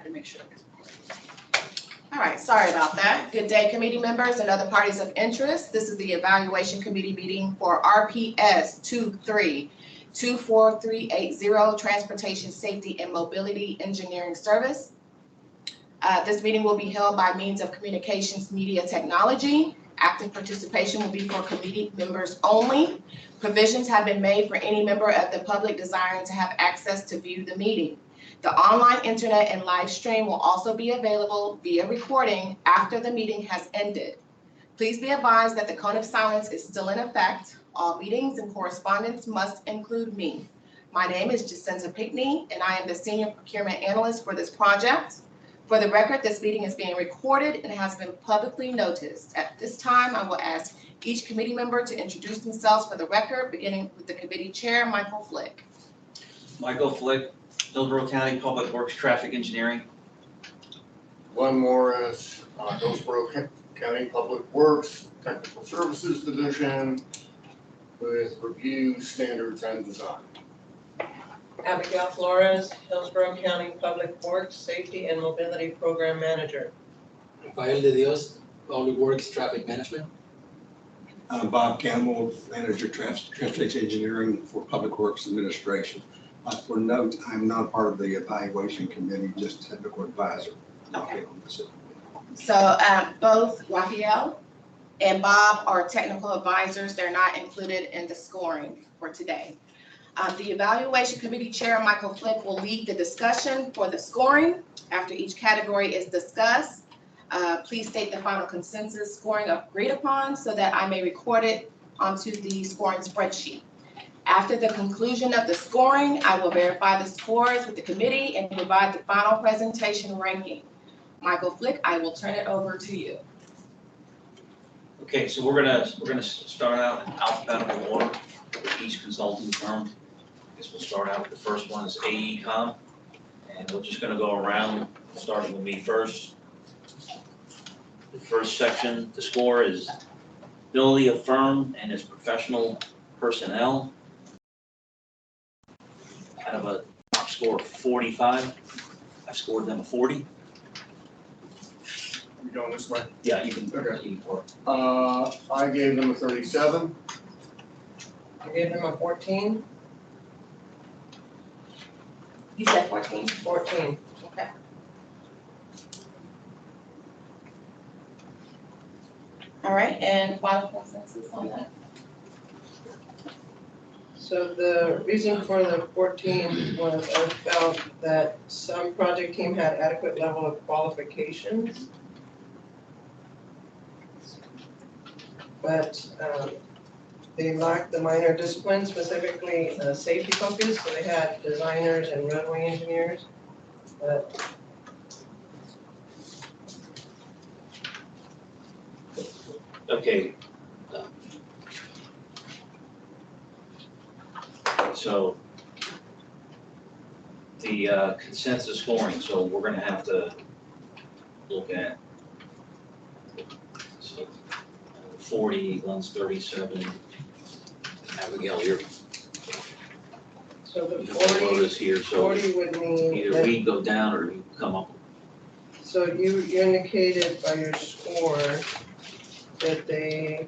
to make sure. All right, sorry about that. Good day, committee members and other parties of interest. This is the evaluation committee meeting for RPS-23-24380, Transportation Safety and Mobility Engineering Service. This meeting will be held by means of communications media technology. Active participation will be for committee members only. Provisions have been made for any member of the public desiring to have access to view the meeting. The online internet and live stream will also be available via recording after the meeting has ended. Please be advised that the cone of silence is still in effect. All meetings and correspondence must include me. My name is Jacinta Pickney, and I am the Senior Procurement Analyst for this project. For the record, this meeting is being recorded and has been publicly noticed. At this time, I will ask each committee member to introduce themselves for the record, beginning with the committee chair, Michael Flick. Michael Flick, Hillsborough County Public Works Traffic Engineering. Glenn Morris, Hillsborough County Public Works Technical Services Division with Review, Standards, and Design. Abigail Flores, Hillsborough County Public Works Safety and Mobility Program Manager. Rafael de Dios, Public Works Traffic Management. I'm Bob Campbell, Manager Transportation Engineering for Public Works Administration. For note, I'm not part of the evaluation committee, just technical advisor. Okay. On this. So both Raphael and Bob are technical advisors. They're not included in the scoring for today. The evaluation committee chair, Michael Flick, will lead the discussion for the scoring. After each category is discussed, please state the final consensus scoring agreed upon so that I may record it onto the scoring spreadsheet. After the conclusion of the scoring, I will verify the scores with the committee and provide the final presentation ranking. Michael Flick, I will turn it over to you. Okay, so we're gonna start out in alphabetical order with each consulting firm. I guess we'll start out with the first one is AECom, and we're just gonna go around, starting with me first. The first section, the score is ability of firm and its professional personnel. Out of a top score of 45, I've scored them a 40. You going this way? Yeah, you can. Okay. You can work. I gave them a 37. I gave them a 14. You said 14? 14. Okay. All right, and final consensus on that? So the reason for the 14 was I felt that some project team had adequate level of qualifications. But they lacked the minor disciplines, specifically safety focus. So they had designers and roadway engineers. But Okay. So the consensus scoring, so we're gonna have to look at, so 40, Glenn's 37, Abigail, you're, so the you know, 40, is here, so 40 would mean either that, we go down or you come up. so you indicated by your score that they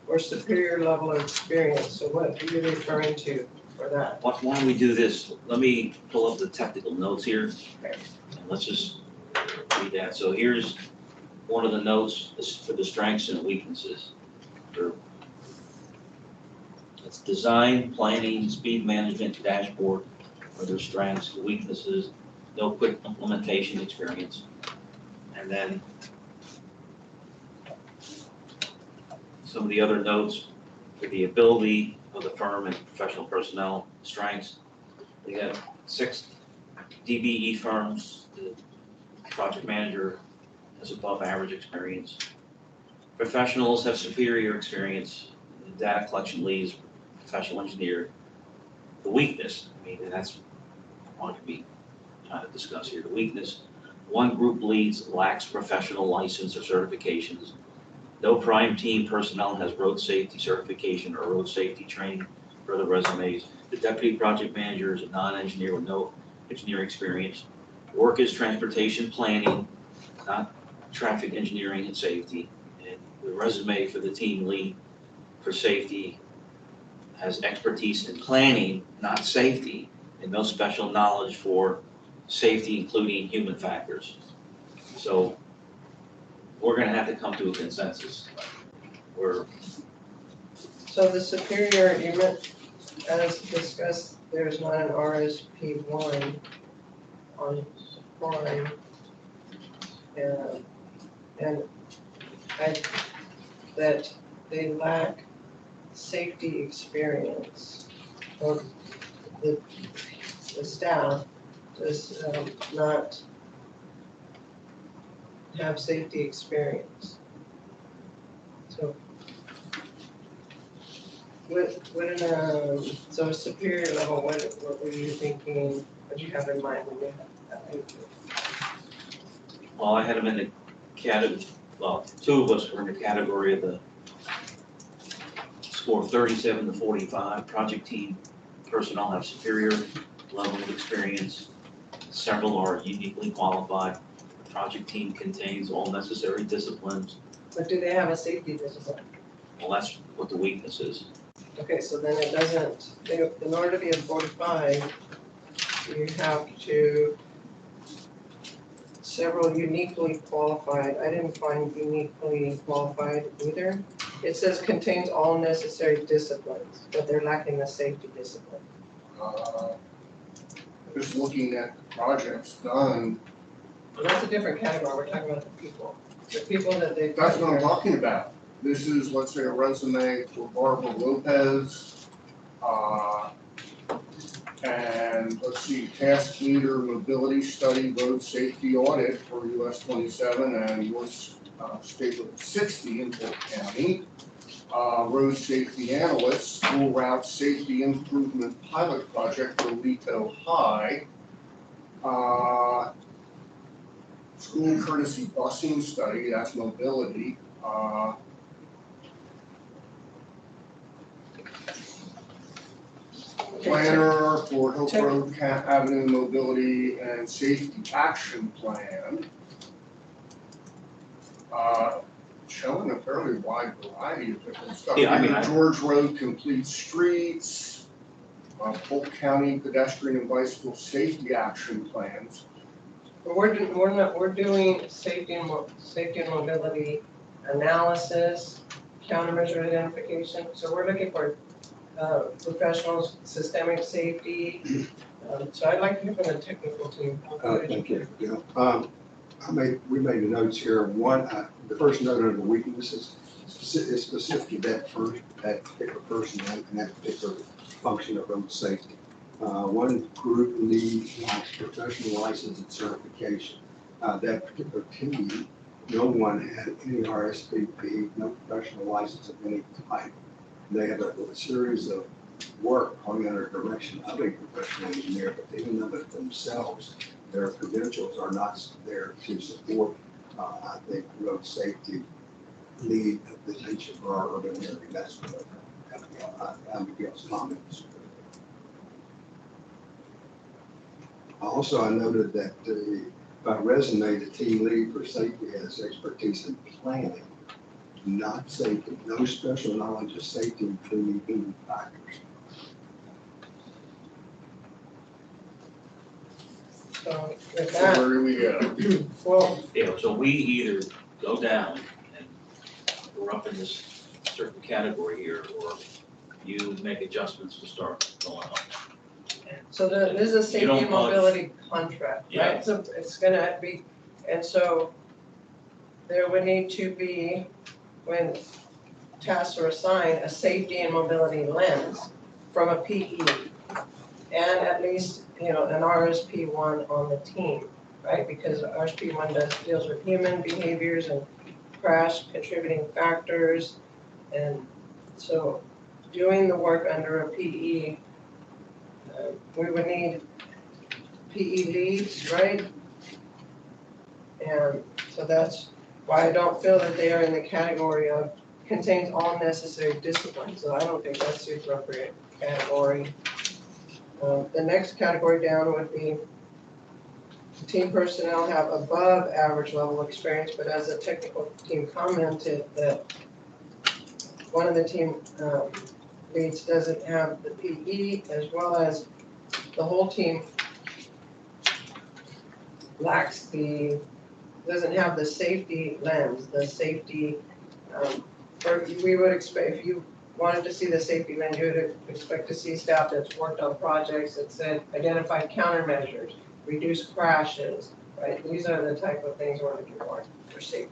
were superior level of experience. So what are you referring to for that? Why don't we do this? Let me pull up the technical notes here. Okay. And let's just read that. So here's one of the notes for the strengths and weaknesses. It's design, planning, speed management, dashboard are their strengths, weaknesses, no quick implementation experience. And then some of the other notes for the ability of the firm and professional personnel strengths. We have 6 DBE firms. The project manager has above average experience. Professionals have superior experience. The data collection leads, professional engineer. The weakness, I mean, and that's what we trying to discuss here. The weakness, one group leads lacks professional license or certifications. No prime team personnel has road safety certification or road safety training for the resumes. The deputy project manager is a non-engineer with no engineering experience. Work is transportation planning, not traffic engineering and safety. And the resume for the team lead for safety has expertise in planning, not safety, and no special knowledge for safety, including human factors. So we're gonna have to come to a consensus. So the superior, you meant, as discussed, there's not an RSP1 on supply. And that they lack safety experience, or the staff does not have safety experience. So so superior level, what were you thinking, what did you have in mind when you had that? Well, I had them in the category, well, two of us were in the category of the score 37 to 45. Project team personnel have superior level of experience. Several are uniquely qualified. The project team contains all necessary disciplines. But do they have a safety discipline? Well, that's what the weakness is. Okay, so then it doesn't, in order to be a 45, you have to, several uniquely qualified, I didn't find uniquely qualified either. It says contains all necessary disciplines, but they're lacking the safety discipline. Just looking at the projects done, Well, that's a different category, we're talking about the people that they. that's what I'm talking about. This is, let's say, a resume for Barbara Lopez. And let's see, task leader, mobility study, road safety audit for US 27 and US State Road 60 in Polk County. Road safety analyst, school route safety improvement pilot project for Leto High. School courtesy busing study, that's mobility. Planner for Hillsborough Avenue Mobility and Safety Action Plan. Showing a fairly wide variety of different stuff. Yeah, I mean, George Road Complete Streets, Polk County Pedestrian and Bicycle Safety Action Plans. But we're doing safety and mobility analysis, countermeasure identification, so we're looking for professionals, systemic safety. So I'd like to hear from the technical team. Thank you. We made the notes here. One, the first note under the weaknesses is specific to that particular person and that particular function of road safety. One group needs professional license and certification. That particular team, no one had any RSVP, no professional license of any type. They have a series of work going under direction of a professional engineer, but they don't know that themselves. Their credentials are not there to support, I think, road safety lead position for our urban area. That's what Abigail's comments. Also, I noted that by resume, the team lead for safety has expertise in planning, not safety, no special knowledge of safety, including human factors. So with So that, where do we go? well, Yeah, so we either go down and we're up in this certain category here, or you make adjustments to start going up. so this is a safety don't and want- mobility contract, Yeah. right? So it's gonna be, and so there would need to be, when tasks are assigned, a safety and mobility lens from a PE. And at least, an RSP1 on the team, right? Because RSP1 deals with human behaviors and crash contributing factors. And so doing the work under a PE, we would need PE leads, right? And so that's why I don't feel that they are in the category of contains all necessary disciplines. So I don't think that's the appropriate category. The next category down would be team personnel have above average level of experience, but as a technical team commented that one of the team leads doesn't have the PE, as well as the whole team doesn't have the safety lens, the safety, or we would expect, if you wanted to see the safety lens, you would expect to see staff that's worked on projects that said identify countermeasures, reduce crashes, right? These are the type of things we're looking for safety.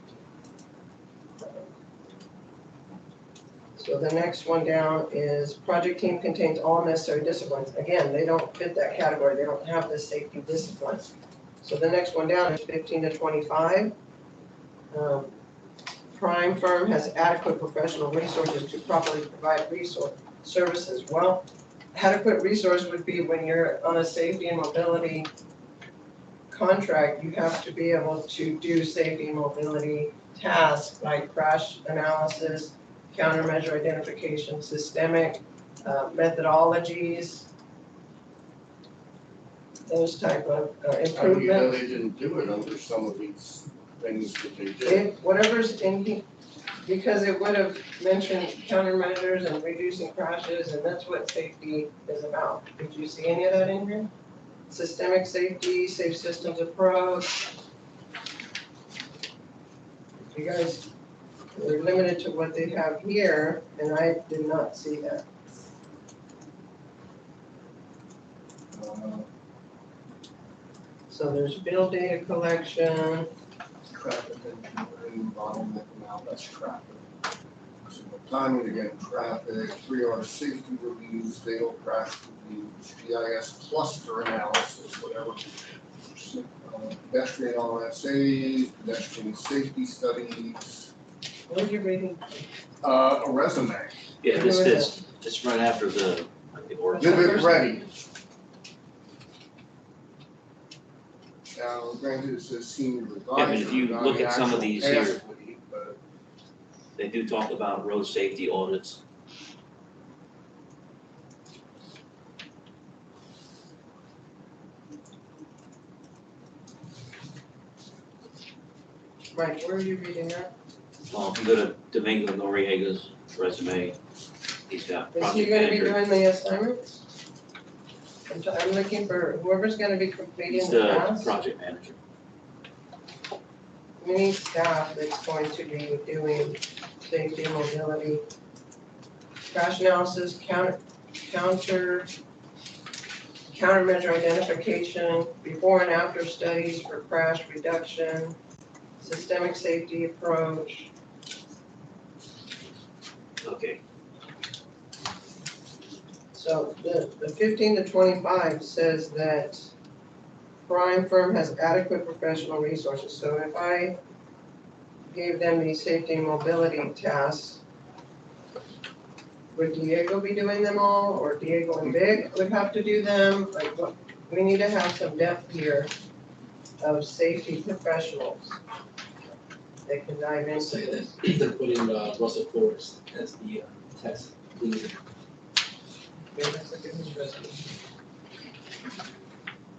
So the next one down is project team contains all necessary disciplines. Again, they don't fit that category. They don't have the safety disciplines. So the next one down is 15 to 25. Prime firm has adequate professional resources to properly provide services. Well, adequate resource would be when you're on a safety and mobility contract, you have to be able to do safety and mobility tasks like crash analysis, countermeasure identification, systemic methodologies, those type of How do you know improvements. they didn't do it under some of these things that they did? Whatever's in, because it would have mentioned countermeasures and reducing crashes, and that's what safety is about. Did you see any of that in here? Systemic safety, safe systems approach. You guys are limited to what they have here, and I did not see that. So there's bill data collection. Traffic engineering, bottleneck that's traffic. So timing again, traffic, 3R safety reviews, fatal crash reviews, GIS cluster analysis, whatever. Pedestrian RSA, pedestrian safety studies, What are you reading? a resume. Yeah, this right after the ordinance. Vivid ready. Now, granted, it says senior advisor. Yeah, but if you not look the at some of actual these here- athlete, but They do talk about road safety audits. Mike, where are you reading that? Well, if you go to Domingo Noriega's resume, he's got Is he project gonna be manager. doing the assignments? I'm looking for whoever's gonna be completing He's the the tasks. project manager. We need staff that's going to be doing safety and mobility, crash analysis, countermeasure identification, before and after studies for crash reduction, systemic safety approach. Okay, So the 15 to 25 says that prime firm has adequate professional resources. So if I gave them these safety and mobility tasks, would Diego be doing them all, or Diego and Vic would have to do them? Like, what, we need to have some depth here of safety professionals that can dive I'll into say this. that they're putting Russell Forrest as the test leader. Okay, let's look at his resume.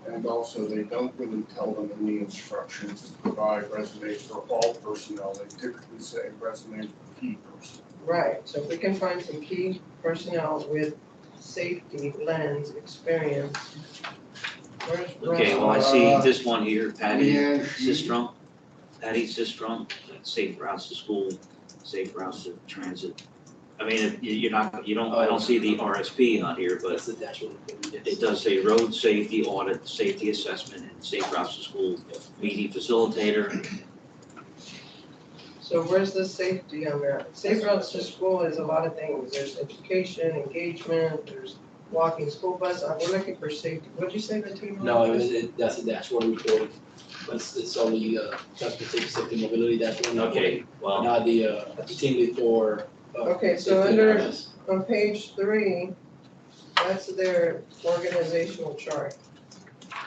and also they don't really tell them in the instructions to provide resumes for all personnel. They typically say resumes for key personnel. Right, so if we can find some key personnel with safety lens experience. Where's okay, Russell? well, I see this one here, Patty And Sistrom. Patty Sistrom, safe routes to school, safe routes to transit. I mean, you're not, I don't see the RSP on here, but That's the dashboard. it does say road safety audit, safety assessment, and safe routes to school, meeting facilitator. So where's the safety on that? Safe routes to school is a lot of things. There's education, engagement, there's walking school bus. We're looking for safety. What'd you say the team? No, was? that's the dashboard report, but it's only transportation safety mobility dashboard. Okay, well, Not the team lead for. Okay, so safety under- awareness. On page 3, that's their organizational chart.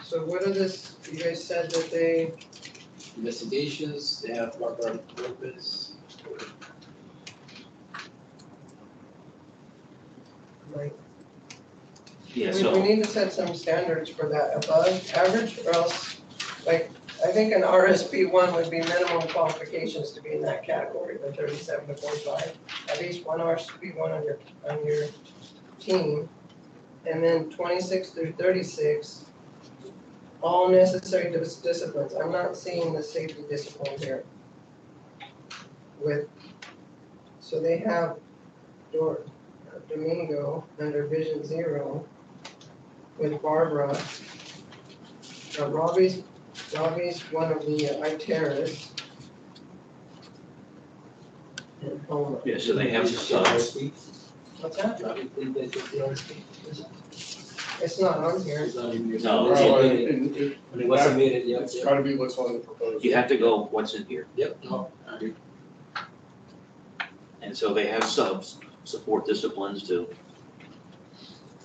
So what are this, you guys said that they, Investigations, they have Barbara Lopez. like, yeah, we so, need to set some standards for that above average, or else like, I think an RSP one would be minimum qualifications to be in that category, the 37 to 45. At least one RSP one on your team. And then 26 through 36, all necessary disciplines. I'm not seeing the safety discipline here. So they have Domingo under Vision 0 with Barbara. Robbie's one of the itinerants. And Homer. Yeah, so they have subs. What's that? Robbie, did they take the RSP? It's not on here. It's not in your. No, Well, When it was submitted, yep, It's yep. gotta be what's on the proposal. You have to go, what's in here? Yep, no, I agree. And so they have subs, support disciplines too.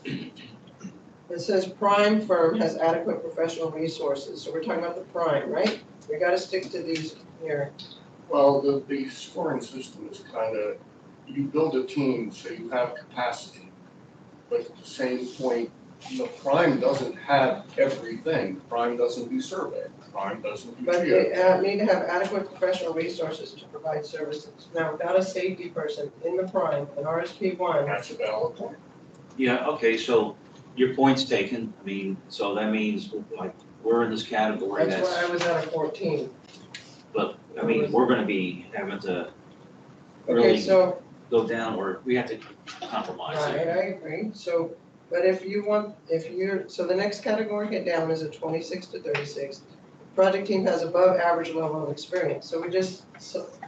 It says prime firm has adequate professional resources. So we're talking about the prime, right? We gotta stick to these here. Well, the scoring system is kinda, you build a team so you have capacity. But at the same point, the prime doesn't have everything. Prime doesn't do survey. Prime doesn't do But geo. they need to have adequate professional resources to provide services. Now, without a safety person in the prime, an RSP one, That's a valid point. Yeah, okay, so your point's taken. I mean, so that means like we're in this category that's why I that's, was at a 14. but I mean, we're gonna be having to Okay, really so, go down or we have to compromise right, it. I agree. So, but so the next category hit down is a 26 to 36. Project team has above average level of experience. So we just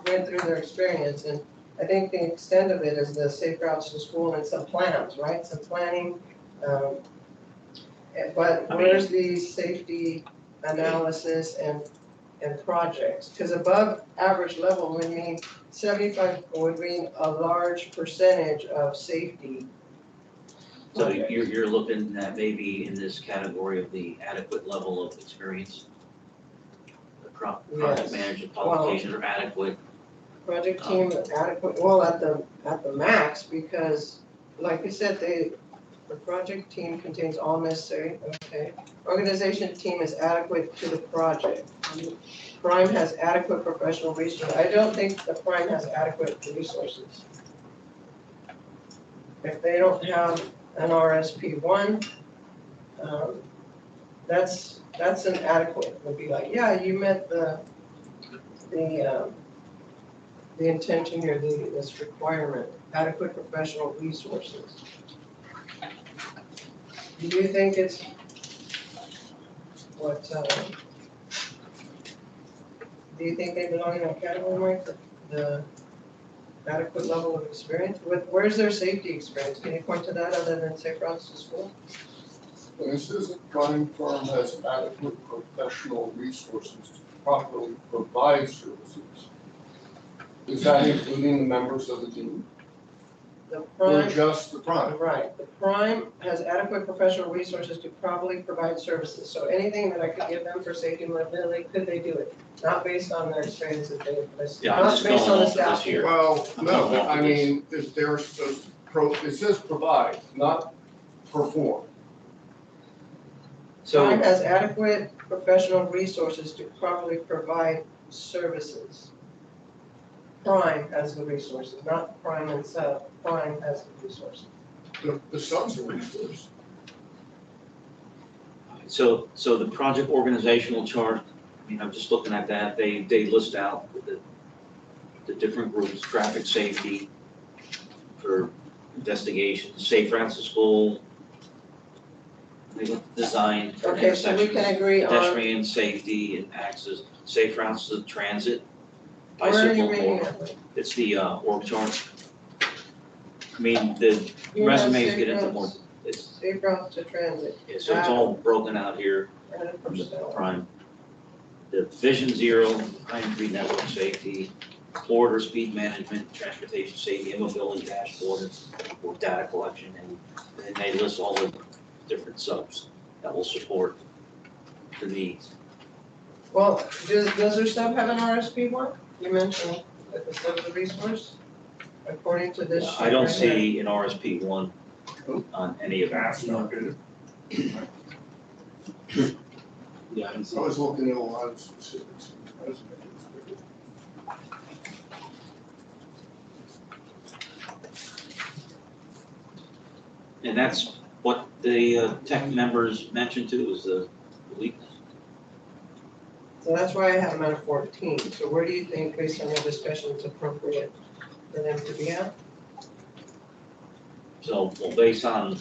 went through their experience, and I think the extent of it is the safe routes to school and some plans, right? Some planning. But where's the safety analysis and projects? Because above average level would mean 75 would mean a large percentage of safety. So projects. you're looking at maybe in this category of the adequate level of experience? The project Yes. management qualifications are adequate. Project team adequate, well, at the max, because like I said, the project team contains all necessary, okay. Organization team is adequate to the project. Prime has adequate professional resources. I don't think the prime has adequate resources. If they don't have an RSP one, that's an adequate, would be like, yeah, you met the intention here, this requirement, adequate professional resources. Do you think it's do you think they belong in that category, Mike, the adequate level of experience? Where's their safety experience? Can you point to that other than safe routes to school? This is a prime firm has adequate professional resources to properly provide services. Is that including the members of the team? The Or prime, just the prime? right, the prime has adequate professional resources to properly provide services. So anything that I could give them for safety and liability, could they do it? Not based on their experience that they've listed, Yeah, I'm not just based going on the off of this staff. here. Well, I'm no, going but off I of this. mean, if there's, it says provide, not perform. Prime So, has adequate professional resources to properly provide services. Prime has the resources, not prime and sub. Prime has the resources. The sub's a resource. so the project organizational chart, I mean, I'm just looking at that, they list out the different groups, traffic safety for investigations, safe routes to school. They look at design for Okay, so we can intersections, agree on, pedestrian safety and access, safe routes to transit, where are you bicycle, reading or, it? it's the org chart. I mean, the You have resumes safe get into routes- more, it's, Safe routes to transit. so it's all broken out here. And From the personnel. prime. The Vision Zero, Pine Tree Network Safety, corridor speed management, transportation safety, immobility dashboard, or data collection, and then they list all the different subs that will support the needs. Well, does their sub have an RSP one? You mentioned that the sub's a resource, according to this sheet I don't right here. see an RSP one on any of That's them. not good. Yeah, I can see. I was looking at a lot of specifics. And that's what the tech members mentioned too, was the weakness. So that's why I have them at 14. So where do you think, based on your discussion, it's appropriate for them to be at? So, well, based on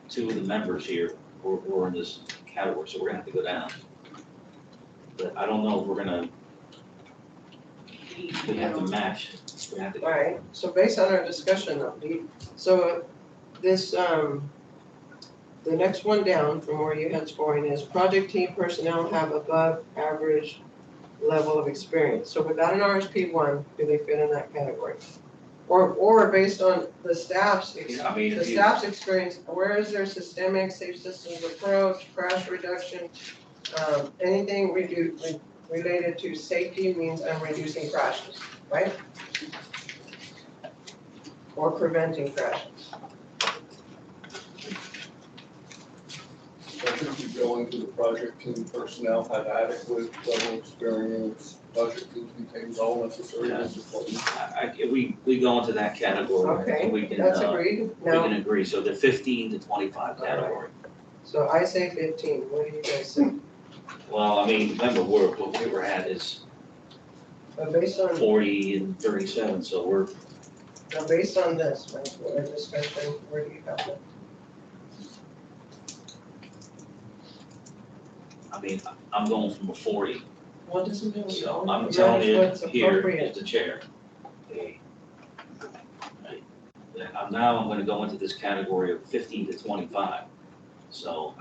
two of the members here, we're in this category, so we're gonna have to go down. But I don't know if we're gonna, we have to match, we have to. All right, so based on our discussion, so this, the next one down from where you had scoring is project team personnel have above average level of experience. So without an RSP 1, do they fit in that category? Or based on the staff's, I mean, the if you, staff's experience, where is their systemic safe systems approach, crash reduction, anything related to safety means I'm reducing crashes, right? Or preventing crashes. I think we go into the project team personnel have adequate level of experience. Project team contains all necessary Yeah. disciplines. we go into that category. Okay, We can, that's we agreed. Now, can agree, so the 15 to 25 category. so I say 15, what do you guys say? Well, I mean, remember, what we were at is But based on, 40 and 37, so we're, now based on this, right, what our discussion, where do you have it? I mean, I'm going from a 40. What does it mean? So I'm telling you What's here appropriate? as the chair. Now I'm gonna go into this category of 15 to 25. So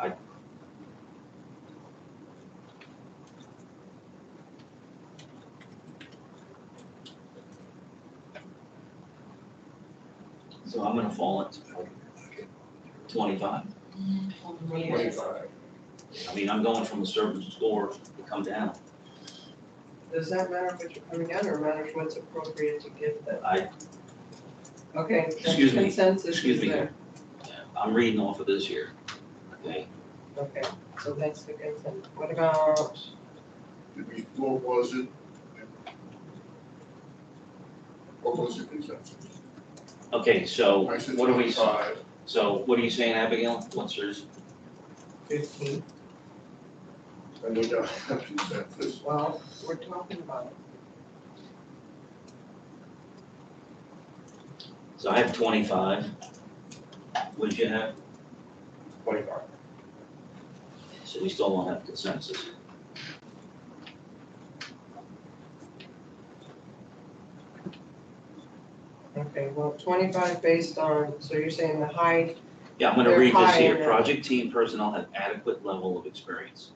I'm gonna fall at 25. 25. I mean, I'm going from a certain score to come down. Does that matter if you're coming down or matters what's appropriate to give them? I, Okay, Excuse me, consensus excuse is me. there. I'm reading off of this here, okay? Okay, so that's the consensus. What about, What was it? What was the consensus? Okay, so I said what are we, 25. so what are you saying, Abigail? What's yours? 15? And we don't have consensus. Well, we're talking about it. So I have 25. What did you have? 25. So we still don't have consensus. Okay, well, 25 based on, so you're saying the high, Yeah, I'm gonna They're read this high here. in that. Project team personnel have adequate level of experience.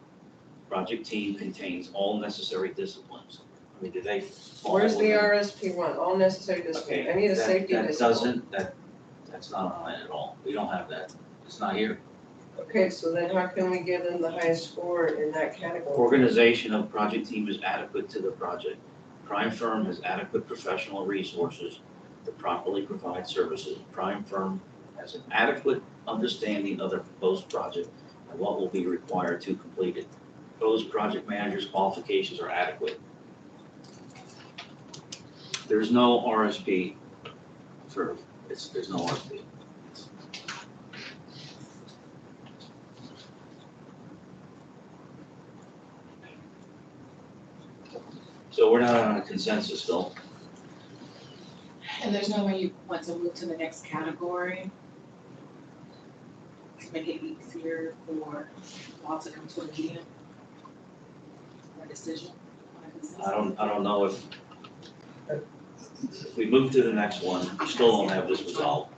Project team contains all necessary disciplines. I mean, do they fall where's the within- RSP 1? All necessary discipline. Okay, I need a that- safety That discipline. doesn't, that's not on it at all. We don't have that. It's not here. Okay, so then how can we give them the highest score in that category? Organization of project team is adequate to the project. Prime firm has adequate professional resources to properly provide services. Prime firm has an adequate understanding of the proposed project and what will be required to complete it. Proposed project manager's qualifications are adequate. There's no RSP for, there's no RSP. So we're not on a consensus still. And there's no way you want to move to the next category? To make it easier for y'all to come to a meeting? Or decision? on a consensus? I don't know if we move to the next one, we still don't have this resolved.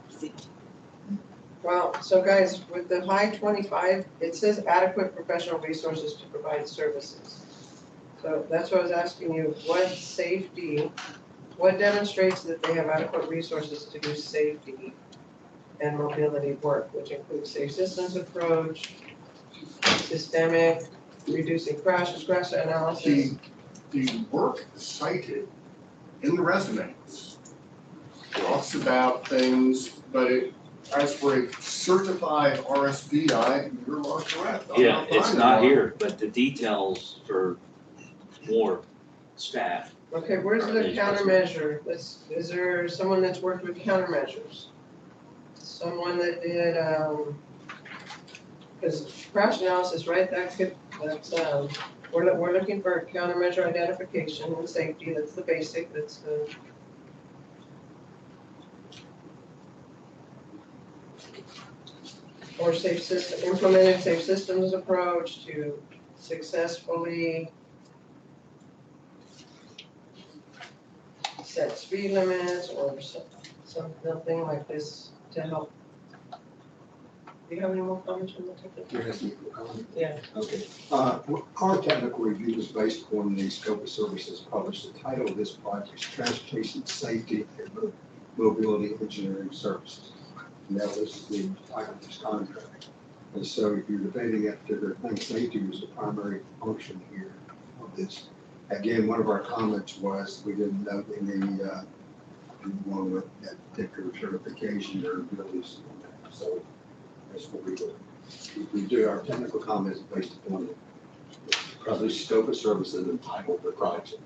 Well, so guys, with the high 25, it says adequate professional resources to provide services. So that's what I was asking you, what safety, what demonstrates that they have adequate resources to do safety and mobility work, which includes safe systems approach, systemic, reducing crashes, crash analysis. The work cited in the resumes talks about things, but it As for a certified RSBI, you're correct. I'm Yeah, it's finding not one. here, but the details for more staff. Okay, where's the countermeasure? Is there someone that's worked with countermeasures? Someone that did, because crash analysis, right, we're looking for countermeasure identification and safety, that's the basic, that's the. Or safe system, implemented safe systems approach to successfully set speed limits or something like this to help. Do you have any more comments on the technical? There has to be a comment. Yeah. Okay. Our technical review is based upon the scope of services published. The title of this project is Transportation Safety and Mobility Engineering Services. And that was the title of this contract. And so if you're debating that particular thing, safety was the primary function here of this. Again, one of our comments was we didn't note anyone with that particular certification or abilities on that. So that's what we do. Our technical comments based upon the scope of services and title of the project.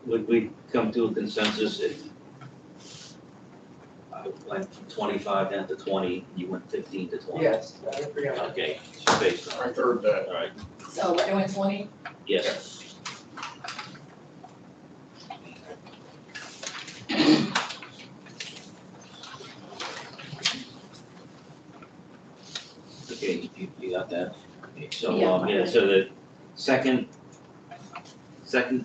Would we come to a consensus if I went from 25 down to 20, you went 15 to 20? Yes, I agree on that. Okay, so based on, I heard that. all right, So we're doing 20? yes. Okay, you got that? Okay, so, Yeah. so the second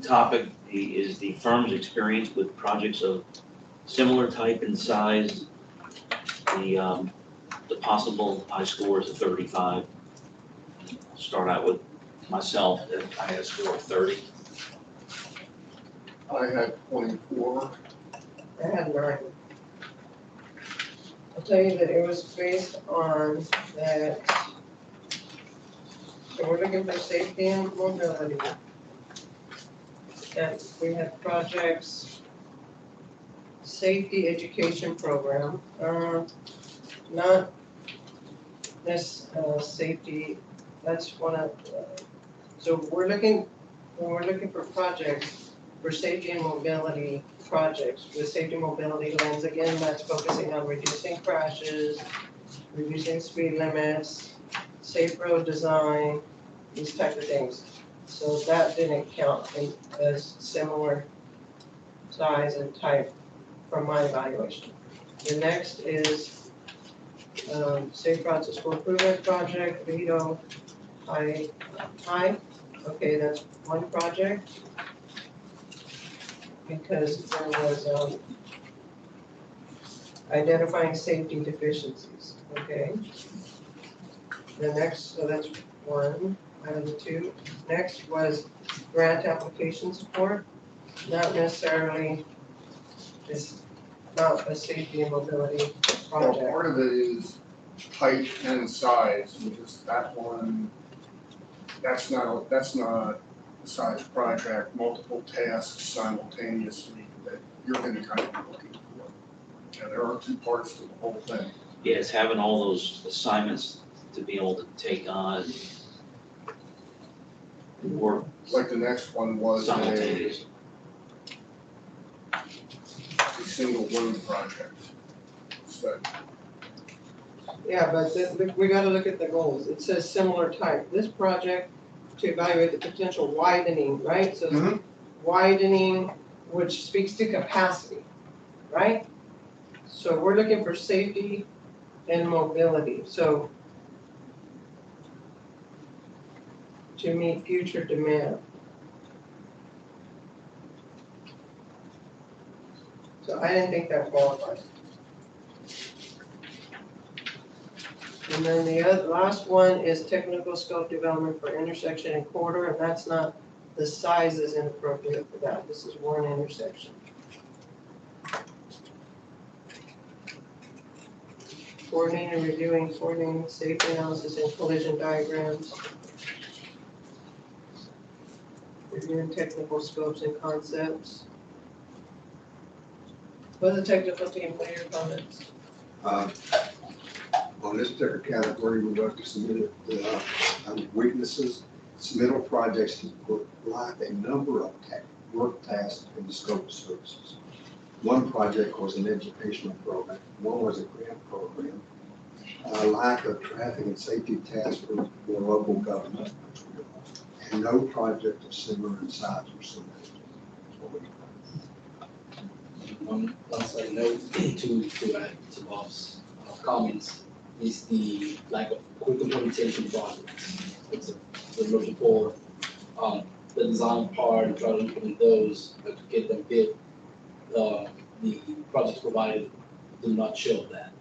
topic is the firm's experience with projects of similar type and size. The possible high scores of 35. I'll start out with myself, I had a score of 30. I had 24. I had 9. I'll tell you that it was based on that, so we're looking for safety and mobility. And we had projects, safety education program, not this, safety, that's one of, so we're looking for projects for safety and mobility projects with safety and mobility lens. Again, that's focusing on reducing crashes, reducing speed limits, safe road design, these type of things. So that didn't count as similar size and type from my evaluation. The next is Safe Routes to School Improvement Project, Vito, High. Okay, that's one project. Because there was identifying safety deficiencies, okay? The next, so that's one out of the 2. Next was grant application support, not necessarily, it's not a safety and mobility Well, project. part of it is height and size, because that one, that's not a size project, multiple tasks simultaneously that you're gonna kind of be looking for. And there are 2 parts to the whole thing. Yeah, it's having all those assignments to be able to take on and work Like the next one was a simultaneously. single road project. So Yeah, but we gotta look at the goals. It says similar type. This project to evaluate the potential widening, right? So Mhm. widening, which speaks to capacity, right? So we're looking for safety and mobility, so to meet future demand. So I didn't think that qualified. And then the last one is technical scope development for intersection and corridor, and that's not, the size is inappropriate for that. This is one intersection. Coordinating and coordinating safety analysis and collision diagrams. And technical scopes and concepts. Will the technical team make your comments? On this particular category, we'd like to submit weaknesses, submittal projects that lack a number of work tasks in the scope of services. One project was an educational program, one was a grant program, lack of traffic and safety tasks for local government, and no project of similar in size or submitted. One side note to add to Bob's comments is the lack of quick implementation projects. We're looking for the design part and try to implement those, but to get them built, the projects provided do not show that.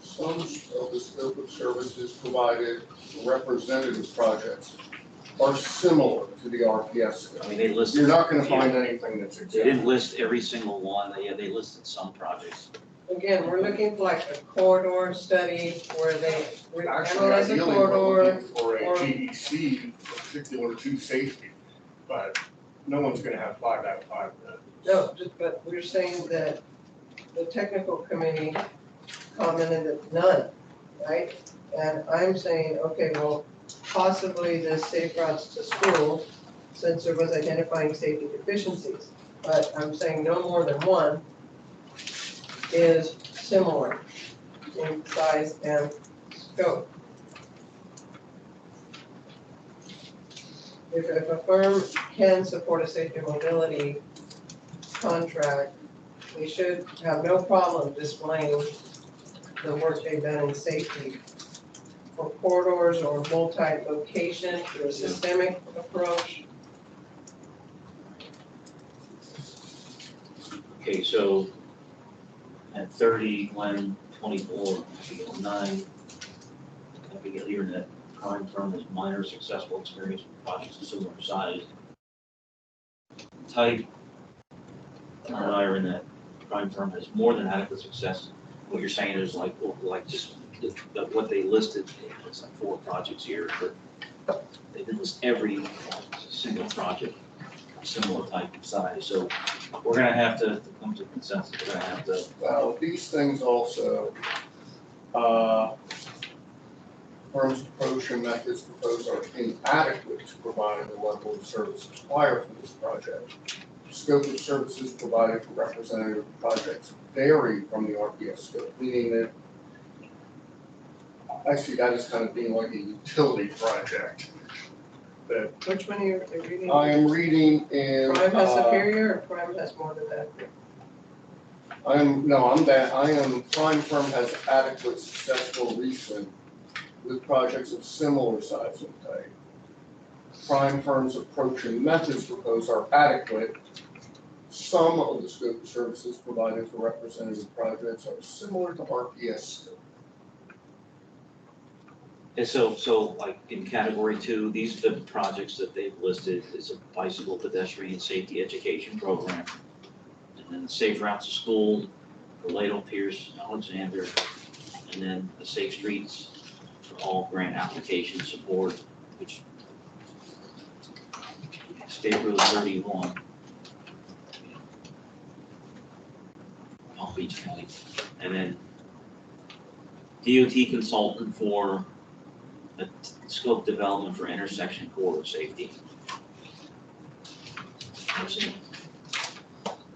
Some of the scope of services provided for representative projects are similar to the RPS scope. I mean, they listed. You're not gonna find anything that's They exact. didn't list every single one, they listed some projects. Again, we're looking for like a corridor study where they Actually, analyze a ideally, we're corridor. looking for a or- GDC particular to safety, but no one's gonna have 5 out of 5 of that. No, but we're saying that the technical committee commented that none, right? And I'm saying, okay, well, possibly the safe routes to school, since there was identifying safety deficiencies. But I'm saying no more than one is similar in size and scope. If a firm can support a safety and mobility contract, they should have no problem displaying the work they've done in safety for corridors or multi-location through a systemic approach. Okay, so at 30, Glenn, 24, 9, we get here that crime firm has minor successful experience with projects of similar size. Type, and I are in that crime firm has more than adequate success. What you're saying is like just what they listed, it's like 4 projects here, but they didn't list every single project, similar type of size. So we're gonna have to come to consensus, we're gonna have to. Well, these things also, firms' approach and methods proposed are inadequate to provide the level of service required for this project. Scope of services provided for representative projects vary from the RPS scope, meaning that I see that as kind of being like a utility project. That Which one are you reading? I am reading in. Prime has superior or prime has more than that? I am, prime firm has adequate successful recent with projects of similar size and type. Prime firm's approach and methods proposed are adequate. Some of the scope of services provided for representative projects are similar to RPS scope. And so like in category 2, these are the projects that they've listed. It's a bicycle pedestrian safety education program. And then the safe routes to school, for Lato, Pierce, Alexander, and then the safe streets for all grant application support, which State Road 31. Palm Beach County. And then DOT consultant for the scope development for intersection corridor safety.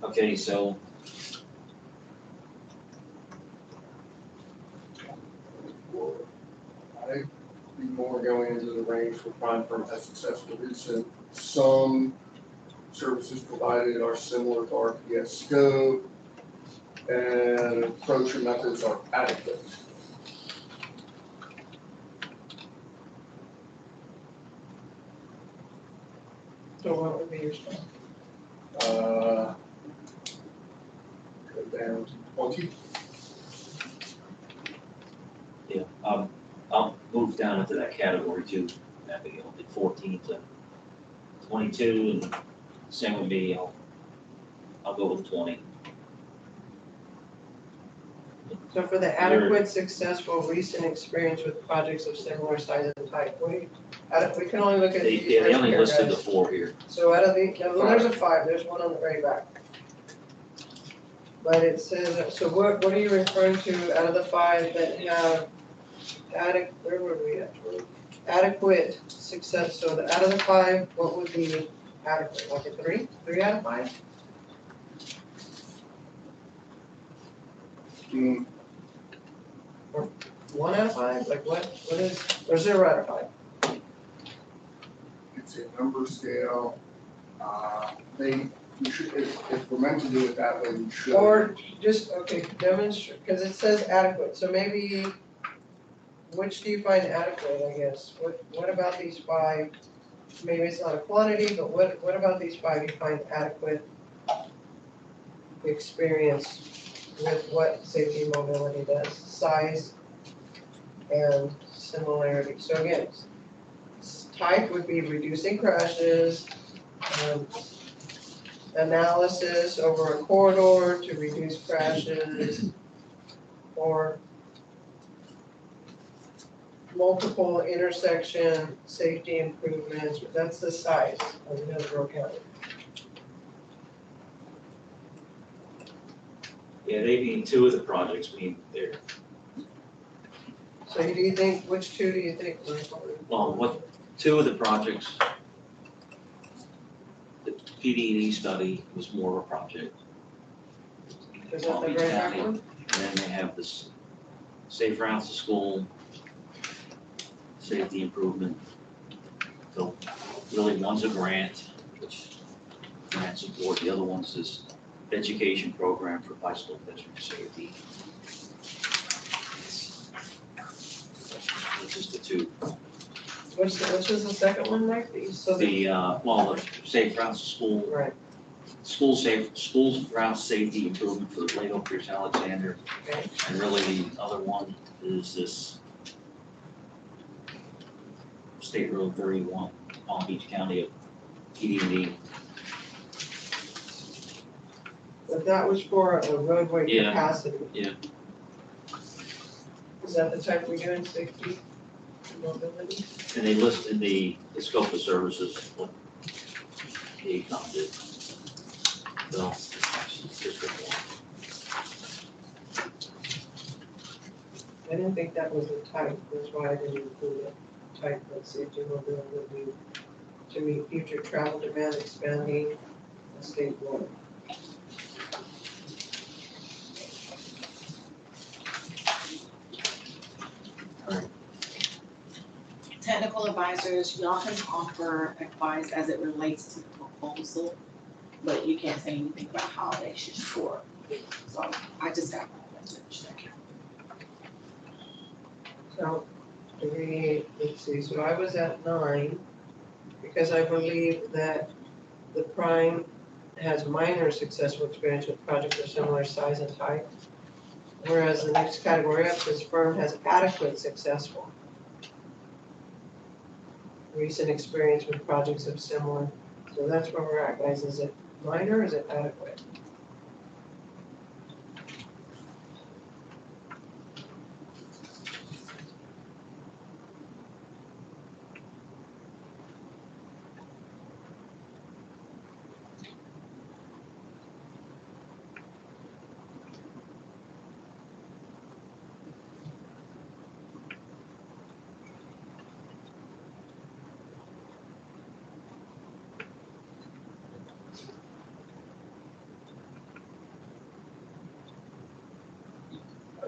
Okay, so I'd be more going into the range for prime firm has successful recent. Some services provided are similar to RPS scope, and approach and methods are adequate. So what would be your score? Go down to 20. yeah, moved down into that category too. That be 14 to 22, and same with me, I'll go with 20. So for the adequate, successful, recent experience with projects of similar size and type, we can only look at They, these yeah, they first only listed the paragraphs. 4 here. So out of the, well, there's a 5, there's one on the very back. But it says, so what are you referring to out of the 5 that have where were we actually? Adequate success, so out of the 5, what would be adequate, like a 3? 3 out of 5? Hmm, 1 out of 5, like what is, or 0 out of 5? it's a number scale. You should, if we're meant to do it that way, we should. Or just, okay, demonstrate, because it says adequate, so maybe, which do you find adequate, I guess? What about these 5, maybe it's not a quantity, but what about these 5 you find adequate experience with what safety and mobility does? Size and similarity. So again, type would be reducing crashes, analysis over a corridor to reduce crashes, or multiple intersection safety improvements. That's the size of Hillsborough County. Yeah, they mean 2 of the projects mean they're, So do you think, which 2 do you think? well, what, 2 of the projects, the PD&E study was more of a project. Is that the Palm Beach very back County. one? And then they have this safe routes to school, safety improvement. So really one's a grant, which grant support, the other one's this education program for bicycle pedestrian safety. It's just the 2. Which was the second one, Mike? So The, well, the safe routes to school, right, school route safety improvement for Lego Pierce Alexander. okay. And really the other one is this State Road 31, Palm Beach County of PD&E. But that was for a roadway Yeah, capacity. yeah. Is that the type we do in safety and mobility? And they list in the scope of services what the ACOM did. So, District 1. I didn't think that was a type, that's why I didn't include it. Type of safety and mobility would be to meet future travel demand expanding the state road. Technical advisors, y'all can offer advice as it relates to the proposal, but you can't say anything about how they should score. So I just got my message. So, let's see, so I was at 9, because I believe that the prime has minor successful experience with projects of similar size and type. Whereas the next category up says firm has adequate successful recent experience with projects of similar. So that's where we're at, guys. Is it minor or is it adequate?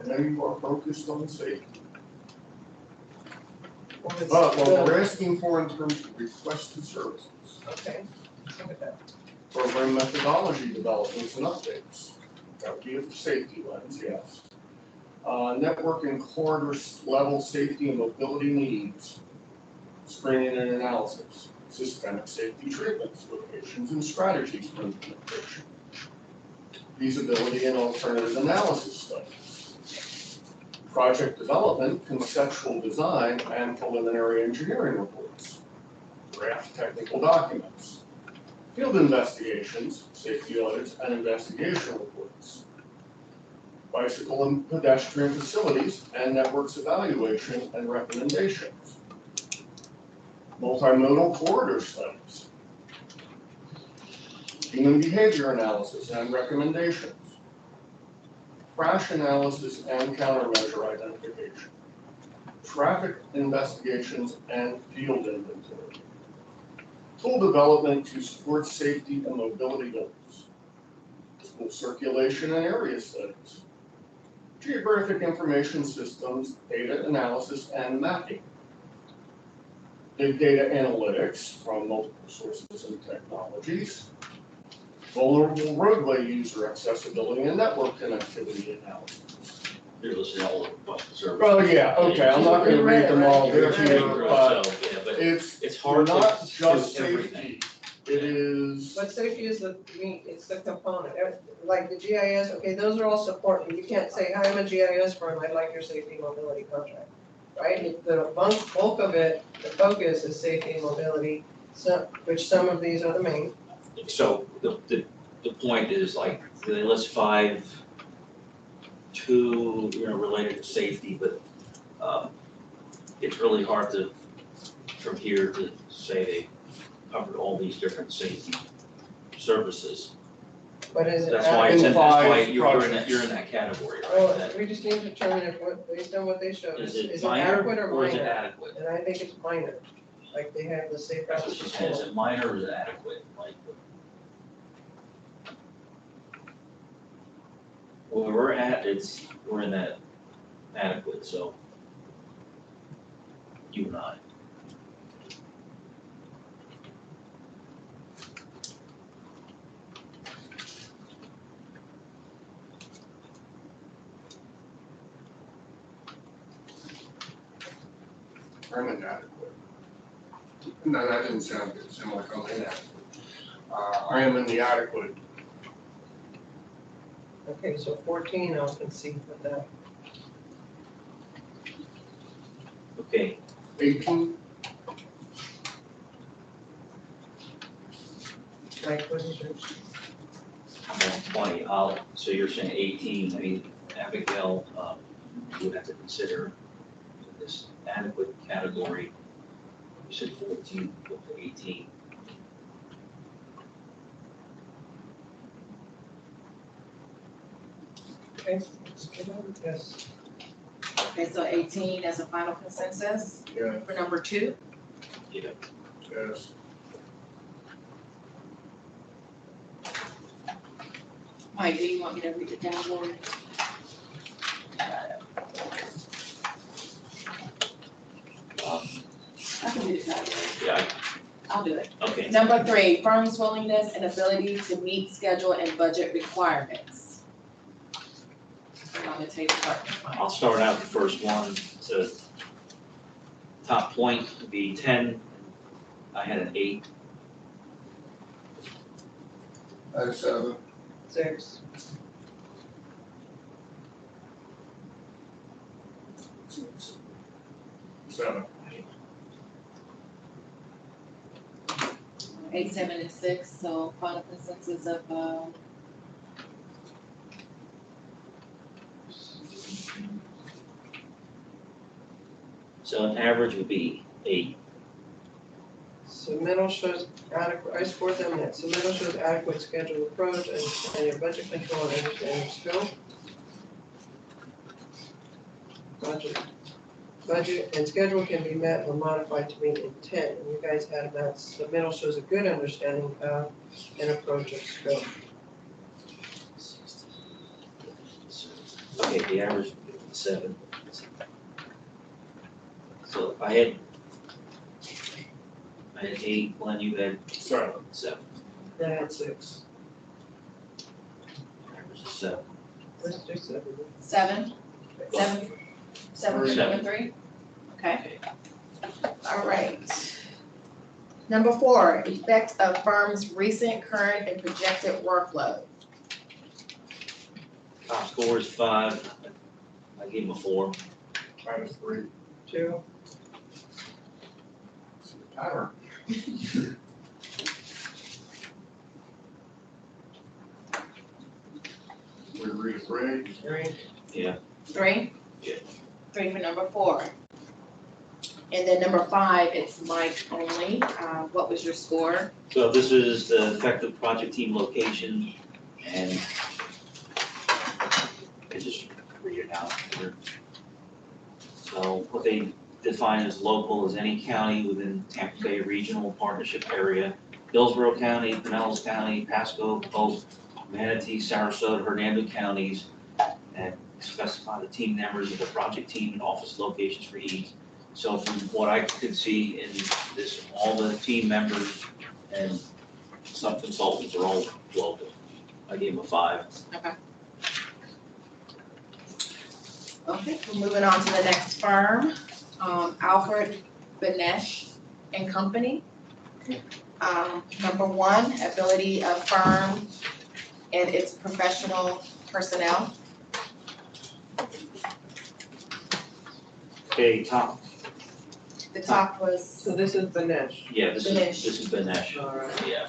I know you are focused on safety, Or it's but what still- we're asking for in terms of requested services, Okay, look at that. program methodology developments and updates. That would be a safety lens, yes. Network and corridor level safety and mobility needs, screening and analysis, systemic safety treatments, locations and strategies for implementation, feasibility and alternative analysis studies, project development, conceptual design, and preliminary engineering reports, draft technical documents, field investigations, safety audits, and investigation reports, bicycle and pedestrian facilities and networks evaluation and recommendations, multimodal corridor studies, human behavior analysis and recommendations, crash analysis and countermeasure identification, traffic investigations and field inventory, tool development to support safety and mobility goals, school circulation and area studies, geographic information systems, data analysis and mapping, big data analytics from multiple sources and technologies, vulnerable roadway user accessibility and network connectivity analysis. You're listing all of the services. Well, yeah, okay, I'm not gonna read them all, they're You're here, right, but so, yeah, but it's it's hard to not do just everything. safety, it is, But safety is it's the component, like the GIS, okay, those are all supporting, you can't say, hi, I'm a GIS firm, I'd like your safety and mobility contract, right? The bulk of it, the focus is safety and mobility, so, which some of these are the main. So the point is like, they list 5, 2, related to safety, but it's really hard to, from here to say they covered all these different safety services. But is it? That's why In that's why 5 you're in projects. that category, right? Well, That- we just need to determine if what, based on what they showed, Is is it it adequate minor or or is it minor? adequate? And I think it's minor, like they have the safe That's routes what to she said, is school. it minor or is it adequate? Like, where we're at, we're in that adequate, so you and I. I'm inadequate. No, that didn't sound good, it sounded like I'm inadequate. I am in the adequate, Okay, so 14, I'll concede with that. Okay, 18, Mike, what is yours? I'm 20, so you're saying 18, I mean, Abigail, you would have to consider this adequate category. You said 14, go to 18. Okay, let's get on with this. Okay, so 18 as a final consensus yeah, for number 2. Yeah. yes. Mike, do you want me to read it down, Lori? I can read it down, Lori. Yeah, I'll do it. okay. Number 3, firm's willingness and ability to meet schedule and budget requirements. I'm on the table, Mike. I'll start out the first one, so top point would be 10, I had an 8. I have 7. 6, 7. 8, 7, and 6, so final consensus of, So an average would be 8. submittal shows adequate, I scored them that, submittal shows adequate schedule approach and your budget control and understanding scope. Budget and schedule can be met or modified to meet intent, and you guys had that, submittal shows a good understanding of and approach of scope. Okay, the average would be 7. So I had 8, Glenn, you had 7. 7. I had 6, Average is 7. let's do 7. 7? 7? 7 for Seven. number 3? Okay. All right. Number 4, effect of firm's recent, current, and projected workload. Top score is 5. I gave him a 4. -3. 2, See the pattern. We agree to 3. 3, Yeah, 3? Yeah. 3 for number 4. And then number 5, it's Mike only. What was your score? so this is the effective project team location, and I just read it out here. So what they define as local is any county within Tampa Bay Regional Partnership Area, Hillsborough County, Pinellas County, Pasco, Polk, Manatee, Sarasota, Hernando counties, and specify the team members of the project team and office locations for each. So from what I could see in this, all the team members and some consultants are all local. I gave them a 5. Okay, we're moving on to the next firm, Alfred Benesh and Company. Number 1, ability of firm and its professional personnel. Okay, top, The top was, so this is Banesh. yeah, this Benesh. is Benesh. All right. Yeah.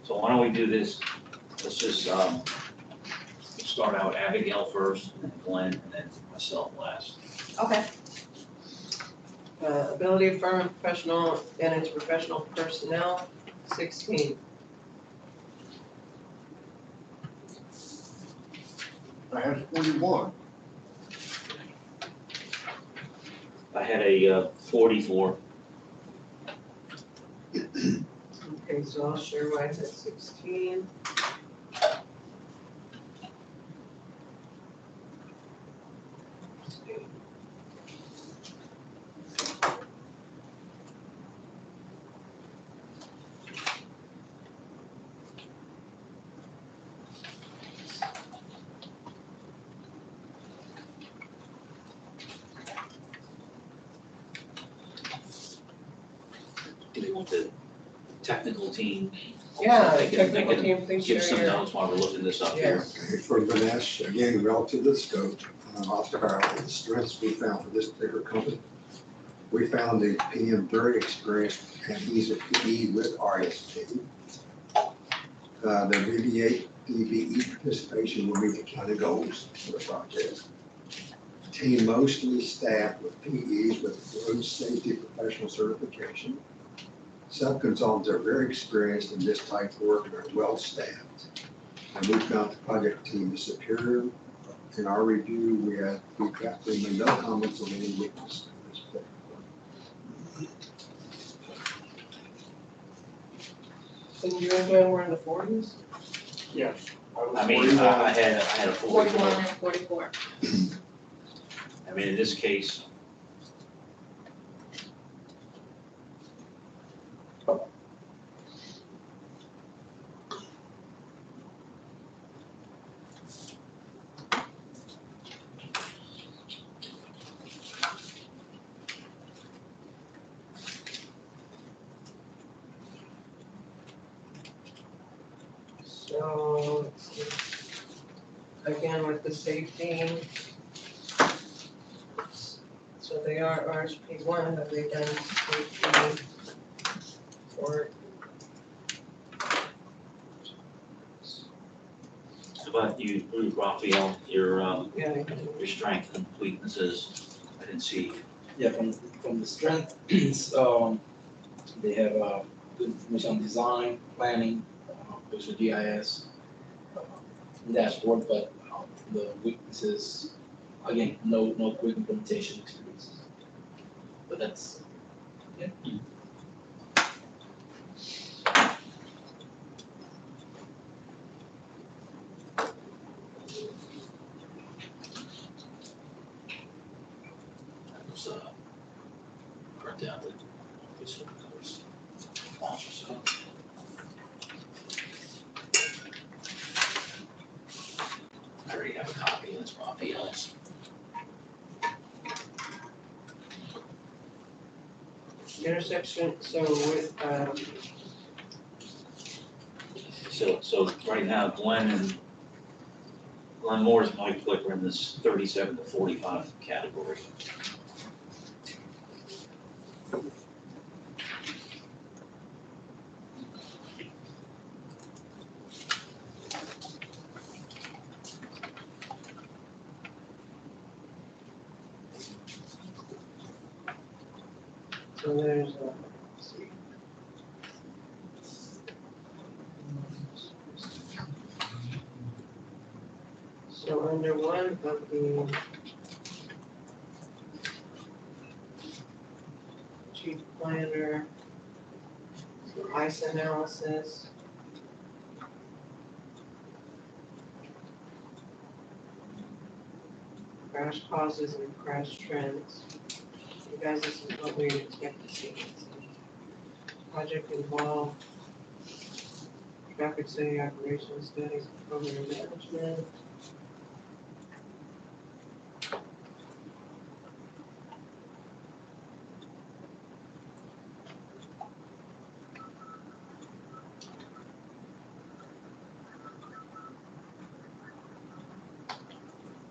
So why don't we do this, let's just, start out with Abigail first, and then Glenn, and then myself last. okay, Ability of firm and professional and its professional personnel, 16. I had 41. I had a 44. Okay, so I'll share mine at 16. Do we want the technical team? Yeah, They can- they technical can team, please Give share some your. notes while we're looking this up here. Yes. For Ganesh, again, relative to the scope, I'll start out with the strengths we found for this particular company. We found the PM very experienced and he's a PE with RSP. The DBE participation will meet the county goals for the project. Team mostly staffed with PEs with road safety professional certification. Sub-consultants are very experienced in this type of work and are well-staffed. And we found the project team is superior. In our review, we got no comments on any weakness in this particular work. So you and Glenn were in the 40s? Yes. was I mean, 41. I had a 41 44. and 44. I mean, in this case, So, let's see. Again, with the safety. So they are RSP1, have they done safety or? but you, Raphael, your Yeah. strength and weaknesses, I didn't see. Yeah, from the strength, they have good information on design, planning, visual GIS, dashboard, but the weaknesses, again, no quick implementation experience. But that's, yeah. That was, burnt out the, this one, of course. So. I already have a copy, that's Raphael's. Intersection, so with, So right now, Glenn Glenn Moore's Mike Flicker in this 37 to 45 category. So there's, let's see. So under one of the chief planner, ice analysis. Crash causes and crash trends. You guys, this is what we expect to see. Project involved, traffic study, operations studies, program management.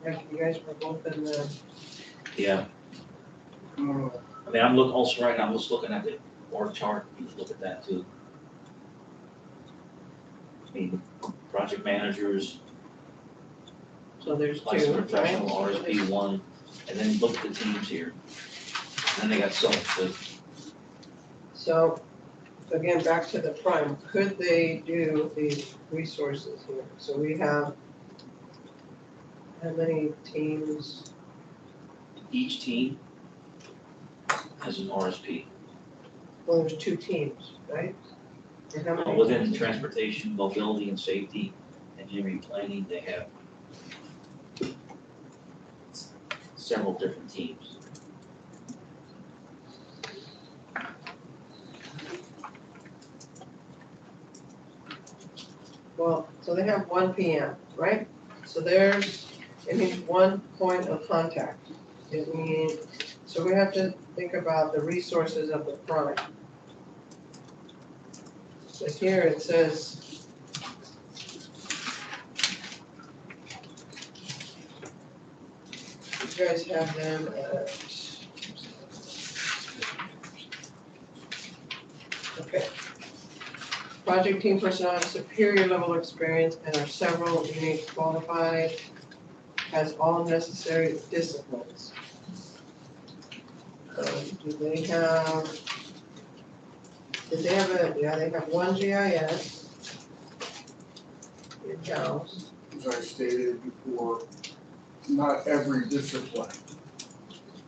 Like you guys were both in the, Yeah, I mean, I'm also right now, I'm just looking at the org chart, you can look at that too. I mean, project managers, so there's two, licensed right? professional, RSP one, and then look at the teams here. And then they got some, So, again, back to the prime, could they do these resources here? So we have, how many teams? each team has an RSP. Well, there's two teams, right? And how many? Within transportation, mobility and safety, engineering, planning, they have several different teams. Well, so they have one PM, right? So there's, it means one point of contact. It means, so we have to think about the resources of the prime. So here it says, you guys have them at, okay. Project team personnel have superior level of experience and are several unique qualified, has all necessary disciplines. Do they have, did they have a, yeah, they have one GIS in-house. As I stated before, not every discipline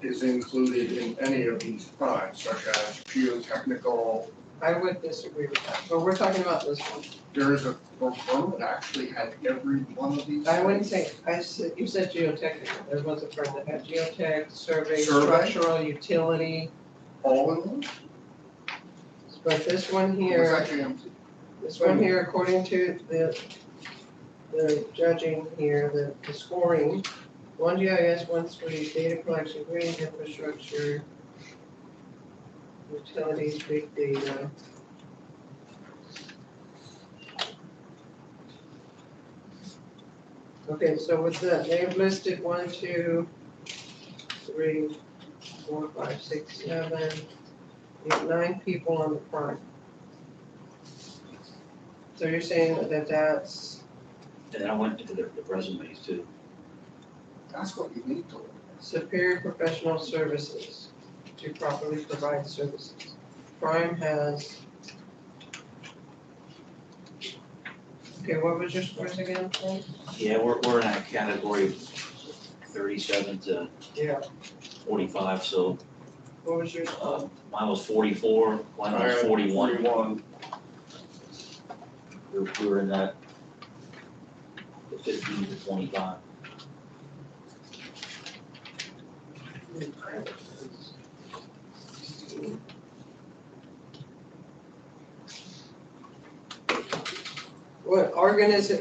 is included in any of these primes, such as geotechnical. I would disagree with that, but we're talking about this one. There is a firm that actually had every one of these. I wouldn't say, I said, you said geotechnical, there was a firm that had geotech, survey, Survey. structural, utility, All in one? but this one It was here, actually empty. this one here, according to the judging here, the scoring, one GIS, one suite, data collection, grading infrastructure, utilities, big data. Okay, so with that, they've listed 1, 2, 3, 4, 5, 6, 7, 8, 9 people on the prime. So you're saying that that's, And then I went into the resumes too. That's what you need to look superior professional services to properly provide services. Prime has, okay, what was your scores again, Frank? Yeah, we're in that category 37 to Yeah, 45, so what was your score? mine was 44, Glenn at. was 41. 41. We were in that the 15 to 25. What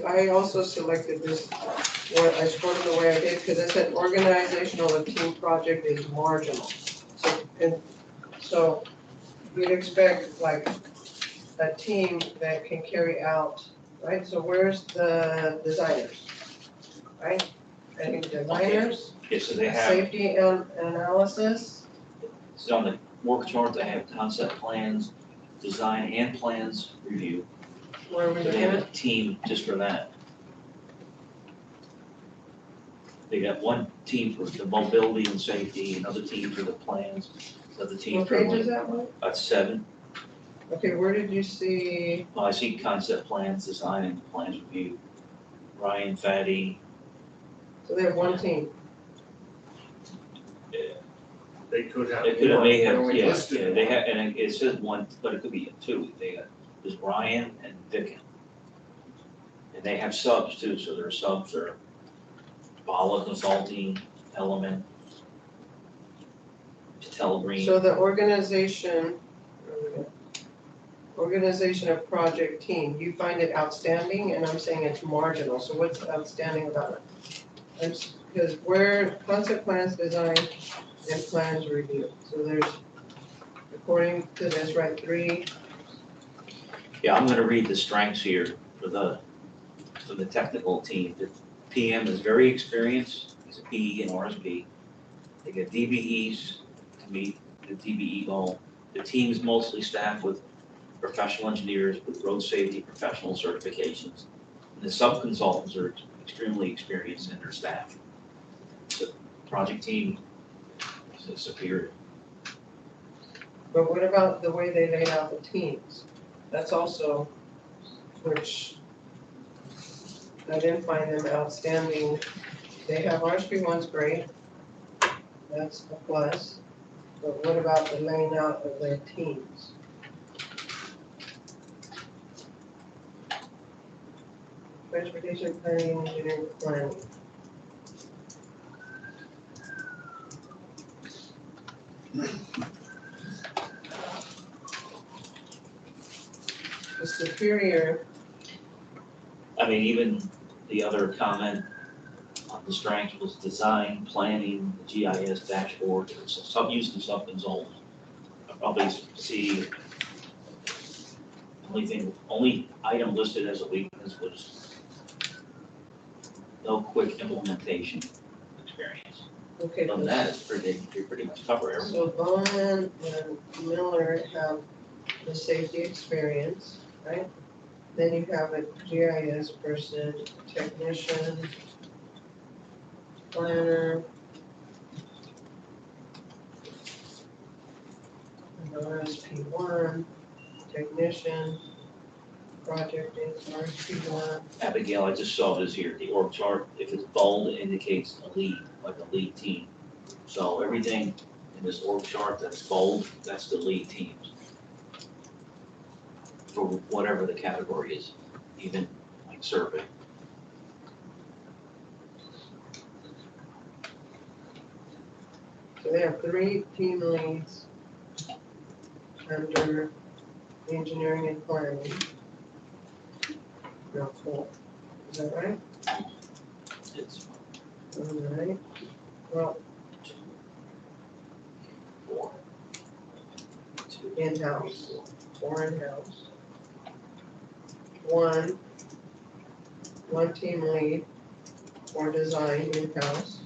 I also selected this, what I scored it the way I did, because I said organizational and team project is marginal. So we'd expect like a team that can carry out, right? So where's the designers? right? And designers, Yeah, so they have, safety and analysis, so on the work chart, they have concept plans, design and plans review. where we So look they have at a team just for that. They got one team for the mobility and safety, another team for the plans, another team what for page is that one? 7. Okay, where did you see, Well, I see concept plans, design and plans review. Ryan Fatty, so they have one team, They could have. it could have, more. may They have, only yeah, listed yeah, they one. have, and it says one, but it could be 2. They got, there's Ryan and Vicken. And they have subs too, so their subs are Bala Consulting, Element, Patel Green. so the organization of project team, you find it outstanding, and I'm saying it's marginal, so what's outstanding about it? Because where concept plans, design, and plans review, so there's, according to this, right, 3, Yeah, I'm gonna read the strengths here for the technical team. The PM is very experienced, he's a PE and RSP. They get DBEs to meet the DBE goal. The team is mostly staffed with professional engineers with road safety professional certifications. And the sub-consultants are extremely experienced in their staff. The project team is superior. but what about the way they laid out the teams? That's also, which I didn't find them outstanding. They have RSP one's great, that's a plus, but what about the laying out of their teams? Transportation planning, engineering planning. The superior, I mean, even the other comment on the strength was design, planning, the GIS dashboard, sub-use and sub-consultant. I probably see only item listed as a weakness was no quick implementation experience. okay, Other than that, it's they pretty much cover everything. so Bowman and Miller have the safety experience, right? Then you have a GIS person, technician, planner. And RSP one, technician, project is RSP one. Abigail, I just saw this here, the org chart, if it's bold, it indicates a lead, like a lead team. So everything in this org chart that's bold, that's the lead teams. For whatever the category is, even like survey. So they have 3 team leads under engineering and planning. No, 4, is that right? It's All right, well, 4. 2. in-house, 4 in-house. One team lead for design in-house.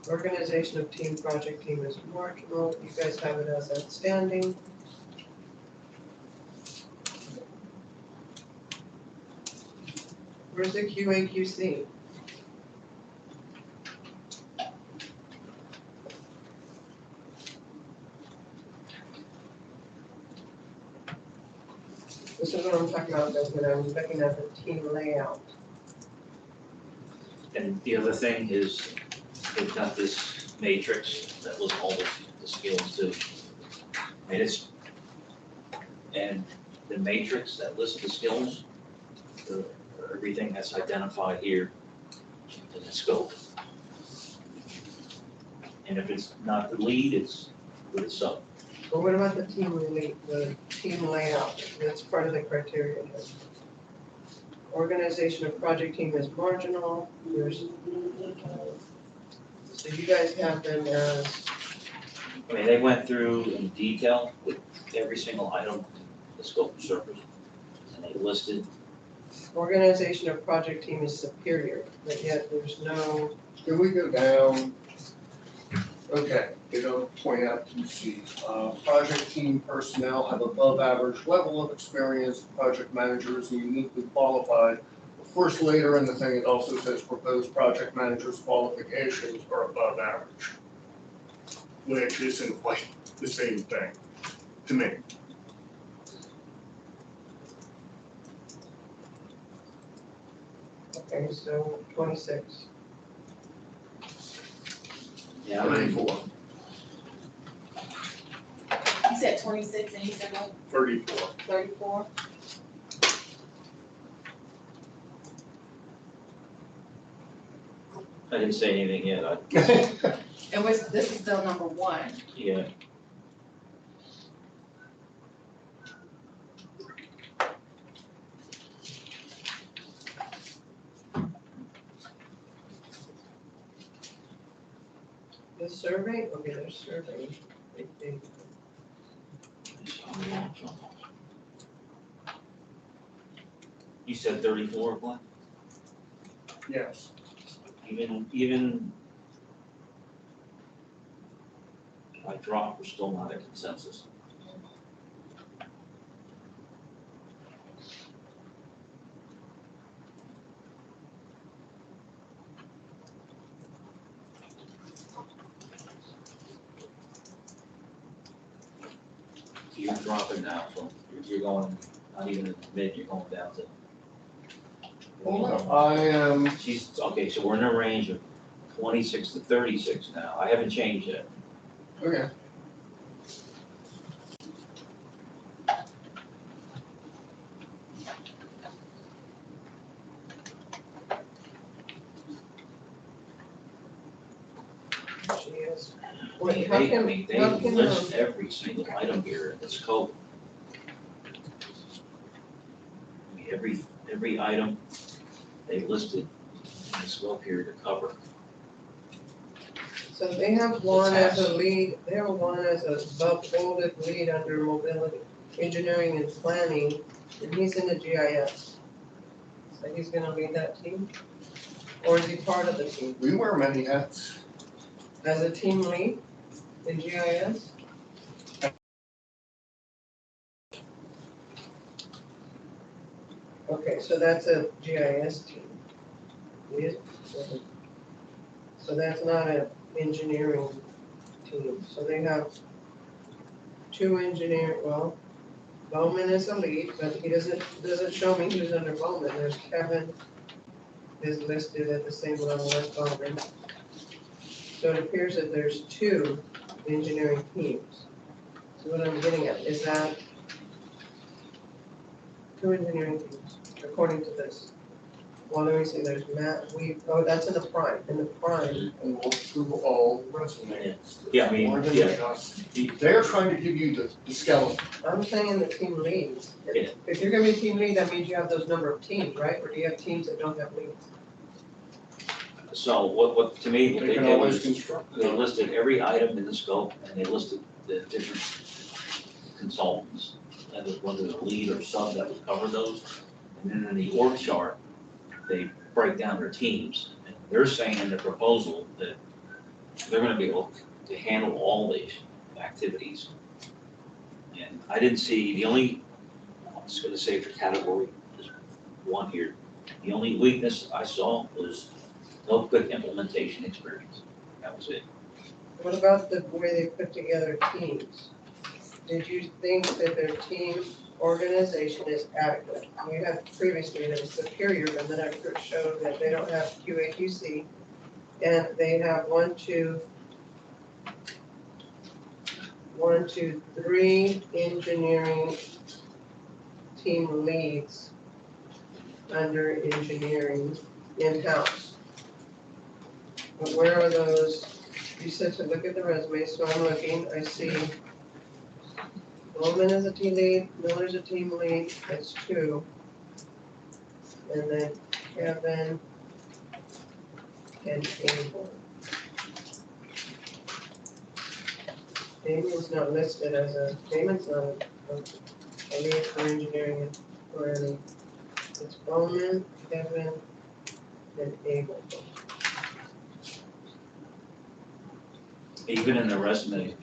Organization of team, project team is marginal, you guys have it as outstanding. Where's the QA/QC? This is what I'm talking about, guys, when I'm looking at the team layout. And the other thing is, they've got this matrix that lists all the skills too. And it's, and the matrix that lists the skills, everything that's identified here in the scope. And if it's not the lead, it's with a sub. But what about the team layout? That's part of the criteria. Organization of project team is marginal, so you guys have them as, I mean, they went through in detail with every single item the scope of service. And they listed, Organization of project team is superior, but yet there's no, Can we go down? Okay, it'll point out QC. Project team personnel have above average level of experience. Project manager is uniquely qualified. Of course, later in the thing, it also says proposed project manager's qualifications are above average, which isn't quite the same thing to me. okay, so 26. yeah, I mean, 34. You said 26 and he said what, 34. 34? I didn't say anything yet, And this is still number one. yeah. The survey, okay, there's survey. You said 34, Glenn? Yes. Even I drop, we're still not at consensus. You're dropping now, so you're going, not even in the mid, you're going down to. I am, She's, okay, so we're in a range of 26 to 36 now. I haven't changed yet. okay. She is. I Wait, mean, how they, I can, mean, they how can, list every single item here in the scope. I mean, every item they listed in the scope here to cover. so they have one as a lead, they have one as a bolded lead under mobility, engineering and planning, and he's in the GIS. So he's gonna lead that team? Or is he part of the team? We wear many hats. As a team lead in GIS? Okay, so that's a GIS team. Yes. So that's not an engineering team, so they have two well, Bowman is a lead, but he doesn't show me who's under Bowman, there's Kevin is listed at the same level as Bowman. So it appears that there's two engineering teams. So what I'm getting at is that two engineering teams, according to this. Well, let me see, there's Matt, that's in the prime, And we'll approve all resumes. Yeah, I mean, More than yeah. just- They're trying to give you the skeleton. I'm saying the team leads. Yeah. If you're gonna be team lead, that means you have those number of teams, right? Or do you have teams that don't have leads? So what, to me, what They they can did always was, construct. they listed every item in the scope and they listed the different consultants. And whether the lead or sub that would cover those. And then in the org chart, they break down their teams. And they're saying in the proposal that they're gonna be able to handle all these activities. And I didn't see, I'm just gonna say for category, there's one here. The only weakness I saw was no quick implementation experience. That was it. What about the way they put together teams? Did you think that their team organization is adequate? You had previously that was superior, but then I showed that they don't have QA/QC, and they have 3 engineering team leads under engineering in-house. But where are those? You said to look at the resume, so I'm looking, I see Bowman is a team lead, Miller's a team lead, that's 2. And then Kevin and Abel. Damon's not listed as Damon's not a a lead for engineering for any. It's Bowman, Kevin, and Eval. Even in the resume,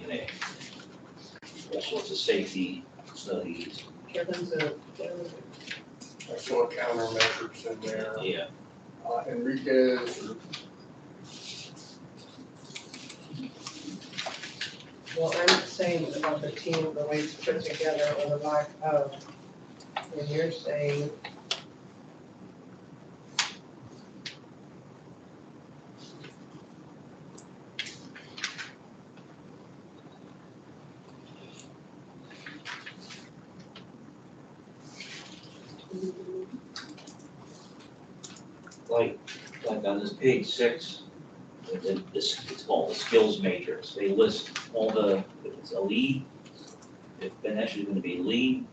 all sorts of safety studies, Kevin's I saw countermeasures in there. yeah. Enriquez, or well, I'm saying about the team, the way it's put together, or the lack of, and you're saying. Like on this page 6, it's called the skills matrix. They list all the, if it's a lead, if Ben actually going to be lead,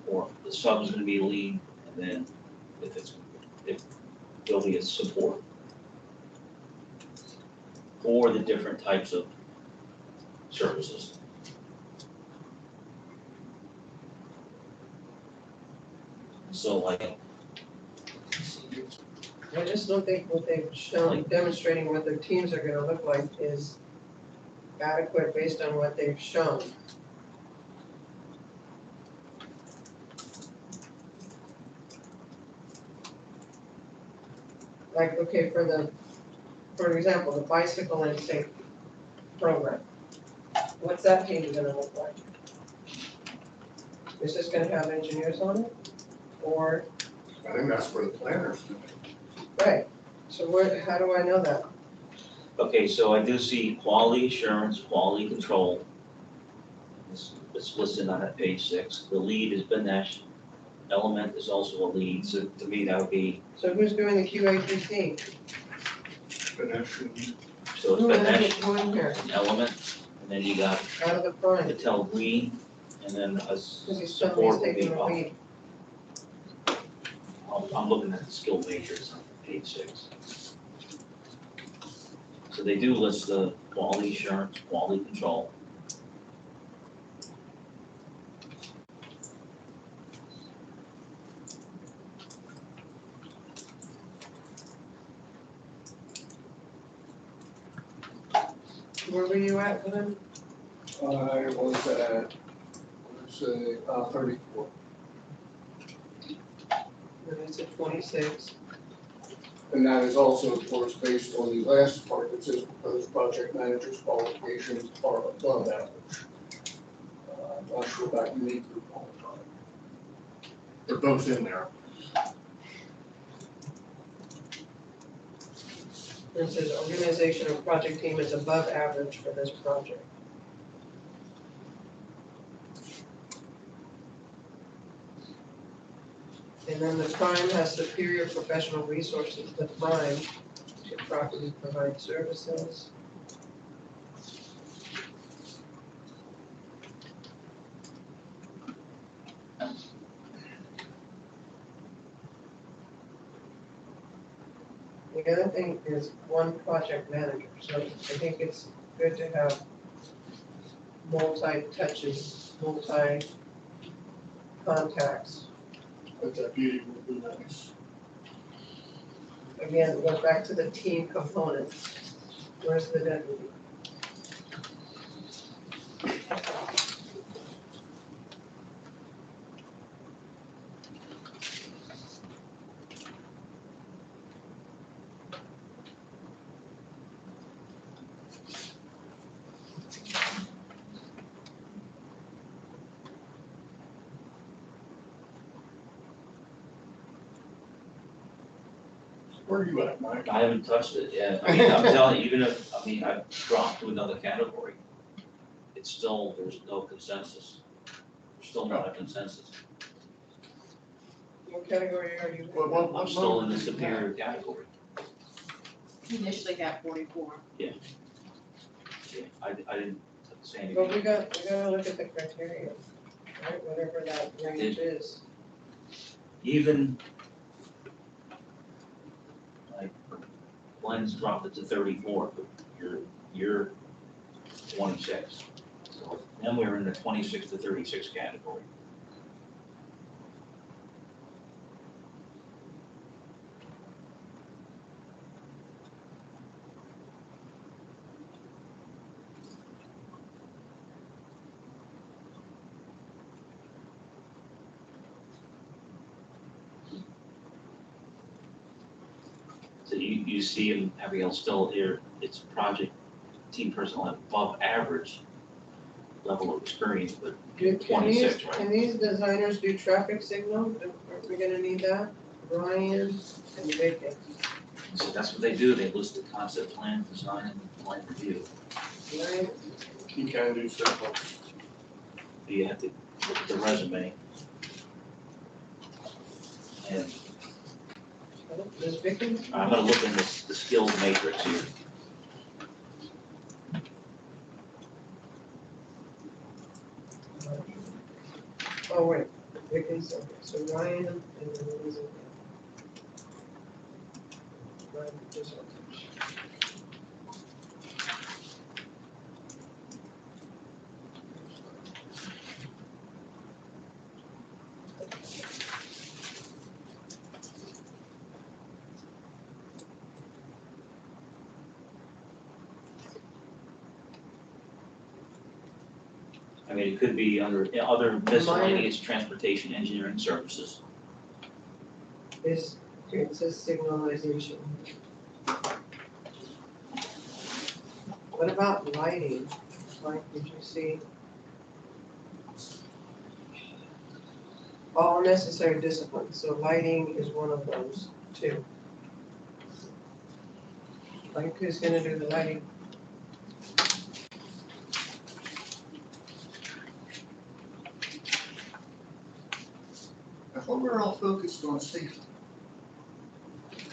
or the sub is going to be lead, and then if there'll be a support for the different types of services. So like, I just don't think what they've shown, demonstrating what their teams are gonna look like is adequate based on what they've shown. Like, okay, for example, the bicycle and safety program. What's that team gonna look like? Is this gonna have engineers on it? Or, I think that's for the planners. right, so how do I know that? okay, so I do see quality assurance, quality control. It's listed on that page 6. The lead is Benesh. Element is also a lead, so to me that would be, So who's doing the QA/QC? so it's Who are they Benesh, doing here, Element, and then you got out of the front? Patel Green, and then a Because he's support showing would he's be, taking the lead. I'm looking at the skill matrix on page 6. So they do list the quality assurance, quality control. Where were you at with him? I was at, let's say, 34. And it's at 26. And that is also, of course, based on the last part that says proposed project manager's qualifications are above average. I'm not sure about unique group all the time. They're both in there. It says organization of project team is above average for this project. And then the prime has superior professional resources, the prime to properly provide services. The other thing is one project manager, so I think it's good to have multi-touches, multi-contacts. But that beauty would be nice. Again, it goes back to the team component. Where's the deputy? Where are you at, Mike? I haven't touched it yet. I mean, I'm telling you, even if, I mean, I've dropped to another category, it's still, there's no consensus. There's still not a consensus. What category are you in? Well, I'm still in the superior category. Initially got 44. Yeah, I didn't say But anything. we gotta look at the criteria, right, whatever that range is. Even, like, Glenn's dropped it to 34, but you're 26. So then we're in the 26 to 36 category. you see in Abigail still here, it's project team personnel have above average level of experience, but Can 26, these, right? can these designers do traffic signal? Are we gonna need that? Ryan and Vicky. So that's what they do, they list the concept plan, design, and plan review. Ryan, You can do several. You have to look at the resume. And Ms. Vicky? I'm gonna look in the skills matrix here. Oh, wait, Vicky's, okay, so Ryan and then Elizabeth. Ryan, just one. I mean, it could be under other miscellaneous transportation engineering services. Is, okay, it says signalization. What about lighting? Like, did you see? All necessary disciplines, so lighting is one of those too. Like, who's gonna do the lighting? I thought we were all focused on safety.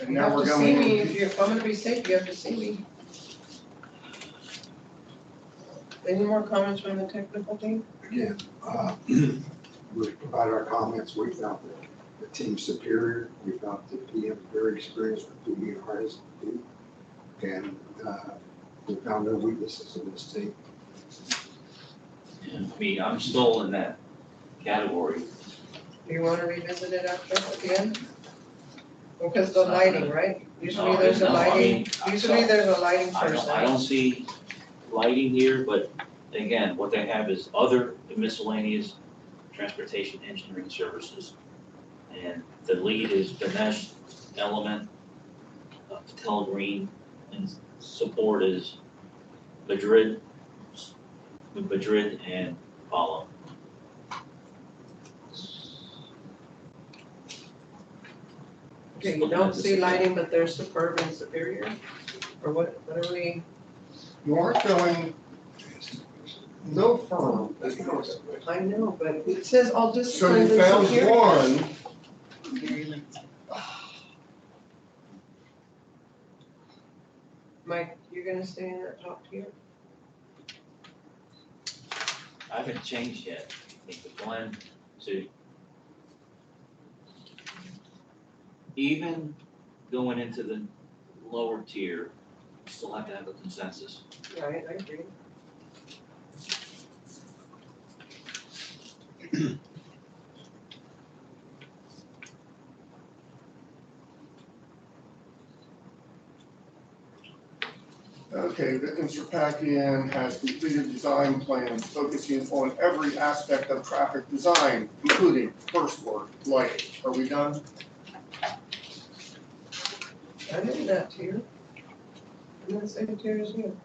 And You now have we're to going see me, into. if I'm gonna be safe, you have to see me. Any more comments from the technical team? Again, we provided our comments, we found the team superior, we found the PM very experienced with who we are as a team. And we found no weaknesses in this team. And I mean, I'm still in that category. Do you wanna revisit it after, at the end? Because the lighting, right? Usually No, there's a no, I lighting, mean, usually there's a lighting I person. don't see lighting here, but again, what they have is other miscellaneous transportation engineering services. And the lead is Ganesh, Element, Patel Green, and support is Madrid and Apollo. Okay, you don't see lighting, but there's superb and superior? Or what are we, You aren't going, no firm is perfect. I know, but it says all So disciplines you and found superior. one, Mike, you're gonna stay in that top tier? I haven't changed yet. I think the blend to even going into the lower tier, we still have to have a consensus. Right, I agree. okay, the Mr. Pakian has completed design plans focusing on every aspect of traffic design, including first work, lighting. Are we done? I'm in that tier. I'm in the same tier as you.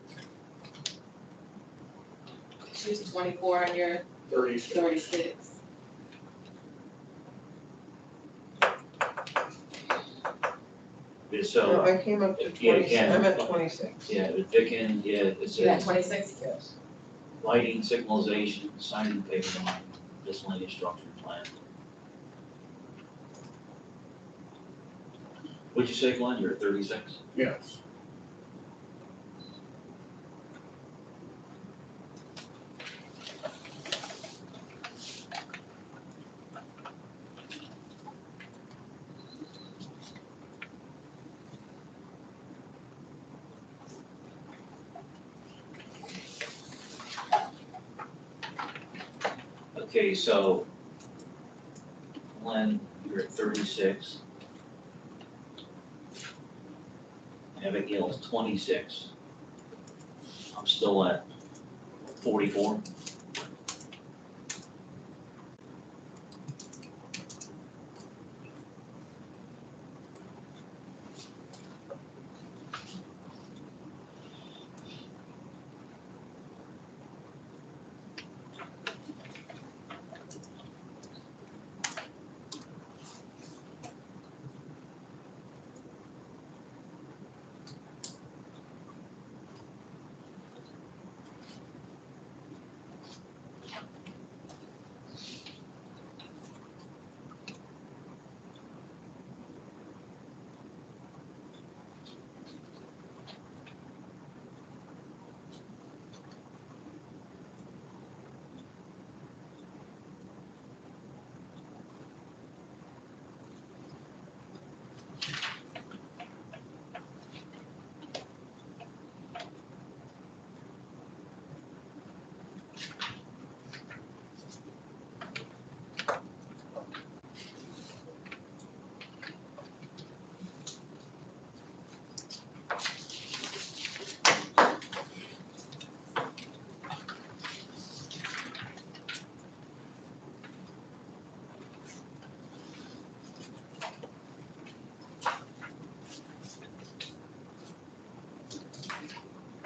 She's 24 and you're 36. 36. No, So, I came up to Yeah, 26, again. I'm at 26. yeah, with Vicken, yeah, it You're at says 26? Yes. lighting, signalization, signing pavement, miscellaneous structure plan. What'd you say, Glenn? You're at 36? Yes. Okay, so Glenn, you're at 36. Abigail's 26. I'm still at 44.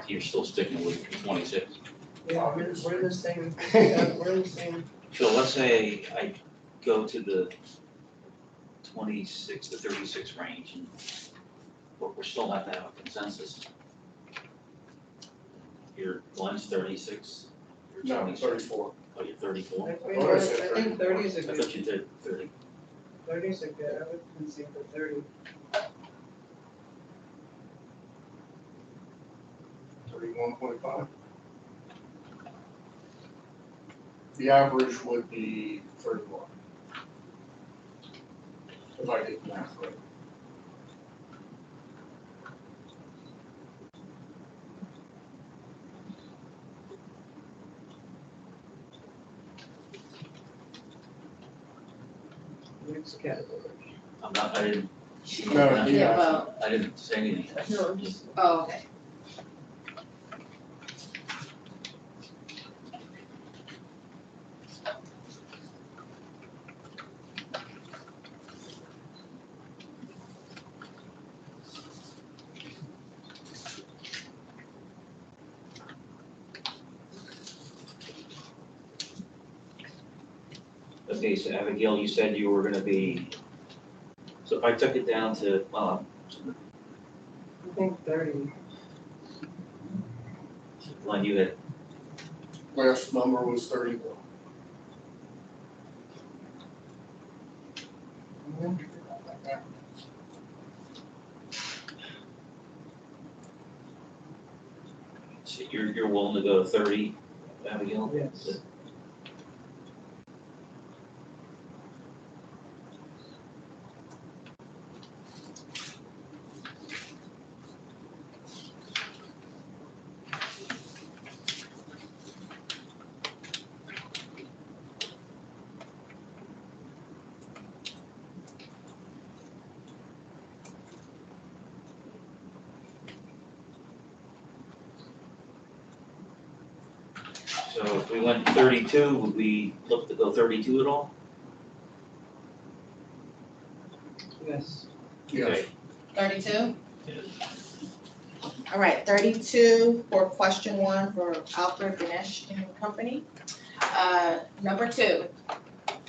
You're still sticking with 26. Yeah, we're the same, we're the same. So let's say I go to the 26 to 36 range, and we're still have to have a consensus. Your one's 36, your No, 26. 34. Oh, you're 34? I think 30 is a I good, thought you did 30. 30 is a good, I would concede for 30. 31.5. The average would be 31. If I did the math right. Next category. I didn't. No, Yeah, well, I didn't say anything. No, I'm just, oh, okay. Okay, so Abigail, you said you were gonna be, so if I took it down to, well, I think 30. Glenn, you had, Last number was 31. so you're willing to go to 30, Abigail? Yes. So if we went 32, would we look to go 32 at all? Yes. Yes. 32? Yes. All right, 32 for question 1 for Alfred Ganesh and Company. Number 2,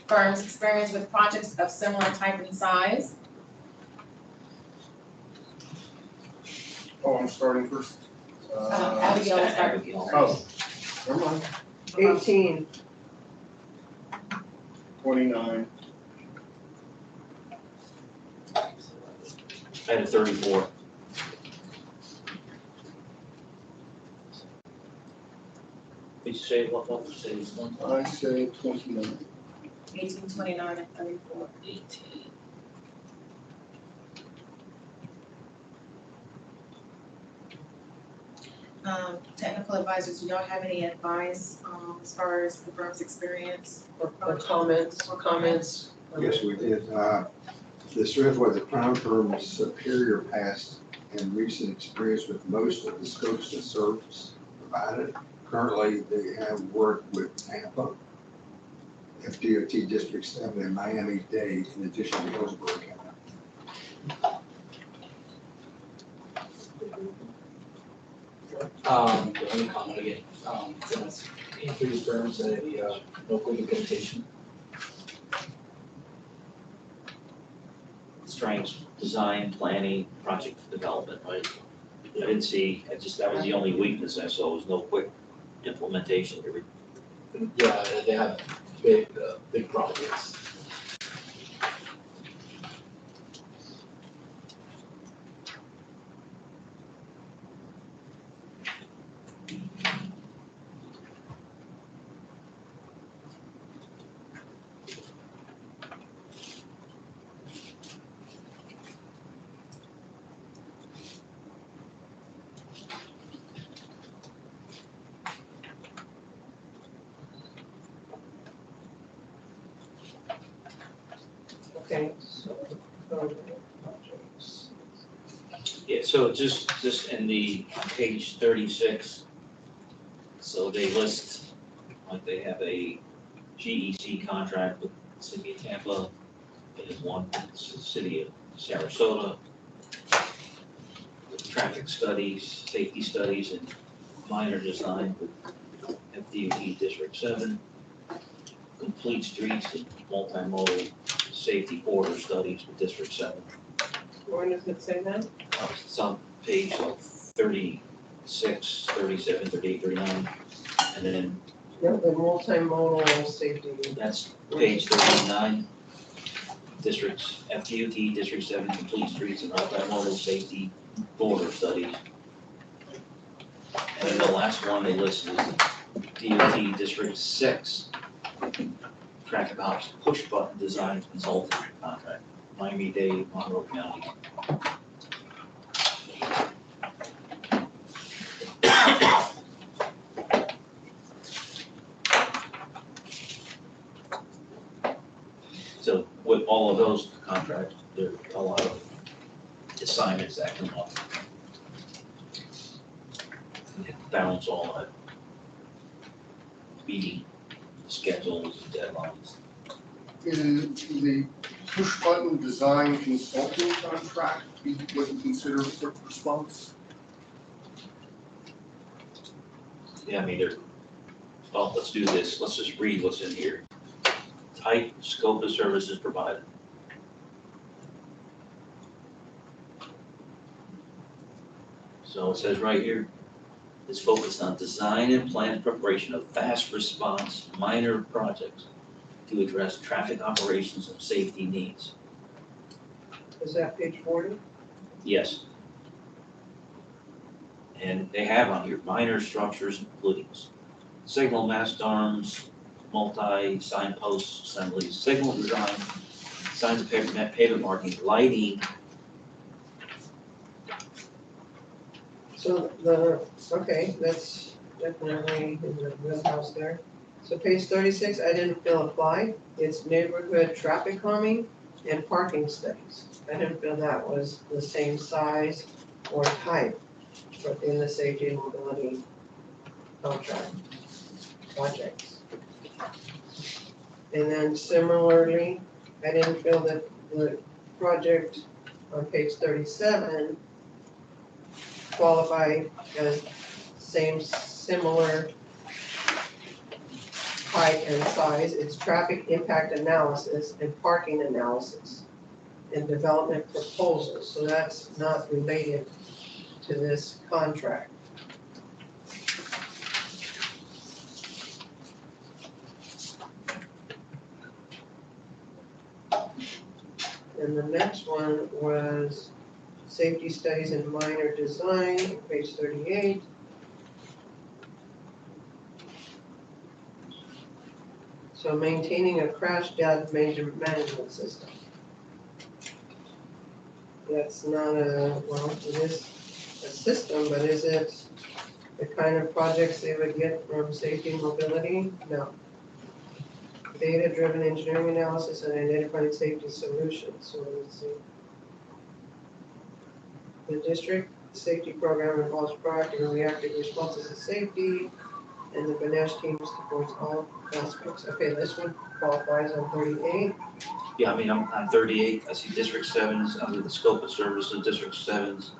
firms experience with projects of similar type and size. Oh, I'm starting first. Abigail will start. Abigail. Oh, never mind. 18. 29. I had a 34. Did you say what you say was one? I say 29. 18, 29, and 34. 18. Technical advisors, do y'all have any advice as far as the firm's experience? Or comments. Yes, we did. The strength was the Crown firm's superior past and recent experience with most of the scopes of service provided. Currently, they have worked with Tampa, FDOT District 7, and Miami-Dade, in addition to Hillsborough County. The only comment again, since three firms, no quick implementation. Strengths, design, planning, project development, right? I didn't see, that was the only weakness I saw, was no quick implementation. Yeah, they have big projects. Okay, so, projects. Yeah, so just in the, on page 36, so they list, like they have a GEC contract with the city of Tampa, there's one with the city of Sarasota, with traffic studies, safety studies, and minor design with FDOT District 7. Complete streets and multimodal safety border studies with District 7. Where does it say that? It's on page 36, 37, 38, 39. And then No, the multimodal safety. that's page 39. Districts, FDOT District 7, complete streets and multimodal safety border studies. And then the last one they listed is DOT District 6, traffic ops push button design consulting contract, Miami-Dade, Monroe County. So with all of those contracts, there are a lot of assignments that come up. And balance all that. Meeting schedules, deadlines. In the push button design consulting contract, what you consider a quick response? Yeah, I mean, they're, well, let's do this. Let's just read what's in here. Type, scope of services provided. So it says right here, it's focused on design and plan preparation of fast response minor projects to address traffic operations and safety needs. Is that page 40? Yes. And they have on here minor structures including signal mast arms, multi-signpost assemblies, signal design, signs of pavement marking, lighting. So okay, that's definitely in the wheelhouse there. So page 36, I didn't feel applied. It's neighborhood traffic calming and parking studies. I didn't feel that was the same size or type in the safety and mobility contract projects. And then similarly, I didn't feel that the project on page 37 qualified as similar height and size. It's traffic impact analysis and parking analysis and development proposals. So that's not related to this contract. And the next one was safety studies and minor design, page 38. So maintaining a crash data management system. That's not a, well, it is a system, but is it the kind of projects they would get from safety and mobility? No. Data-driven engineering analysis and identifying safety solutions. So let's see. The district safety program involves proactive and reactive responses to safety, and the Benesh team supports all aspects. Okay, this one qualifies on 38. Yeah, I mean, I'm on 38, I see District 7's under the scope of services, District 7's.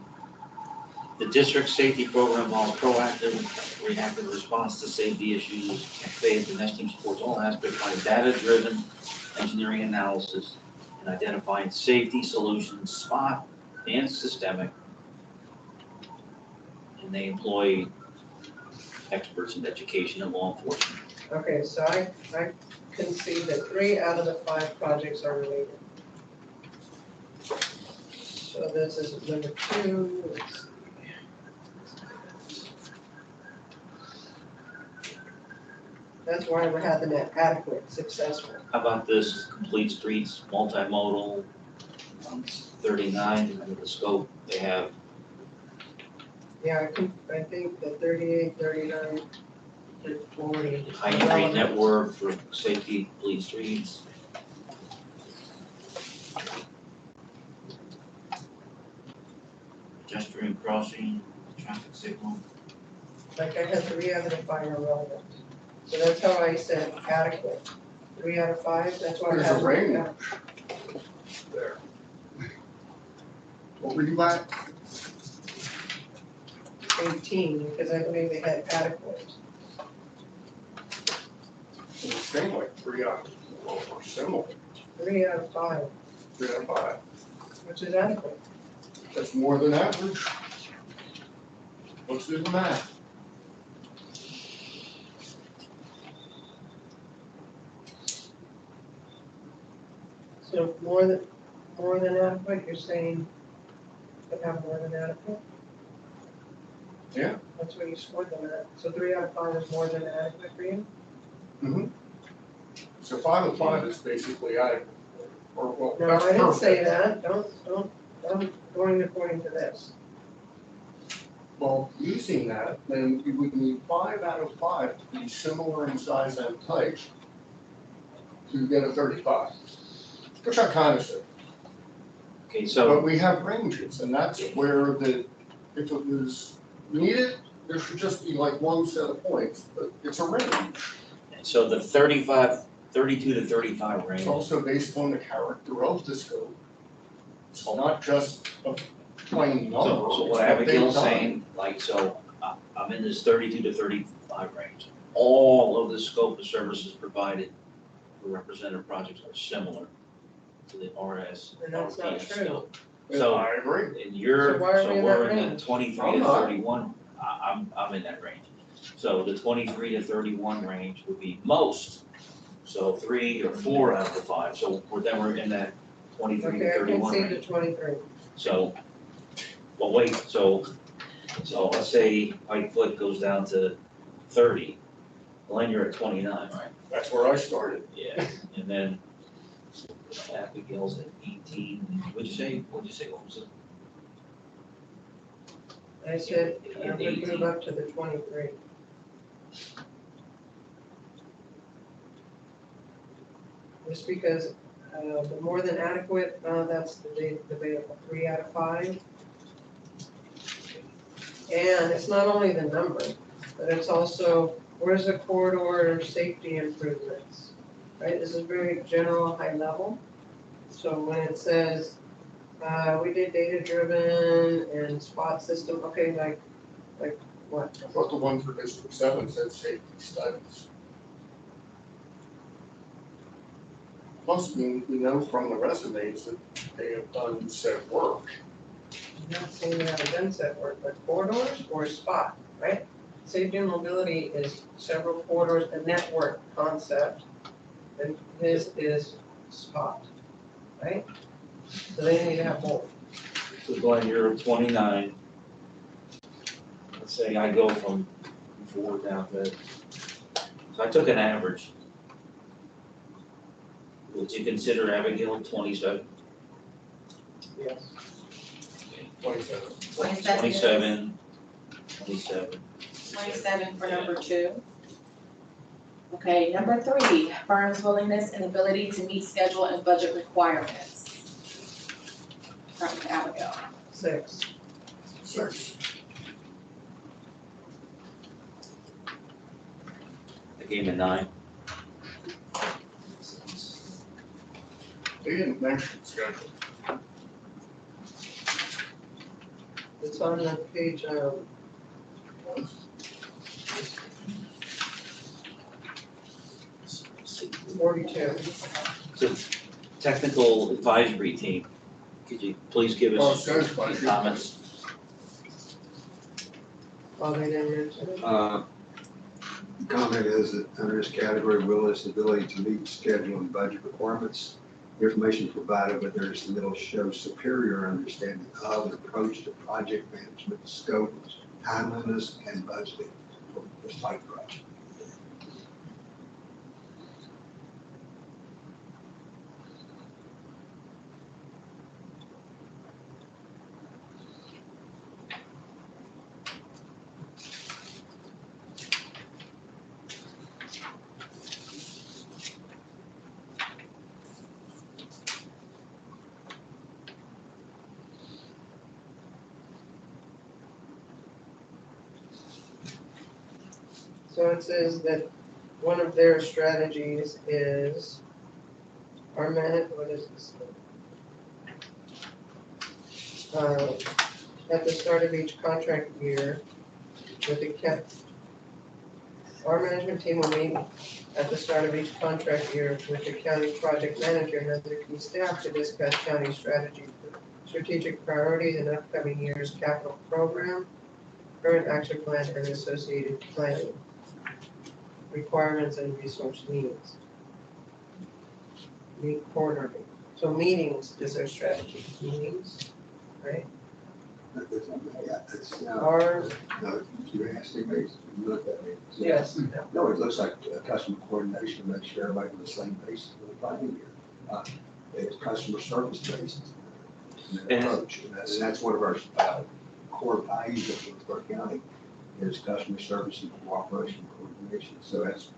The district safety program involves proactive, reactive response to safety issues. The Benesh team supports all aspects by data-driven engineering analysis and identifying safety solutions, spot and systemic. And they employ experts in education and law enforcement. Okay, so I can see that 3 out of the 5 projects are related. So this is number 2. Let's see. That's why we had the net adequate, successful. How about this, complete streets, multimodal, 39, under the scope, they have Yeah, I think the 38, 39, and 40. high street network for safety, complete streets. Pedestrian crossing, traffic signal. Like I had 3 out of the 5 are relevant. So that's how I said adequate. 3 out of 5, that's why I There's had. a range there. What were you at? 18, because I believe they had adequate. It seemed like 3 out of 4 were similar, 3 out of 5, 3 out of 5. which is adequate. That's more than average. Let's do the math. So more than adequate, you're saying they have more than adequate? Yeah. That's what you scored them at. So 3 out of 5 is more than adequate for you? So 5 of 5 is basically adequate. Or, well, No, that's I didn't say perfect. that. Don't, going according to this. Well, using that, then we would need 5 out of 5 to be similar in size and type to get a 35, which I kind of said. Okay, But so, we have ranges, and that's where if it was needed, there should just be like one set of points, but it's a range. so the 32 to 35 range. It's also based on the character of the scope. It's not just a plain number. So it's what they've Abigail's done. saying, like, so I'm in this 32 to 35 range. All of the scope of services provided for representative projects are similar to the RS, And that's not RPS true. scope. And So- I agree. And you're, So why are so we in we're that in the range? 23 I'm to not. 31, I'm in that range. So the 23 to 31 range would be most, so 3 or 4 out of the 5, so we're in that 23 to Okay, I 31 concede range. to 23. So, well, wait, so let's say Whitefoot goes down to 30, Glenn, you're at 29, right? That's where I started. Yeah. And then Abigail's at 18, what'd you say, what was it? I said, I Yeah, would 18. move up to the 23. Just because the more than adequate, that's the debatable, 3 out of 5. And it's not only the number, but it's also, where's the corridor safety improvements? Right, this is very general, high level. So when it says, we did data-driven and spot system, okay, like what? I thought the one for District 7 said safety studies. Plus, we know from the resumes that they have done said work. I'm not saying they haven't done set work, but corridors or spot, right? Safety and mobility is several corridors, a network concept, and his is spot, right? So they need to have both. So Glenn, you're at 29. Let's say I go from 4 down to, so I took an average. Would you consider Abigail 27? Yes. 27. 27. 27. 27 for number 2. Okay, number 3, firm's willingness and ability to meet schedule and budget requirements. Start with Abigail. 6. 6. I gave him a 9. They didn't mention schedule. It's on the page, 42. So technical advisory team, could you please give Well, it us says some budget. comments? Oh, they didn't mention it? The comment is that under this category, willingness and ability to meet schedule and budget requirements, the information provided with their submittal shows superior understanding of and approach to project management, scope, timeliness, and budgeting for the site project. So it says that one of their strategies is what is this? At the start of each contract year, with the county. Our management team will meet at the start of each contract year with the county project manager and other key staff to discuss county strategy, strategic priorities and upcoming year's capital program, current action plan and associated planning, requirements and resource needs. Meet quarterly. So meetings is our strategy, meetings, right? It's, Our, no, you asked me, you looked at me. yes, No, it looks like customer coordination, to make sure everybody's on the same basis for the planning year. It's customer service based approach, and that's one of our core values of Hillsborough County is customer service and cooperation and coordination. So that's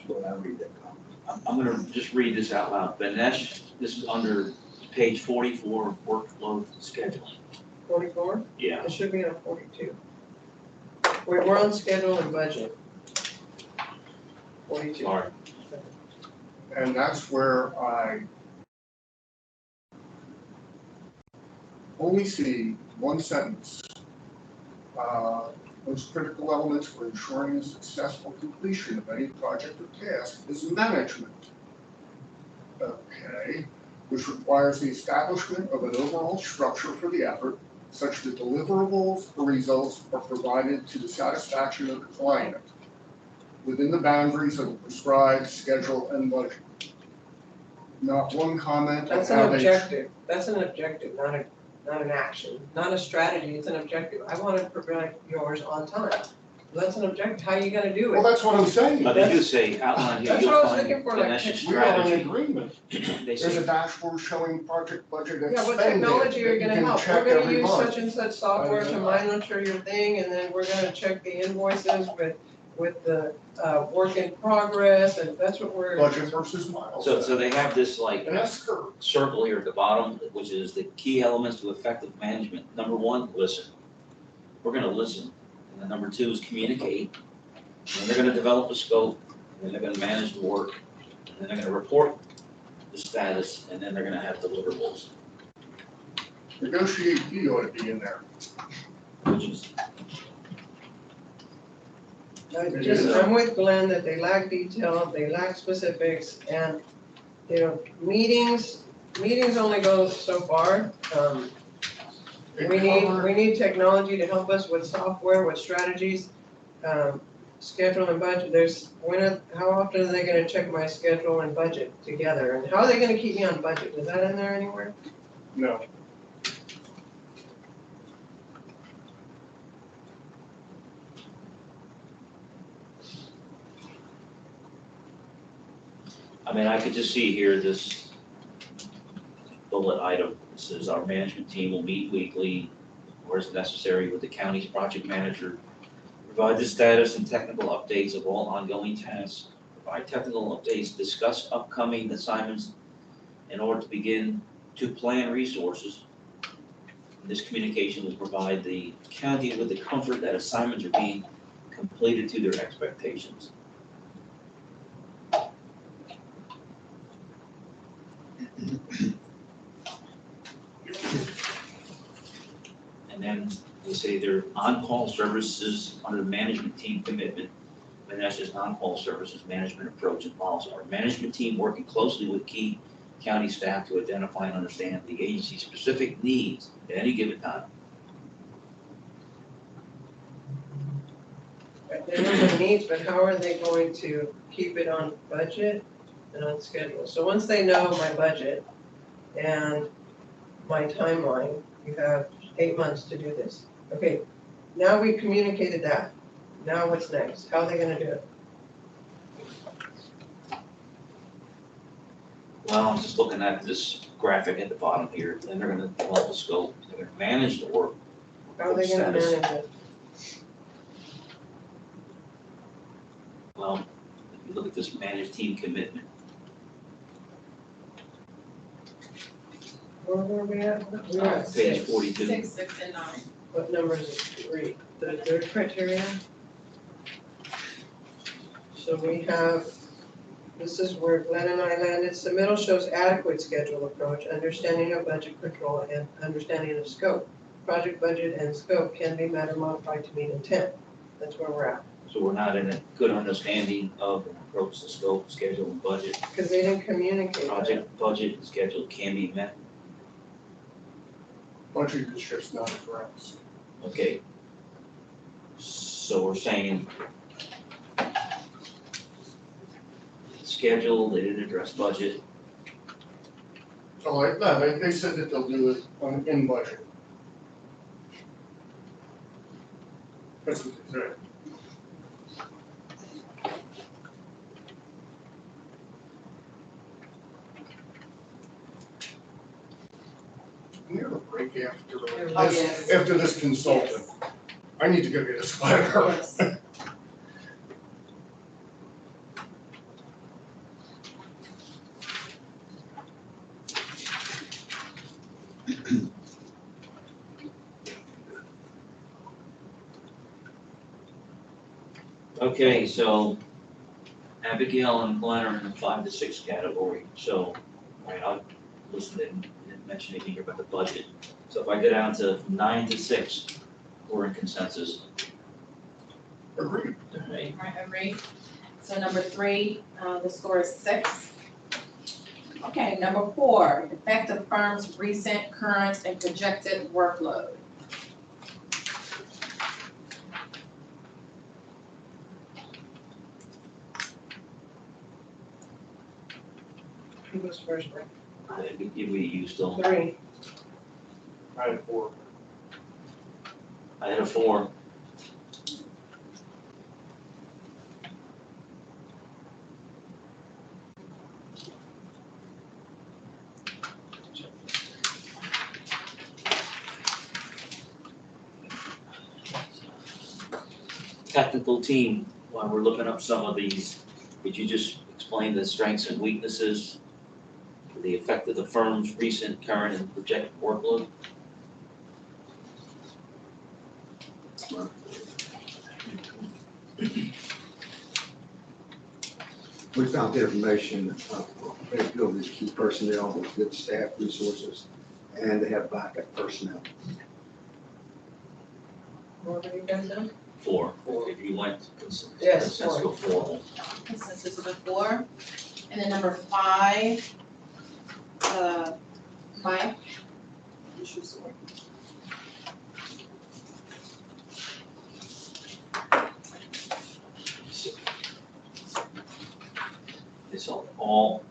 what I read that comment. I'm gonna just read this out loud. This is under page 44, workload scheduling. 44? Yeah. It should be on 42. We're on schedule and budget. 42. All right. And that's where I only see one sentence. Most critical elements for ensuring the successful completion of any project or task is management. Okay, which requires the establishment of an overall structure for the effort, such that deliverables or results are provided to the satisfaction of the client within the boundaries of the prescribed schedule and budget. Not one comment on That's how an they. objective. That's an objective, not an action, not a strategy. It's an objective. I want to provide yours on time. That's an objective. How are you going to do Well, it? that's what I'm saying. But they do say outline here, That's what I you'll was find looking for, like, Vanessa's We are in strategy. agreement. They There's a say, dashboard showing project budget expended. Yeah, what technology are you that gonna can help? check We're gonna every use month. such and such software to monitor your thing, and then we're gonna check the invoices with the work in progress, and that's what we're. Budget versus miles. so they have this like An S-curve. circle here at the bottom, which is the key elements to effective management. Number one, listen. We're gonna listen. And then number two is communicate. And then they're gonna develop a scope, and then they're gonna manage the work, and then they're gonna report the status, and then they're gonna have deliverables, Negotiate fee ought to be in there. which is, I'm with Glenn that they lack detail, they lack specifics, and, meetings only go so far. We need technology to help us with software, with strategies, schedule and budget. How often are they gonna check my schedule and budget together? And how are they gonna keep me on budget? Is that in there anywhere? No. I mean, I could just see here this bullet item. It says our management team will meet weekly or as necessary with the county's project manager, provide the status and technical updates of all ongoing tasks, provide technical updates, discuss upcoming assignments in order to begin to plan resources. This communication will provide the county with the comfort that assignments are being completed to their expectations. And then they say their on-call services under the management team commitment. Vanessa's on-call services management approach involves our management team working closely with key county staff to identify and understand the agency's specific needs at any given time. They know the needs, but how are they going to keep it on budget and on schedule? So once they know my budget and my timeline, you have 8 months to do this. Okay, now we communicated that. Now what's next? How are they gonna do it? Well, I'm just looking at this graphic at the bottom here, then they're gonna develop a scope, they're gonna manage the work. How are they gonna manage it? Well, if you look at this managed team commitment, Where were we at? We were at page 6. 42. 6, 6, and 9. What number is it? 3. The third criteria? So we have, this is where Glenn and I landed. Submittal shows adequate schedule approach, understanding of budget control, and understanding of scope. Project budget and scope can be met or modified to meet intent. That's where we're at, So we're not in a good understanding of and approach, the scope, schedule, and budget. because they didn't communicate that. Project, budget, and schedule can be met. Budget is just not addressed. Okay. So we're saying schedule, they didn't address budget. So like, no, they said that they'll do it in budget. That's what they said. Can we have a break after Oh, this, yes. after this consultant? I need to go get a sweater. Yes. Okay, so Abigail and Glenn are in the 5 to 6 category, so, all right, I'll listen and didn't mention anything here about the budget. So if I go down to 9 to 6, we're in consensus. Agreed. All right. Right, agree. So number 3, the score is 6. Okay, number 4, effect of firm's recent, current, and projected workload. Who goes first, Rick? You still, 3. I had 4. I had a 4. Technical team, while we're looking up some of these, could you just explain the strengths and weaknesses, the effect of the firm's recent, current, and projected workload? We found the information, they ability to keep personnel with good staff resources, and they have backup personnel. What were you guys done? 4. If you went Yes, consensus, go 4. Consensus of the 4. And then number 5, Maya. It's all.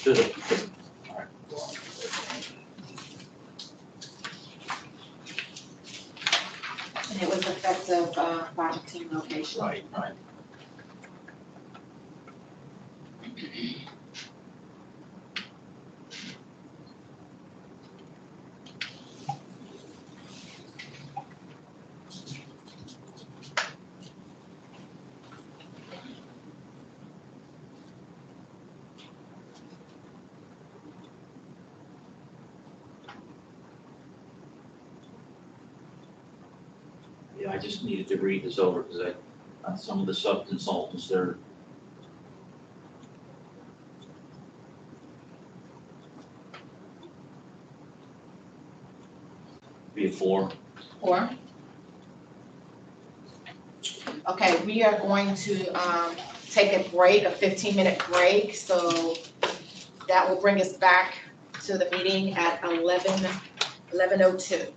To the, all right. And it was effective by the team location. Right. Yeah, I just needed to read this over because some of the sub-consultants, they're be a 4. 4. Okay, we are going to take a break, a 15-minute break, so that will bring us back to the meeting at 11:02.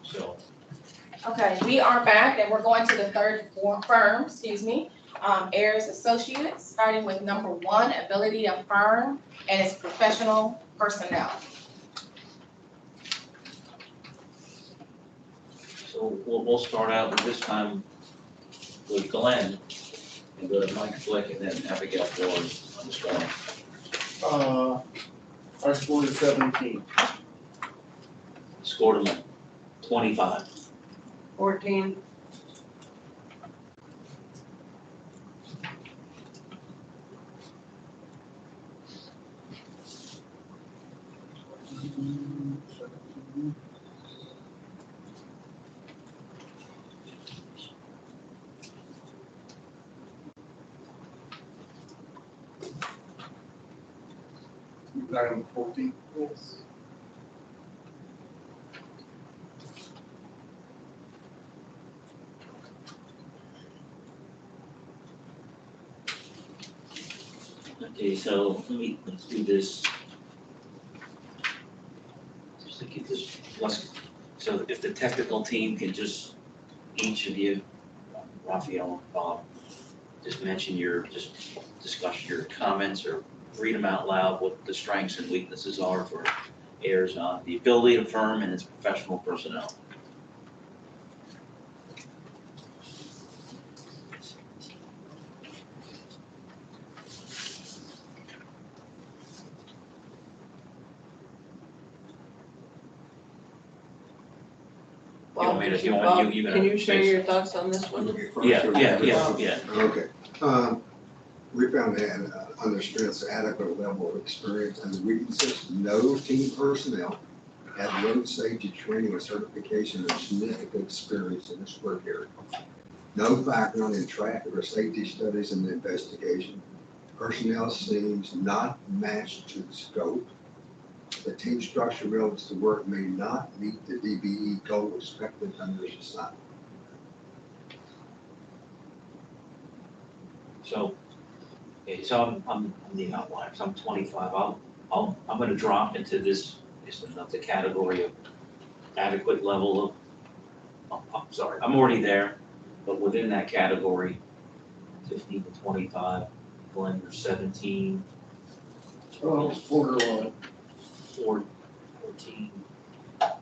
So, Okay, we are back and we're going to the third firm, Ayers Associates, starting with number 1, ability of firm and its professional personnel. so we'll start out with this time with Glenn and go to Mike Flick and then Abigail Ford on the scoring. I scored a 17. Scored him 25. 14. I'm 14. Yes. Okay, so let's do this. Just to get this, so if the technical team can just, each of you, Raphael and Bob, just discuss your comments or read them out loud, what the strengths and weaknesses are for Ayers on the ability of firm and its professional personnel. Bob, want me to- did you want- Bob, you gonna can you share say- your thoughts on this one? Yeah. Okay. We found that under strengths, adequate level of experience and the weaknesses, no team personnel had road safety training or certification or significant experience in this work area. No background in traffic or safety studies and investigation. Personnel seems not matched to the scope. The team structure relative to work may not meet the DBE goal expected under this assignment. So, okay, so I'm the outlier, so I'm 25, I'm gonna drop into this, the category of adequate level of, I'm sorry, I'm already there, but within that category, 15 to 25, Glenn, you're 17, Well, it's borderline. 14. I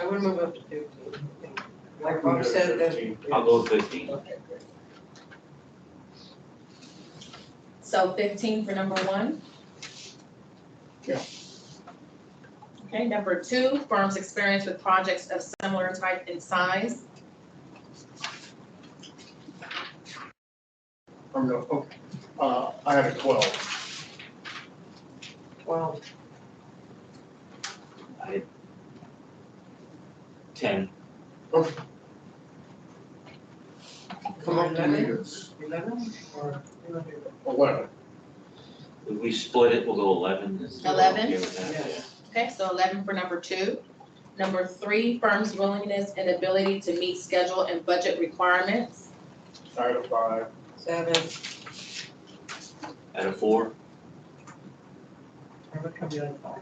would move up to 15. Like Bob said, there's. I'll go with 15. Okay, great. So 15 for number 1? Yeah. Okay, number 2, firm's experience with projects of similar type and size. I had a 12. 12. I had 10. Come up to me, it's 11 or 11? 11. If we split it, we'll go 11. Is everyone 11? okay with that? Yes. Okay, so 11 for number 2. Number 3, firm's willingness and ability to meet schedule and budget requirements. I had a 5. 7. Out of 4, I would come down to 5.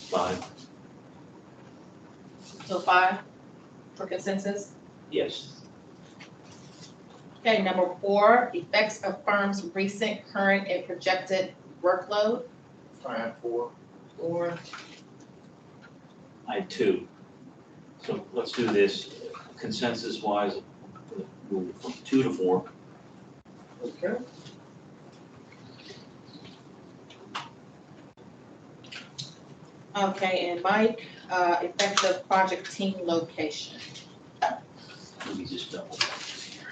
5, So 5 for consensus. yes. Okay, number 4, effects of firm's recent, current, and projected workload. I had 4. 4. I had 2. So let's do this consensus wise, move from 2 to 4. Okay. Okay, and Mike, effective project team location. Let me just double check this here.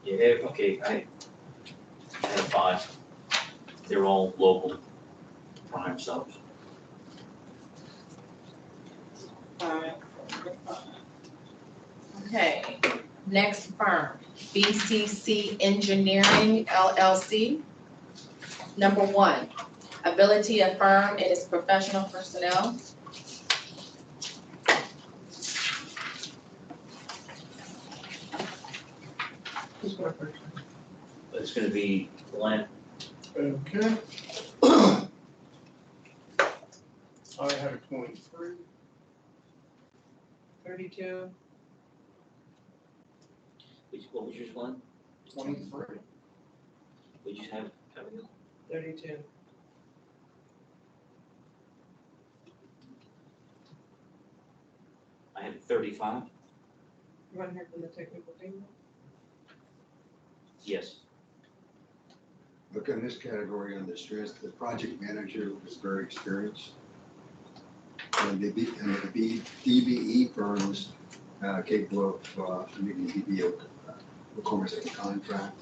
Yeah, okay, I had 5. They're all local prime subs. 5. Okay, next firm, BCC Engineering LLC. Number 1, ability of firm and its professional personnel. or person? It's gonna be Glenn. Okay. I had a 23. 32, What was yours, Glenn? 23. Would you have it? 32. I had 35. You want to hear from the technical team? Yes. Look in this category on the strength, the project manager was very experienced. And the DBE firms capable of meeting DBE requirements of the contract.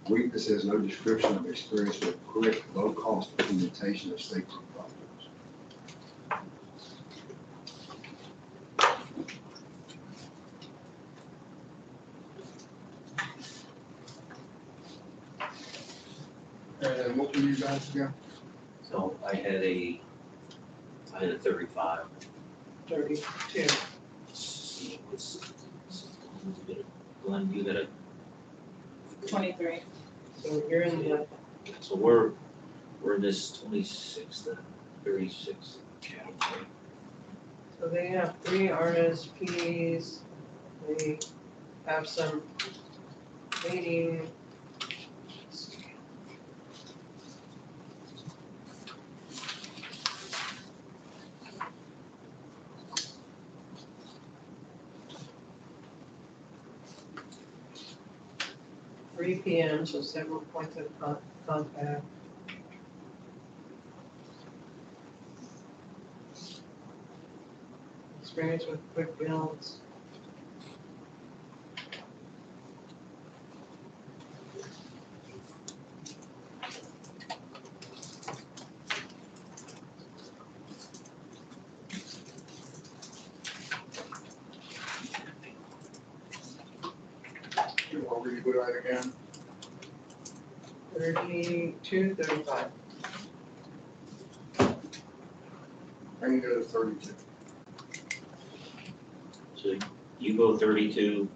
Weaknesses, no description of experience with quick, low-cost implementation of state projects. And what were you guys again? So I had a 35. 32. Glenn, you got a, 23. So you're in the, so we're in this 26, the 36 category. so they have 3 artists, PDs, they have some leading. Three PM, so several points of contact. Experience with quick builds. You want to read that again? 32, 35. I can go to 32. So you go 32,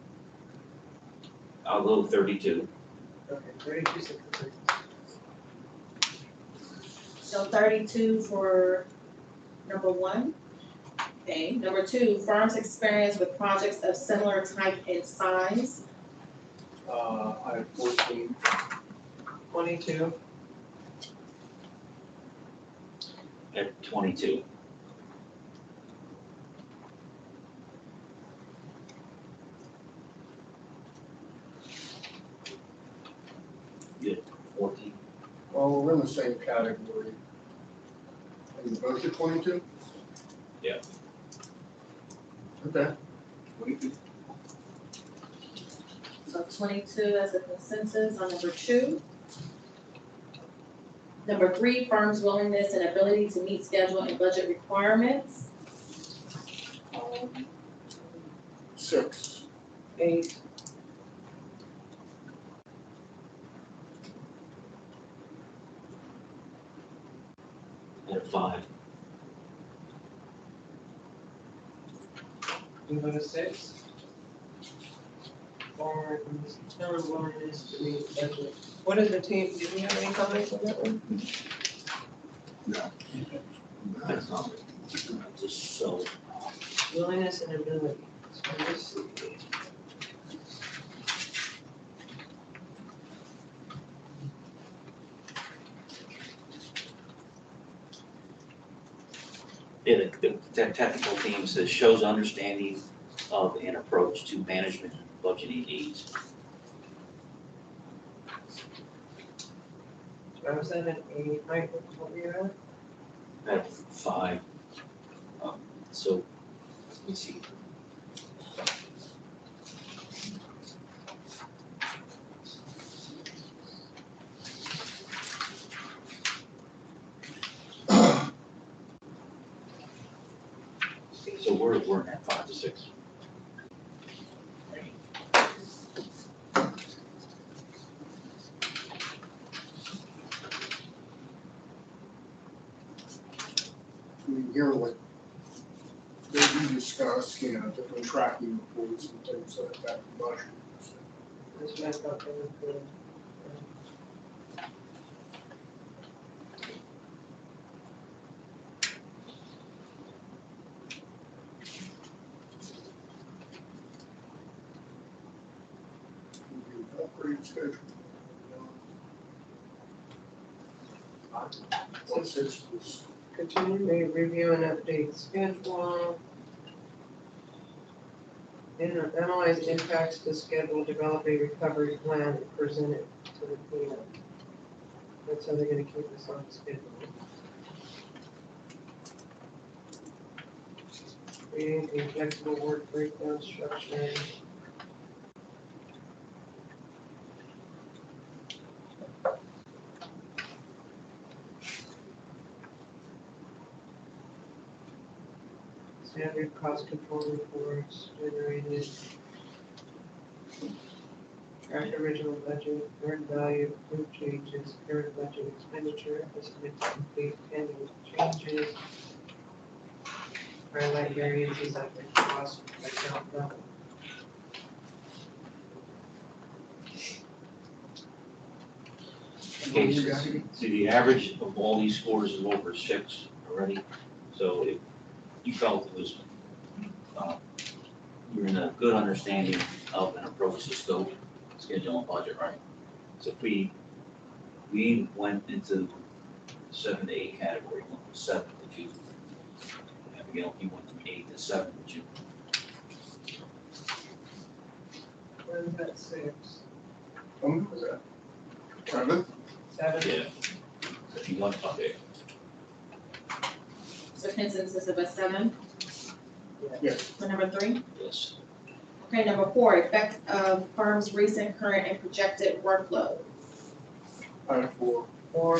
I'll go 32. Okay, 32, 63. So 32 for number 1. Okay, number 2, firms experience with projects of similar type and size. I have 14. 22. At 22. Good, 14. Well, we're in the same category. And you both at 22? Yeah. Okay. 22. So 22 as a consensus on number 2. Number 3, firms' willingness and ability to meet schedule and budget requirements. 6. 8. At 5. You go to 6. Or willingness to meet budget. What is the team, did you have any comments on that one? No. That's not. Just so, Willingness and ability. So let's see. yeah, the technical team says shows understanding of an approach to management and budgeting needs. I was at an 8, Mike, what were you at? At 5. So, let me see. So we're at 5 to 6. Here, what they do discuss, different tracking reports and things like that. That's what I thought they were good. Upgrade schedule. 1/6 was Continue to review and update schedule. Analyze impacts to schedule, develop a recovery plan, and present it to the cleanup. That's how they're gonna keep us on schedule. Creating a flexible work breakdown structure. Standard cost control reports generated. Track original budget, earned value, approved changes, current budget expenditure, estimate to complete pending changes. Highlight variances at the cost account level. Okay, so the average of all these scores is over 6 already. So if you felt it was, you're in a good understanding of an approach to scope, schedule, and budget, right? So if we went into 7 to 8 category, went from 7 to 2. Abigail, if you went from 8 to 7, would you? Where's that 6? What was that? 7? 7? Yeah. So if you went up there, So consensus of a 7 Yes. for number 3? yes. Okay, number 4, effect of firm's recent, current, and projected workload. I have 4. 4?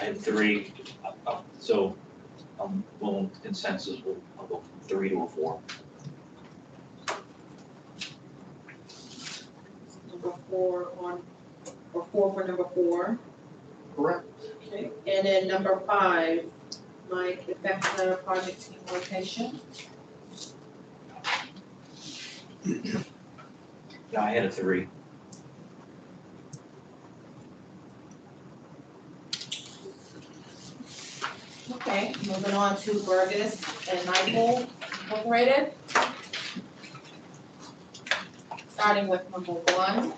I had 3, so I'm going with consensus, I'll go from 3 to a 4. Number 4 on, or 4 for number 4. Correct. Okay, and then number 5, Mike, effect of project team location. Yeah, I had a 3. Okay, moving on to Burgess and Nyepel Incorporated. Starting with number 1,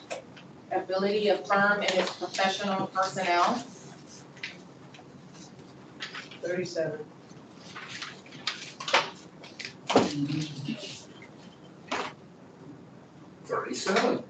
ability of firm and its professional personnel. 37. $37.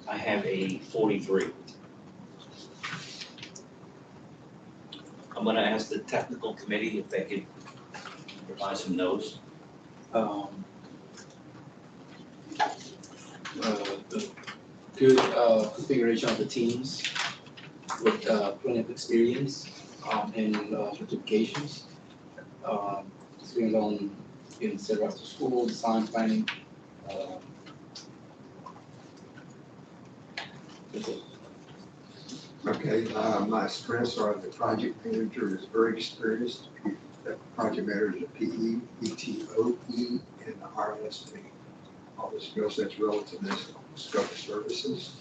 I have a 43. I'm gonna ask the technical committee if they could provide some notes. The good configuration of the teams with plenty of experience and certifications. Experience in several after school, design planning. That's it. Okay, my strengths are the project manager is very experienced. The project manager is a PE, ETOE, and the RSP. All the skill sets relative to this scope of services.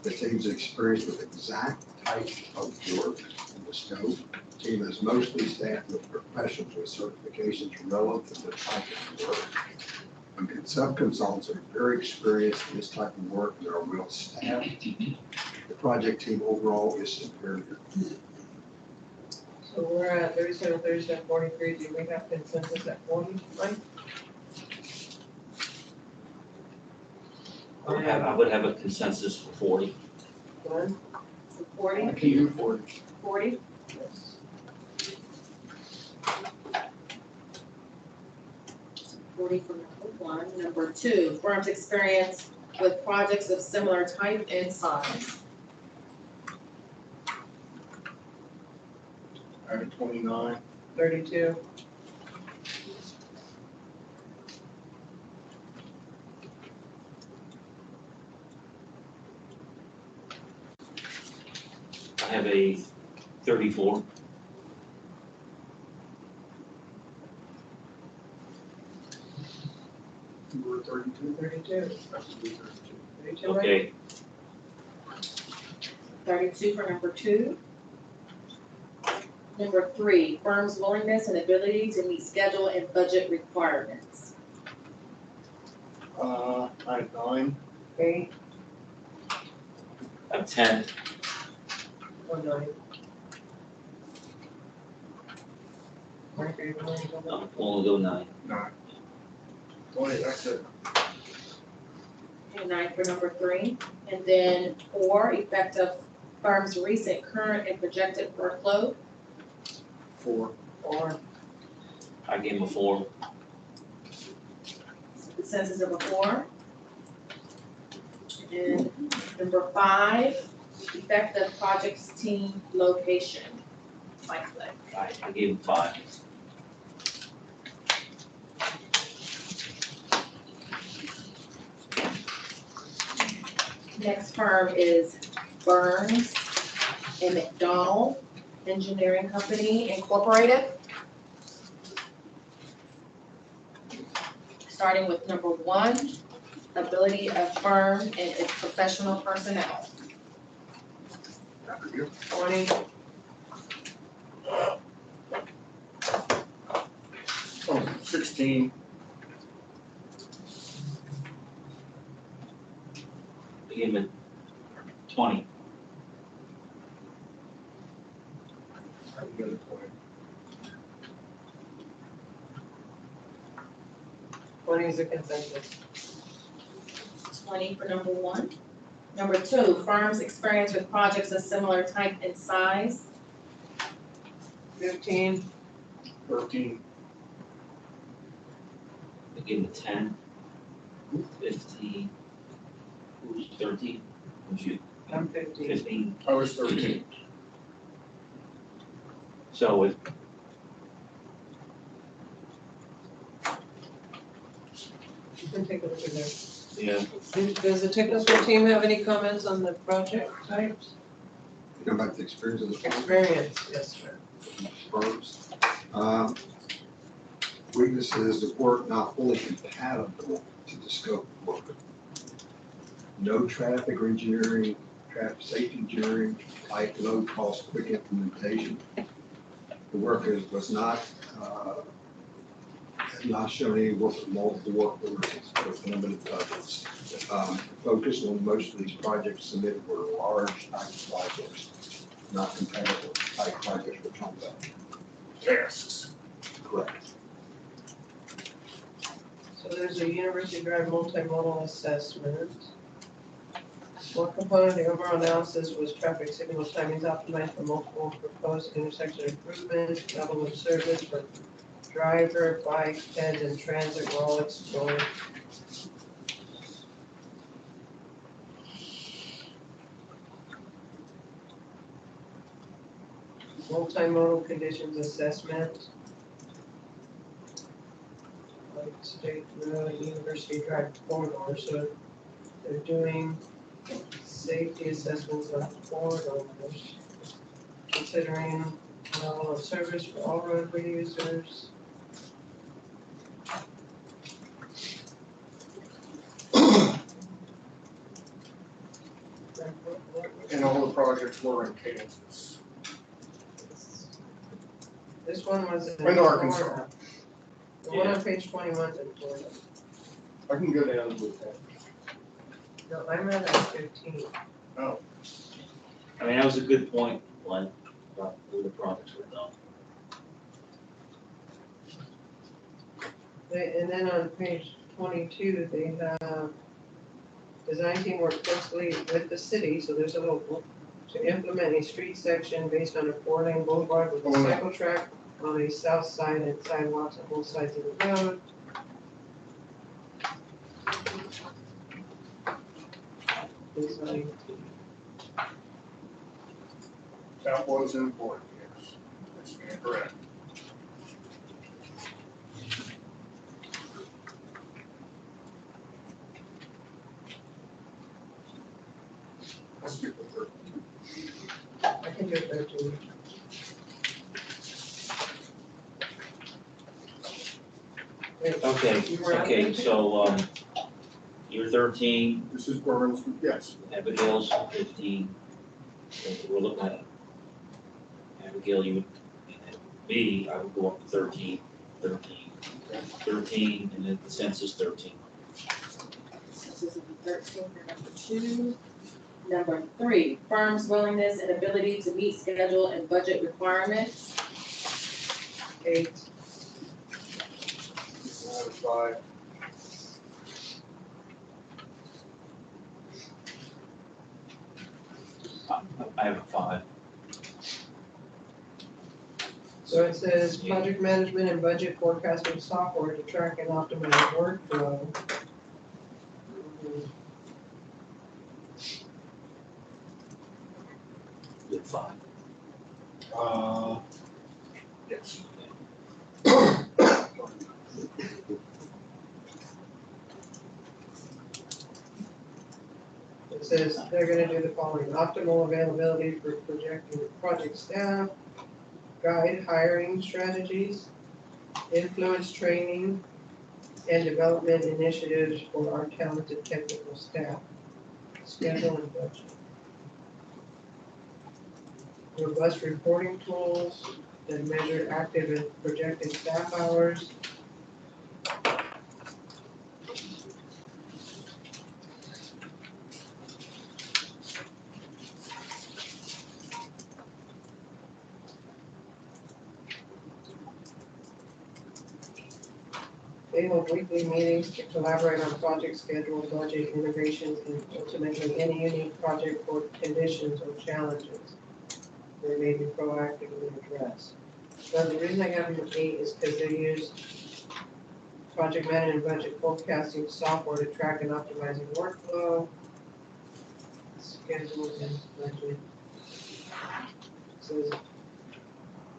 The team's experienced with exact type of work in the scope. The team is mostly staffed with professionals with certifications relative to the type of work. And sub-consultants are very experienced in this type of work and are well staffed. The project team overall is superior. So we're at 37, 37, 43. Do we have consensus at 40, Mike? I would have a consensus for 40. Glenn? 40? I can do 40. 40? Yes. 40 for number 1. Number 2, firm's experience with projects of similar type and size. I have 29. 32. have a 34. We're 32. 32. That's to be 32. 32, right? Okay, 32 for number 2. Number 3, firm's willingness and ability to meet schedule and budget requirements. I have 9. 8 I'm 10. or 9. Mark, are you willing to go I'm only go 9. 9. 20, that's it. Okay, 9 for number 3. And then 4, effect of firm's recent, current, and projected workload. 4. 4? I gave him a 4. Consensus of a 4. And number 5, effect of project's team location. Like that. I gave him 5. Next firm is Burns and McDonald Engineering Company Incorporated. Starting with number 1, ability of firm and its professional personnel. After you. 20? Oh, 16. I gave him a 20. I can get a 20. 20 is a consensus. 20 for number 1. Number 2, firm's experience with projects of similar type and size. 15? 13. I gave him a 10. 15. Who's 13? Who's you? I'm 15. 15. I was 13. So it, You can take a look at that. yeah, Does the technical team have any comments on the project types? You know about the experience of the Experience, yes, sir. firms. Weaknesses of work not fully compatible to the scope of work. No traffic or engineering, traffic safety engineering, light, low cost, quick implementation. The work was not shown any work with multiple work orders with limited budgets. Focus on most of these projects submitted were large type projects, not compatible type projects we're talking about. Tasks. Correct. So there's a University Drive multimodal assessment. One component of the overall analysis was traffic signal timings optimized for multiple proposed intersection improvements, level of service for driver, bike, ped, and transit were all explored. Multimodal conditions assessment. Like State Road, University Drive corridor, so they're doing safety assessments on corridors, considering level of service for all roadway users. And all the projects were in Kansas. This one was in In Arkansas. Florida. The one on page 21 is in Florida. I can go down with that. No, I'm at 15. Oh, I mean, that was a good point, Glenn, about where the projects were done. And then on page 22, they have design team work closely with the city, so there's a local, to implement a street section based on a 4-lane boulevard with a cycle track on the south side and sidewalks on both sides of the road. Design. that was important, yes. That's correct. Let's do the 13. I can do to 13. Wait, Okay, you were on okay, 13? so, you're 13, This is Burns, yes. Abigail's 15. So we're looking at Abigail, you would, and me, I would go up to 13, 13, and then the census 13. This is number 13 for number 2. Number 3, firm's willingness and ability to meet schedule and budget requirements. 8. 5. I have a 5. So it says project management and budget forecasting software to track and optimize workflow. You have 5. Yes. It says they're gonna do the following: optimal availability for projecting project staff, guide hiring strategies, influence training and development initiatives for our talented technical staff, schedule and budget. Robust reporting tools that measure active and projected staff hours. They hold weekly meetings to collaborate on project schedule, budget, innovations, and ultimately any unique project or conditions or challenges they may be proactively addressed. So the reason I have them at 8 is because they use project management and budget forecasting software to track and optimizing workflow, schedules and budget. It says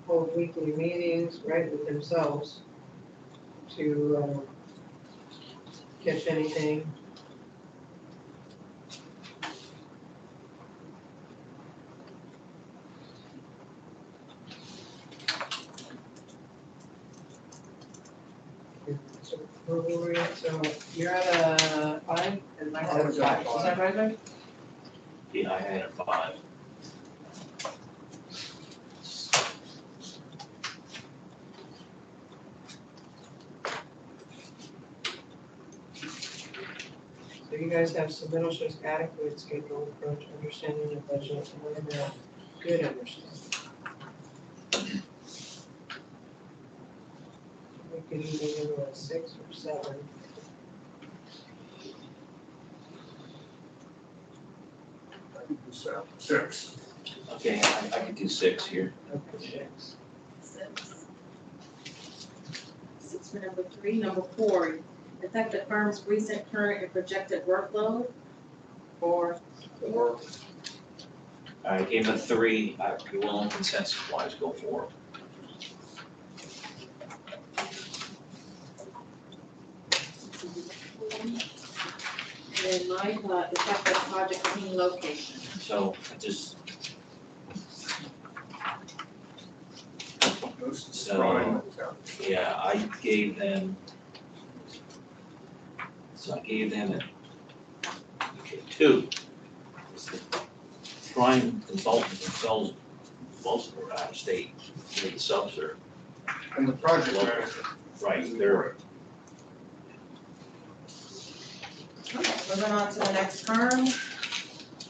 hold weekly meetings, right, with themselves to catch anything. So where were we at? So you're at a 5 and Mike's I at a was 5. at Is that right, Mike? Yeah, I had a 5. So you guys have submittal shows adequate schedule approach, understanding the budget, and then good understanding. We could either go a 6 or 7. I think it's 6. Okay, I can do 6 here. Okay, 6. 6 for number 3. Number 4, affect the firm's recent, current, and projected workload. 4. Or I gave him a 3, I'd be willing consensus wise, go 4. And then Mike, affect the project team location. So I just, those So- drawing. yeah, I gave them, so I gave them a 2. Prime consultants themselves, most of them are out of state, the subs are, And the project manager. right, they're, Okay, moving on to the next firm,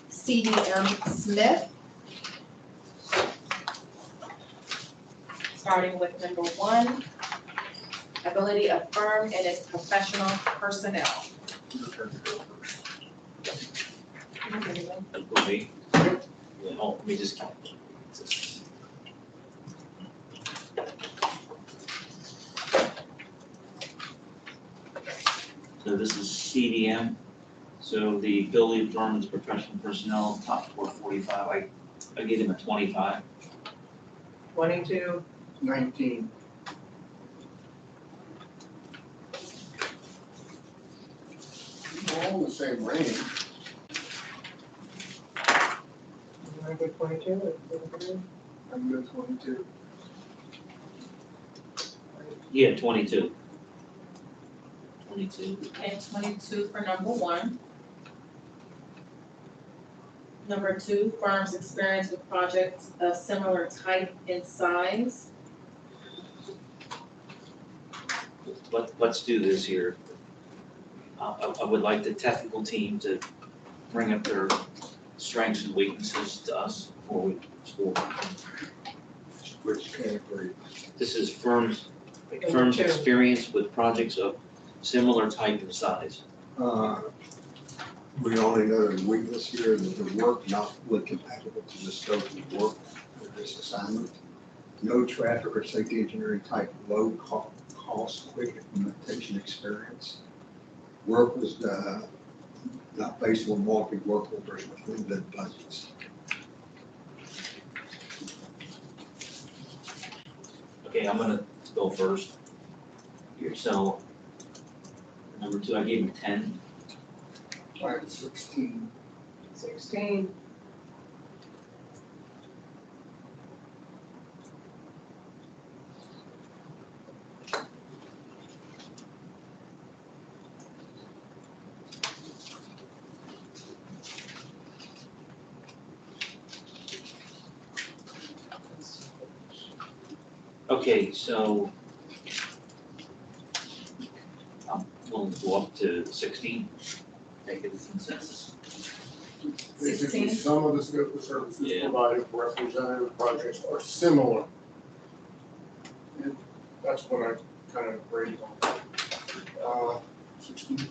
CDM Smith. Starting with number 1, ability of firm and its professional personnel. that's for me. Yeah, oh, let me just count. So this is CDM, so the ability of firm's professional personnel, top 445, I gave them a 25. 22. 19. All in the same range. I go 22, I'm good 22. Yeah, 22. 22. And 22 for number 1. Number 2, firms experience with projects of similar type and size. Let's do this here. I would like the technical team to bring up their strengths and weaknesses to us before we score. Which category? This is firms Number 2. experience with projects of similar type and size. We only know the weakness here, that the work not fully compatible to the scope of work for this assignment. No traffic or safety engineering type low cost, quick implementation experience. Work was not based on multi-work orders with limited budgets. Okay, I'm gonna go first. So, number 2, I gave him 10. I had 16. 16. Okay, so I'm willing to go up to 16, make it a consensus. Basically, 16. some of the scope of services Yeah. provided for representative projects are similar. And that's what I kind of rated on. 16.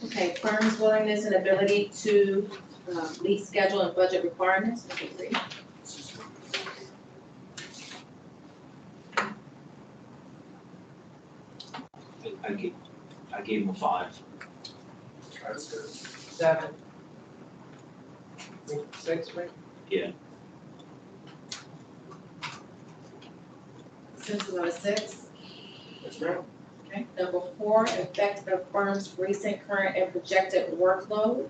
Okay, firm's willingness and ability to meet schedule and budget requirements. Number 3. I gave him a 5. That's good. 7. 6, right? Yeah. Consensus on a 6. Yes, ma'am. Okay, number 4, effect of firm's recent, current, and projected workload.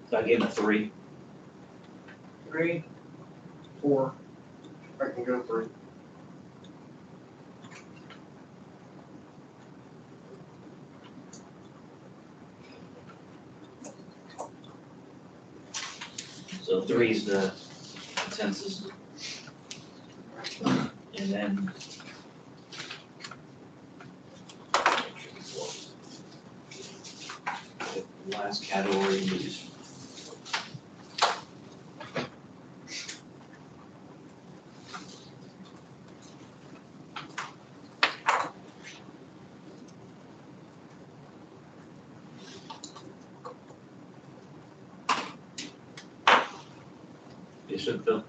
So I gave him a 3. 3. 4. I can go 3. So 3 is the consensus. And then the last category is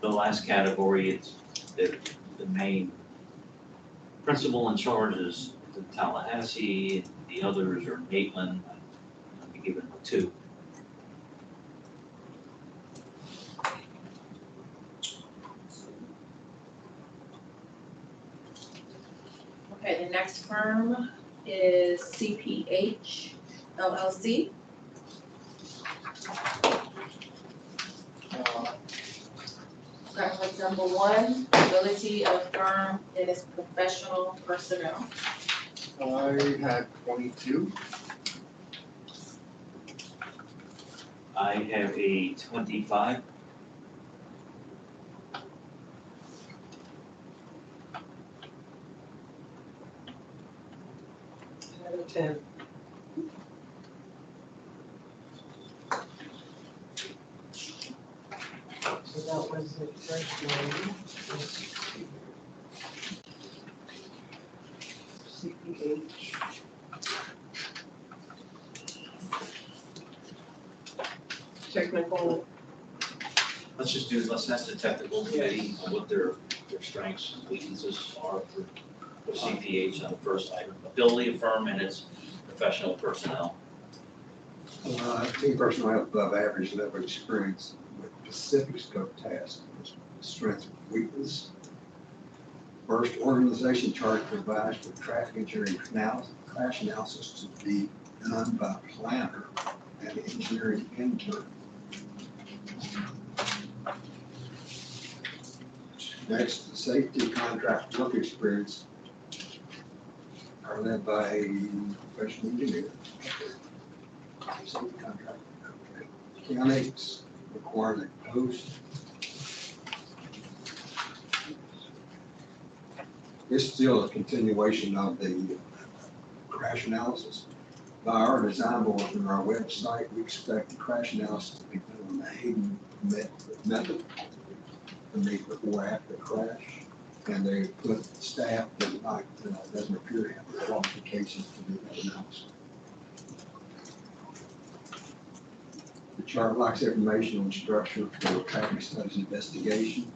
the last category. It's the main principal in charge is the Tallahassee, the others are Maitland. I'm giving them a 2. Okay, the next firm is CPH LLC. Starting with number 1, ability of firm and its professional personnel. I had 22. I have a 25. Out of 10. So that was the first one. CPH. Technical, Let's ask the technical committee on what their strengths and weaknesses are for CPH on the first item. Ability of firm and its professional personnel. Team personnel above average level of experience with specific scope tasks, strength and weakness. First, organization chart provides for traffic engineering crash analysis to be done by planner and engineering intern. Next, the safety contract work experience are led by a professional engineer. Safety contract, okay. Counties require that post. It's still a continuation of the crash analysis. By our design board and our website, we expect the crash analysis to be done on the Hayden method to make before after the crash. And they put staff that doesn't appear to have the qualifications to do that analysis. The chart lacks information on structure for traffic studies investigation.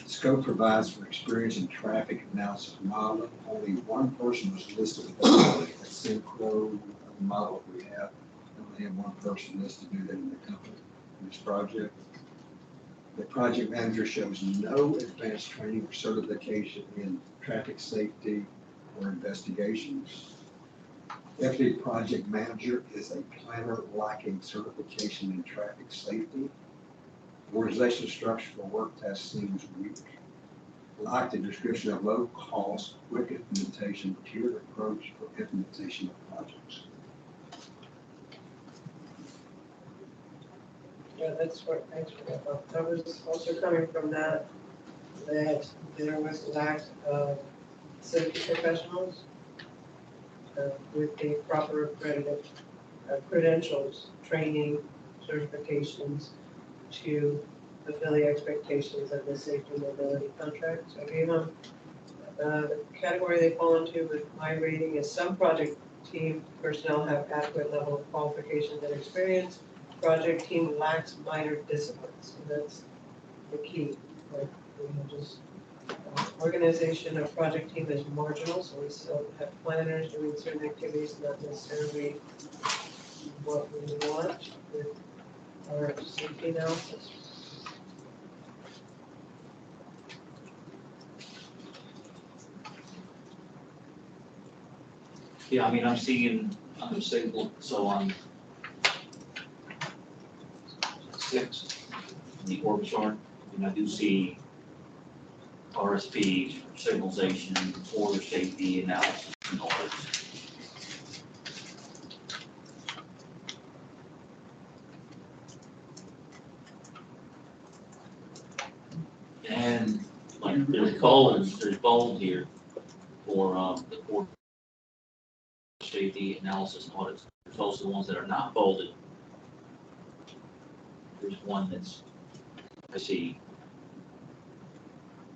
Scope provides for experience in traffic analysis modeling. Only one person was listed with that synchro model we have. Only have one person listed to do that in the company in this project. The project manager shows no advanced training or certification in traffic safety or investigations. Deputy project manager is a planner lacking certification in traffic safety. Organizational structure for work tasks seems weak. Like the description of low cost, quick implementation, tiered approach for implementation of projects. Yeah, that's what, thanks for that. I was also coming from that there was lack of safety professionals with the proper accredited credentials, training, certifications to fulfill the expectations of the safety and mobility contract. So I gave them the category they fall into with my rating is some project team personnel have adequate level of qualifications and experience. Project team lacks minor disciplines. So that's the key. Like, just organization of project team is marginal, so we still have planners doing certain activities, not necessarily what we want with our safety analysis. Yeah, I mean, I'm seeing on the signal, so on 6, the org chart, and I do see RSPs, signalization, order safety analysis, and all this. And like there's bold here for the order safety analysis and audits. There's also the ones that are not bolded. There's one that's, I see,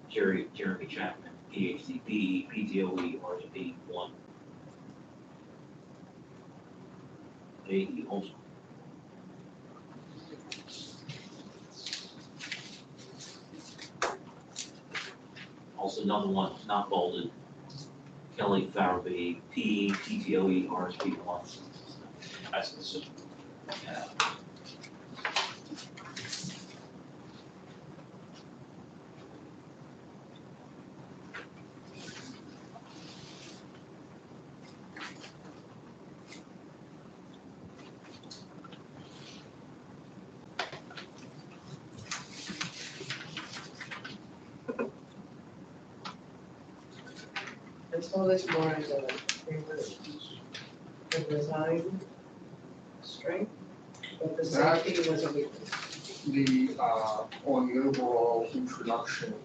Jeremy Chapman, PhD, PE, PTOE, RSP 1. AE also. Also another one not bolded, Kelly Farabee, PE, PTOE, RSP 1. That's the yeah. And so this more as a design strength, but the safety was a weakness. On the overall introduction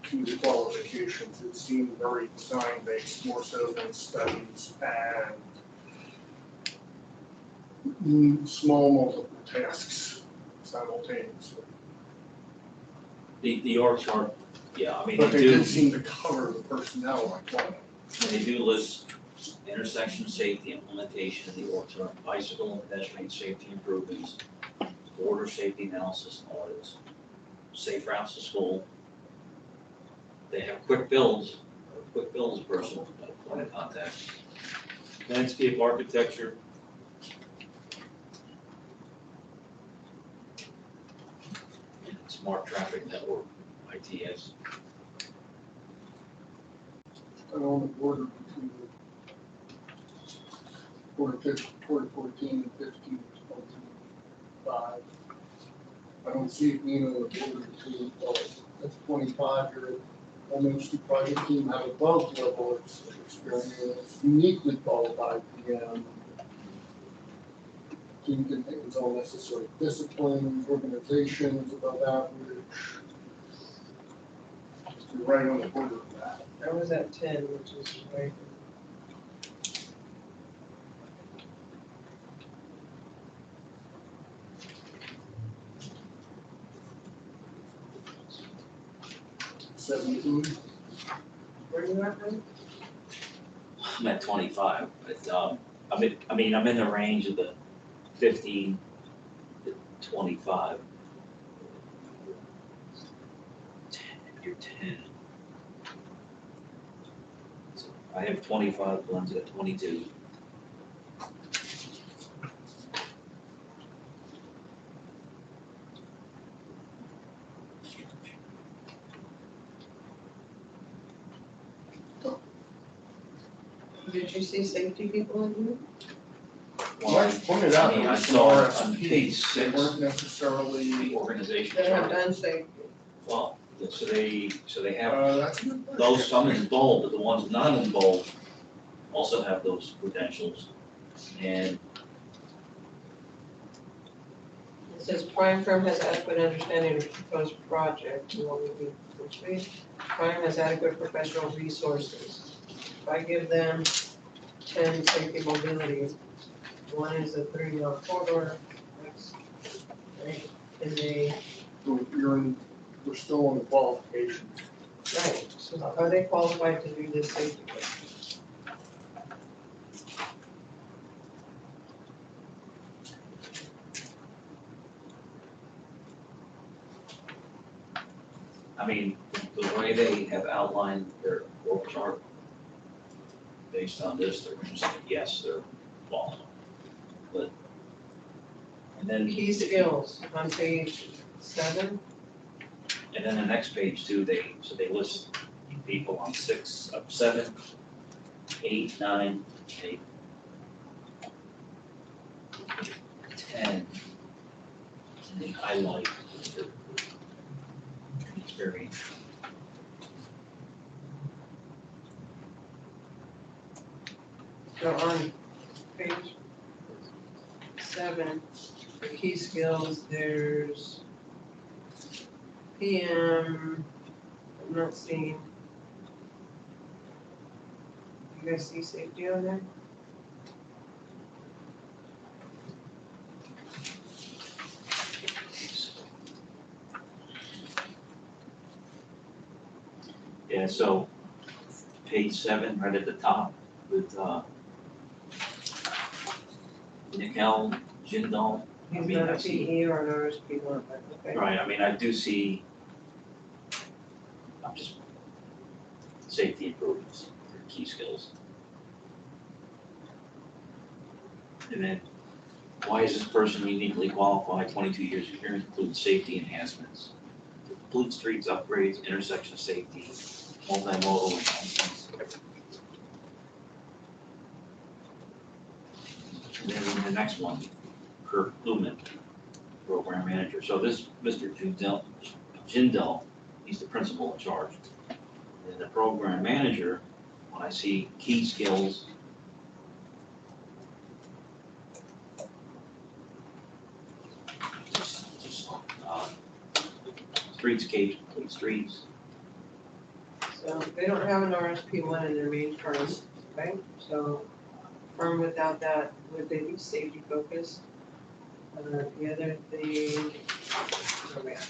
to the qualifications, it seemed very design-based, more so than studies and small multiple tasks simultaneously. The org chart, yeah, I mean, But they do. did seem to cover the personnel like one. They do list intersection safety implementation in the org chart, bicycle and pedestrian safety improvements, border safety analysis and audits, safe routes to school. They have quick builds personal point of contact, landscape architecture, and smart traffic network, ITS. And on the border between Quarter 14 and 15.5. I don't see it being in the quarter two, that's 25 here. Almost the project team have above level of experience, uniquely qualified PM. Team contains all necessary disciplines, organizations above average. You're right on the border of that. I was at 10, which is right. Where are you at then? I'm at 25, but, I'm in the range of the 15 to 25. 10, you're 10. So I have 25, Glenn's got 22. Did you see safety people in here? Well, I pointed out, I mean, there I was some saw on RFPs, page they 6, weren't the necessarily, organization They have chart. done safety. Well, so they have that's a good question. those, some in bold, but the ones not in bold also have those credentials. And It says prime firm has adequate understanding of the proposed project. You want me to read which page? Prime has adequate professional resources. If I give them 10 safety mobility, one is a 30-mile corridor, that's, right, and they, We're still on the qualifications. right, so are they qualified to do this safety work? I mean, the way they have outlined their org chart, based on this, they're gonna say, yes, they're qualified. But, and then. Key skills on page 7. And then the next page too, they list people on 7, 8, 9, 8, 10. And they highlight their experience. So on page 7, the key skills, there's PM, I'm not seeing. You guys see safety on there? Yeah, so page 7, right at the top with Nickel Jindal. I He's mean, not I a see- PE or an RSP one, but okay. Right, I mean, I do see, I'm just, safety improvements, key skills. And then, why is this person uniquely qualified, 22 years experience, including safety enhancements? Complete streets upgrades, intersection safety, multimodal enhancements. And then the next one, Kirk Lumen, program manager. So this Mr. Jindal, he's the principal in charge. And the program manager, when I see key skills, streetscape, complete streets. So they don't have an RSP one in their main firm, okay? So firm without that, would they be safety focused? The other thing, where we at?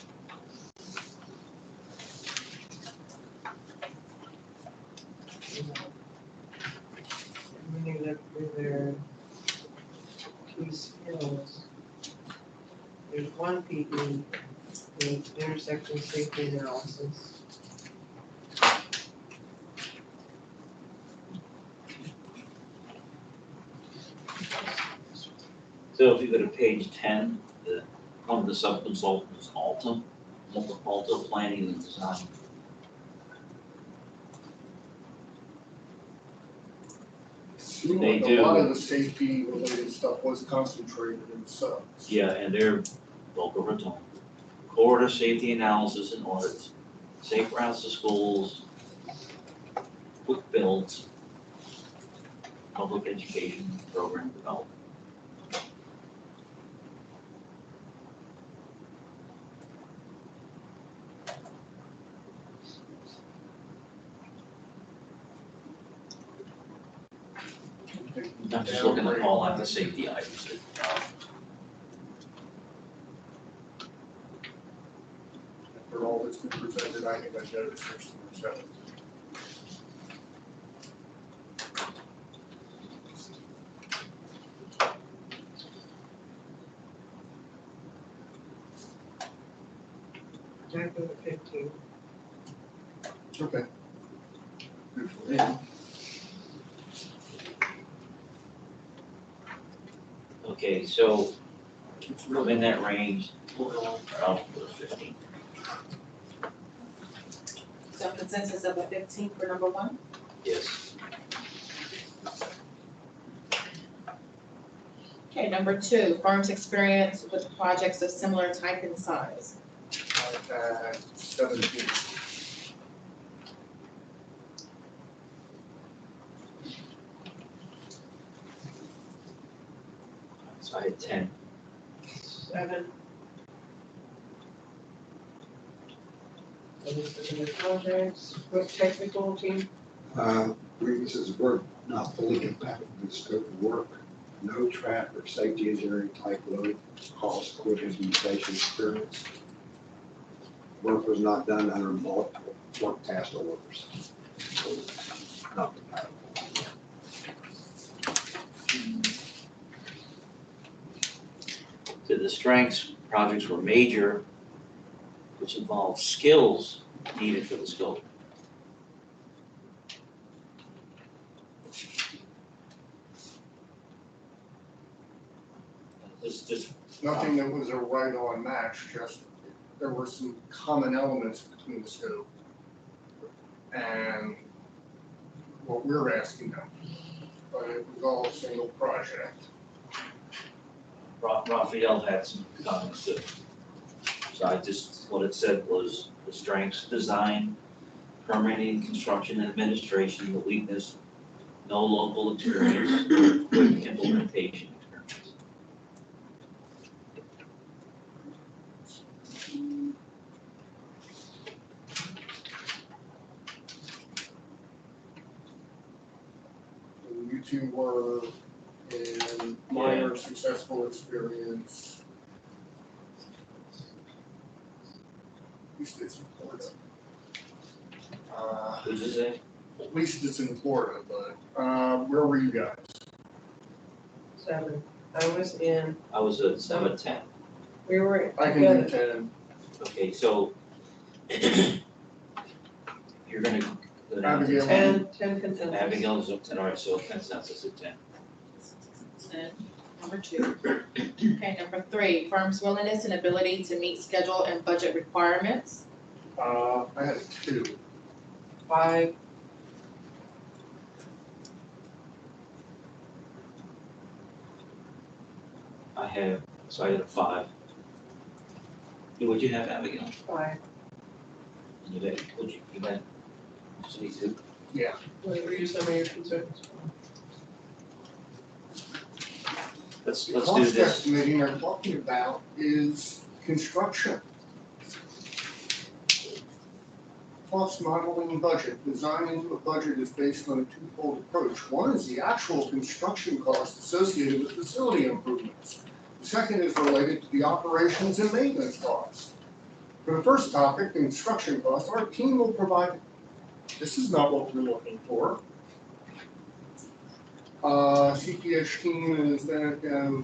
When you look through their key skills, there's one PE, the intersection safety analysis. So if you go to page 10, one of the sub-consultants is Alta Planning and Design. seemed They like a lot do. of the safety related stuff was concentrated in subs. Yeah, and they're Boca Raton. Corridor safety analysis and audits, safe routes to schools, quick builds, public education program development. I'm just looking at all at the safety items that, For all that's been presented, I think I noticed there's some seven. Back to the 15. Okay. Good for them. okay, so within that range, I'll put 15. So consensus of a 15 for number 1? Yes. Okay, number 2, firm's experience with projects of similar type and size. At 17. So I had 10. 7. Any specific projects, quick technical team? Weaknesses were not fully compatible with the scope of work, no trap or safety engineering type load, cost, quick implementation experience. Work was not done under multiple work task orders. So, not compatible. To the strengths, projects were major, which involved skills needed for the scope. This just, Nothing that was a right-on match, just there were some common elements between the scope and what we're asking them. But it was all a single project. Raphael had some comments too. So I just, what it said was the strengths, design, permitting, construction, and administration, the weakness, no local experience, quick implementation experience. And you two were in minor successful experience. At least it's in Florida. What'd you say? At least it's in Florida, but where were you guys? 7. I was in, I was a 10. we were I can do together. 10. Okay, so you're gonna go down to Abigail. 10 consensus. Abigail's up 10, all right, so consensus at 10. 10. Number 2. Okay, number 3, firm's willingness and ability to meet schedule and budget requirements. I had a 2. 5. I had a 5. What'd you have, Abigail? 5. You had, you had, just me too? What were some of your concerns? Let's The do cost this. estimating they're talking about is construction. Cost modeling and budget. Design into a budget is based on a twofold approach. One is the actual construction cost associated with facility improvements. The second is related to the operations and maintenance costs. For the first topic, construction costs, our team will provide, this is not what we're looking for. CPS team is that,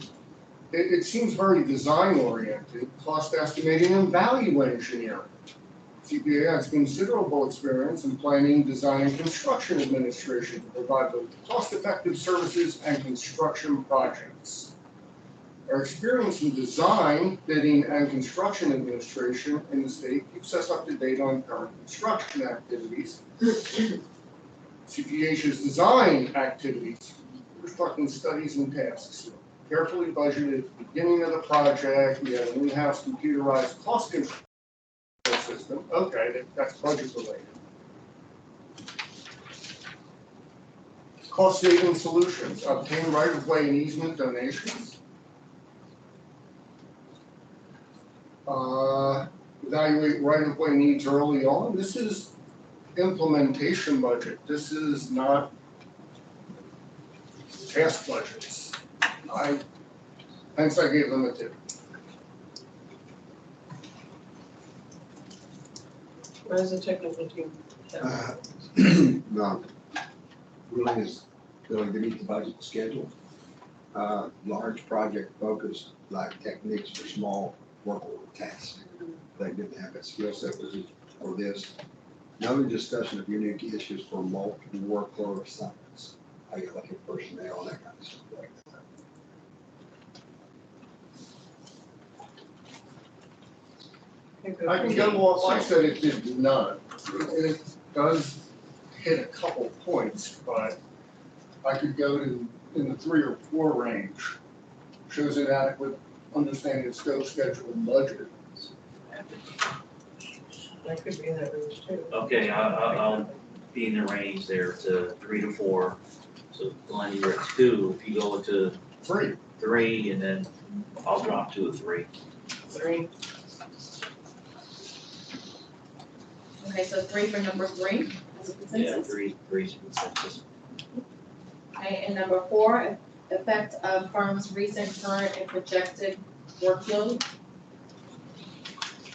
it seems very design oriented, cost estimating and value engineering. CPA has considerable experience in planning, design, and construction administration to provide both cost-effective services and construction projects. Our experience in design, bidding, and construction administration in the state keeps us up to date on current construction activities. CPH's design activities constructing studies and tasks. Carefully budgeted at the beginning of the project, we have an in-house computerized cost control system. Okay, that's budget related. Cost saving solutions, obtain right of way and easement donations. Evaluate right of way needs early on. This is implementation budget. This is not task budgets. Hence I gave them a tip. What is the technical team? No, really is going to meet the budget schedule. Large project focused like techniques for small work order tasks. They didn't have that skill set for this. No discussion of unique issues for multiple workload assignments. How you look at personnel and that kind of stuff like that. I can go off, like I said, it did none. It does hit a couple points, but I could go to in the 3 or 4 range. Shows inadequate understanding of scope, schedule, and budget. That could be in that range too. Okay, I'll be in the range there to 3 to 4. So Glenn, you're at 2. If you go to 3, and then I'll drop to a 3. 3. Okay, so 3 for number 3 as a Yeah, consensus. 3's consensus. Okay, and number 4, effect of firm's recent, current, and projected workload.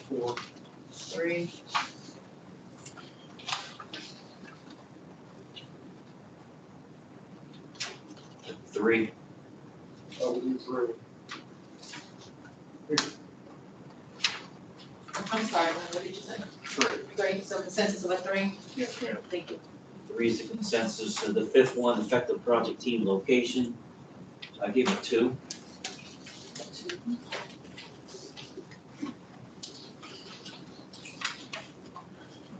4. 3. Three. We'll do 3. I'm sorry, what did you say? 3, so consensus of a 3? Yes, ma'am. Thank you. 3's the consensus. So the 5th one, effective project team location. I give it 2.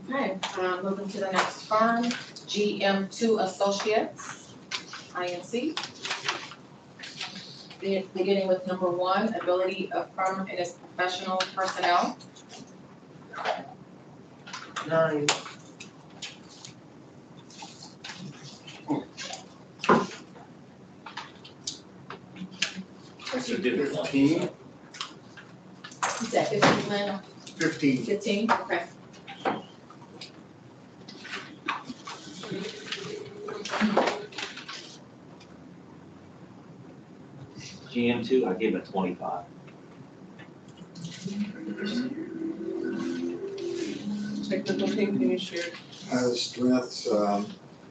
Okay, moving to the next firm, GM2 Associates, INC. Beginning with number 1, ability of firm and its professional personnel. 9. I said You did 15. Is that 15, Lynn? 15. 15, okay. GM2, I give it 25. Technical team, can you share? Strengths,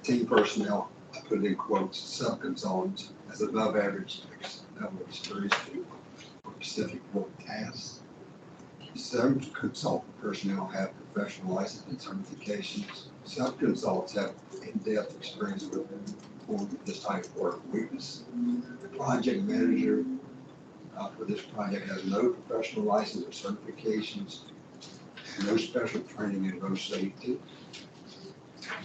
team personnel, I put in quotes, sub-consultants as above average level of experience for specific work tasks. Some consultant personnel have professional license and certifications. Some consultants have in-depth experience with this type of work weakness. The project manager for this project has no professional license or certifications, no special training in road safety.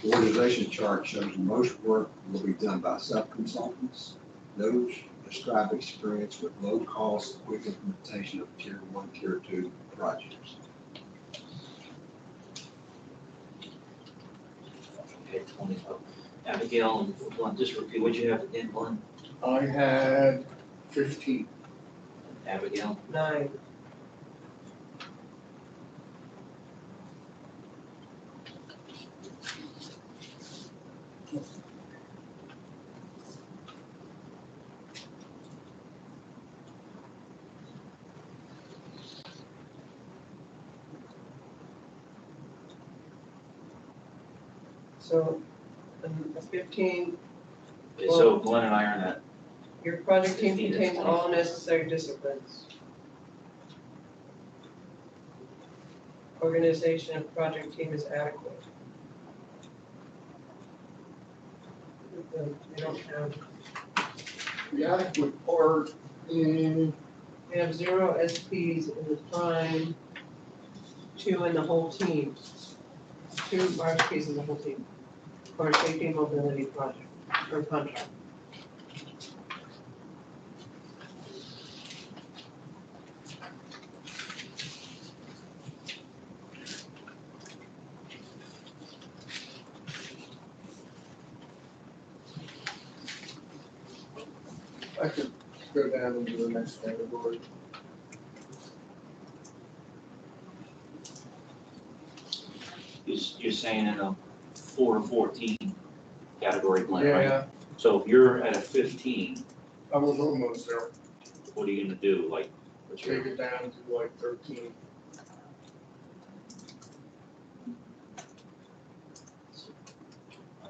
The organization chart shows most work will be done by sub-consultants. Those describe experience with low cost, quick implementation of tier 1, tier 2 projects. Okay, 25. Abigail, and Glenn, just repeat what you have again, Glenn. I had 15. Abigail, 9. So, 15, so Glenn and I are in that. your project team 15 to contains 20. all necessary disciplines. Organization of project team is adequate. They don't have, The adequate part in we have 0 SPs in the prime, 2 in the whole team. 2 RFPs in the whole team for a safety and mobility project or contract. I could go down into the next category. You're saying in a 4 to 14 category plan, right? Yeah, So if you're at a 15, I was almost there. what are you gonna do? Like, what's your, Take it down to like 13.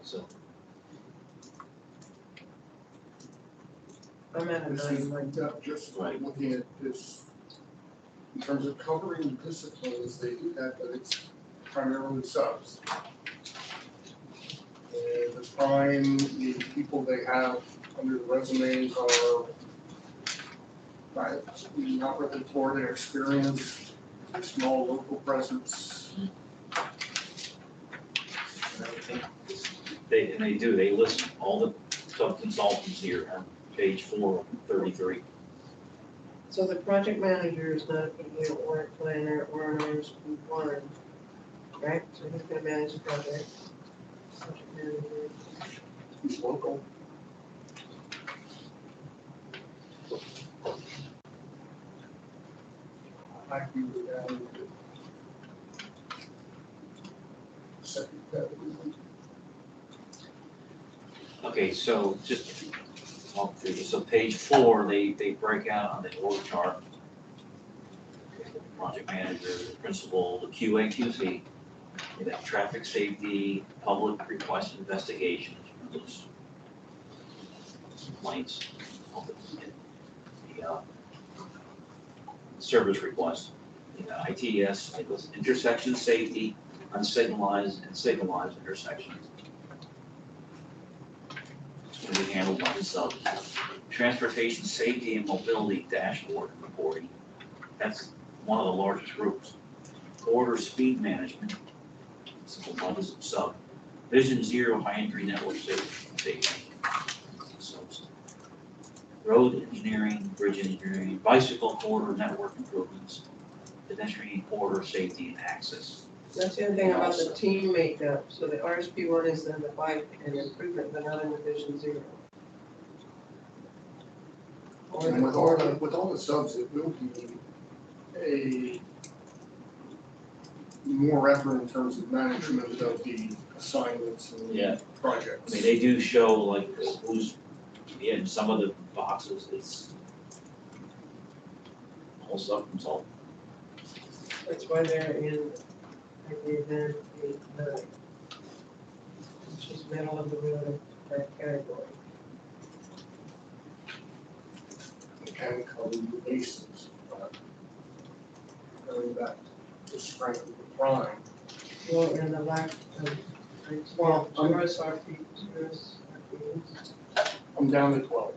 so, I'm at a This is 9. like that, just Right. looking at this, in terms of covering disciplines, they do that, but it's primarily subs. And the crime, the people they have under the resumes are not really for their experience, small local presence. they list all the sub-consultants here on page 433. So the project manager is not a PE or a planner or an RSP1, right? So he's gonna manage the project. Project manager. He's local. I can go down to second category. Okay, so just walk through this. So page 4, they break out on the org chart. Okay, the project manager, the principal, the QA, QC, they have traffic safety, public request investigations, those complaints, all the service requests, ITS, it goes intersection safety, unsignalized and signalized intersections. It's going to be handled by the subs. Transportation safety and mobility dashboard reporting, that's one of the largest groups. Corridor speed management, it's one sub. Vision Zero high entry network safety. Subs. Road engineering, bridge engineering, bicycle corridor network improvements, pedestrian corridor safety and access. That's the other thing about the team makeup. So the RSP1 is then the bike and improvement, but not in the Vision Zero. Or And the corridor. with all the subs, it will be a more effort in terms of management of the assignments Yeah. and projects. I mean, they do show like who's in some of the boxes, it's all sub-consultant. That's why they're in, I gave them 8, 9. Which is middle of the road that category. It can cover the bases, but going back to the strength of the crime. Well, and the lack of, Well, tourist RPs. I'm down to 12.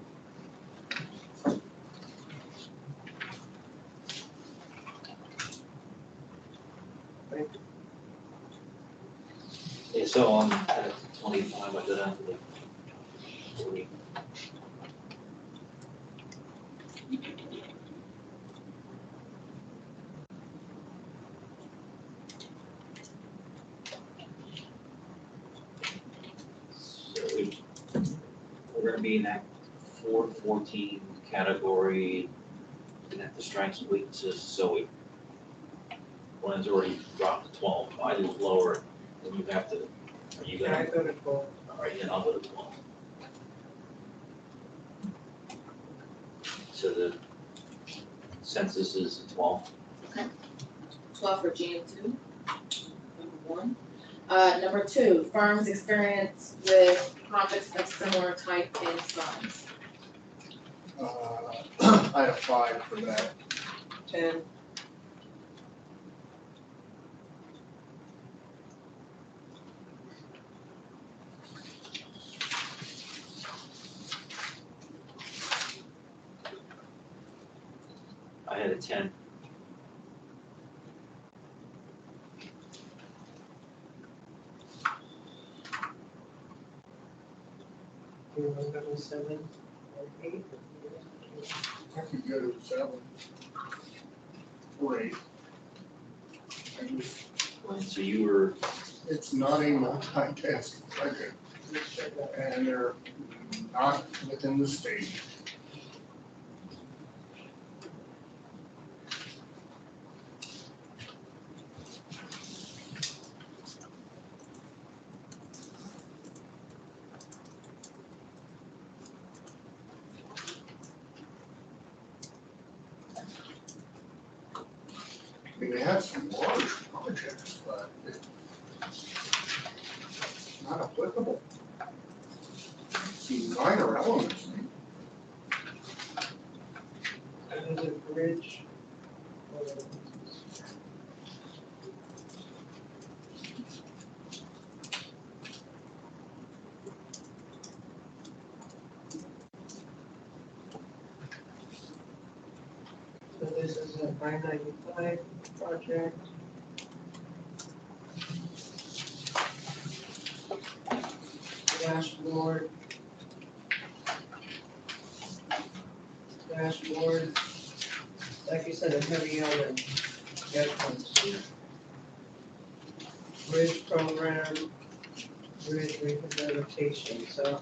Yeah, so on at 25, I go down to the 40. So we're gonna be in that 414 category, and at the strengths and weaknesses, so we, one's already dropped to 12, I do lower, then you have to, are you I gonna, go to 12. all right, then I'll go to 12. So the census is 12. 12 for GM2, number 1. Number 2, firms experience with projects of similar type and size. I have 5 for that. 10. I had a 10. You want to go to 7 or 8? I could go to 7 or 8. And So you were, it's not a multitask project, and they're not within the state. I mean, they have some large projects, but it's not applicable. See minor elements. And the bridge. So this is a 595 project. Dashboard. Dashboard, like you said, a heavy element. Bridge program, bridge rehabilitation, so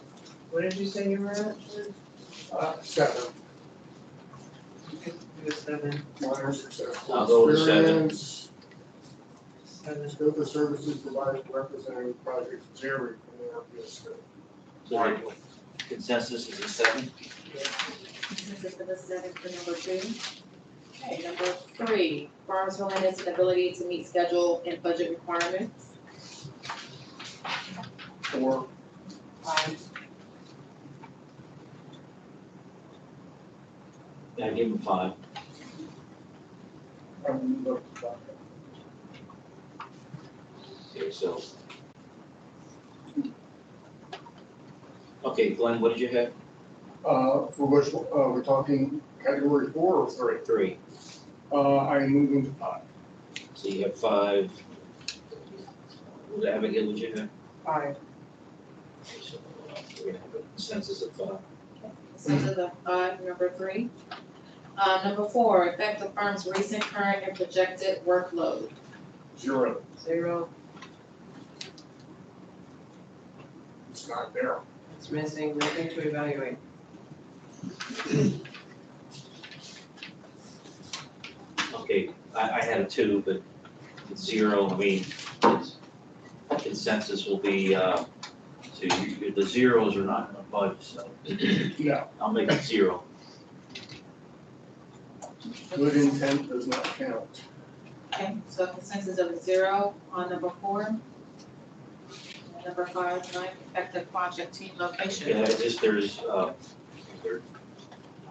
what did you say you were at? 7, Do a 7, minor successful I'll go with 7. experience. 7. Scope of services provided to representative projects vary from the RPS scope. So the consensus is a 7. Consensus for the 7 for number 2. Okay, number 3, firms related to the ability to meet schedule and budget requirements. 4, 5. Yeah, I give them 5. Okay, so. Okay, Glenn, what did you have? for which, we're talking category 4 or 3? 3. I'm moving to 5. So you have 5. Abigail, what did you have? 5. Okay, so we're gonna have a consensus of 5. Consensus of 5, number 3. Number 4, affect the firm's recent, current, and projected workload. 0. 0, It's not there. it's missing, nothing to evaluate. Okay, I had a 2, but it's 0, I mean, it's, consensus will be, so the zeros are not in the budget, so No, I'll make it 0. good intent does not count. Okay, so consensus of 0 on number 4. And number 5, 9, affect the project team location. Yeah, it's just there's, I'm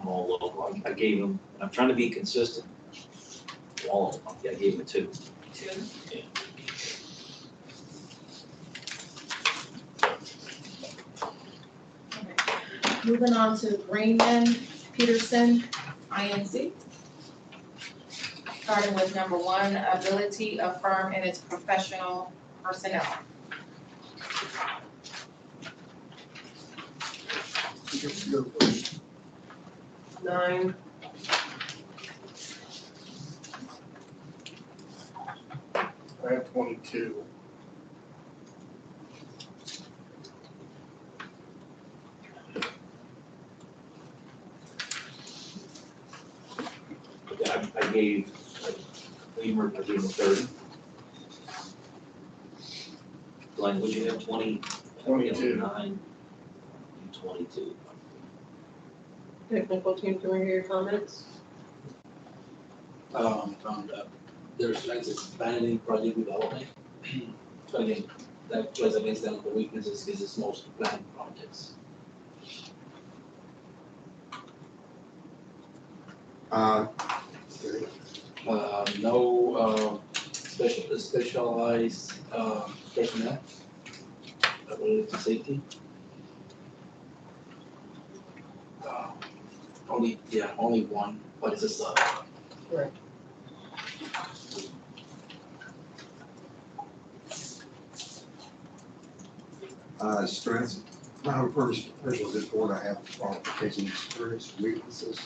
all local, I gave them, I'm trying to be consistent. All of them, I gave them a 2. 2. Yeah. Okay. Moving on to Greenman, Peterson, INC. Starting with number 1, ability of firm and its professional personnel. Just go first. 9, I have 22. I gave Weimer, I gave him 30. Glenn, would you have 20? 22. 9 and 22. technical team, can we hear your comments? There's like this planning project development. So again, that plays against them for weaknesses because it's mostly planning projects. No specialized personnel related to safety. Only one, but it's a sub. Right. Strengths, my first professional report, I have qualifications, experience, weaknesses.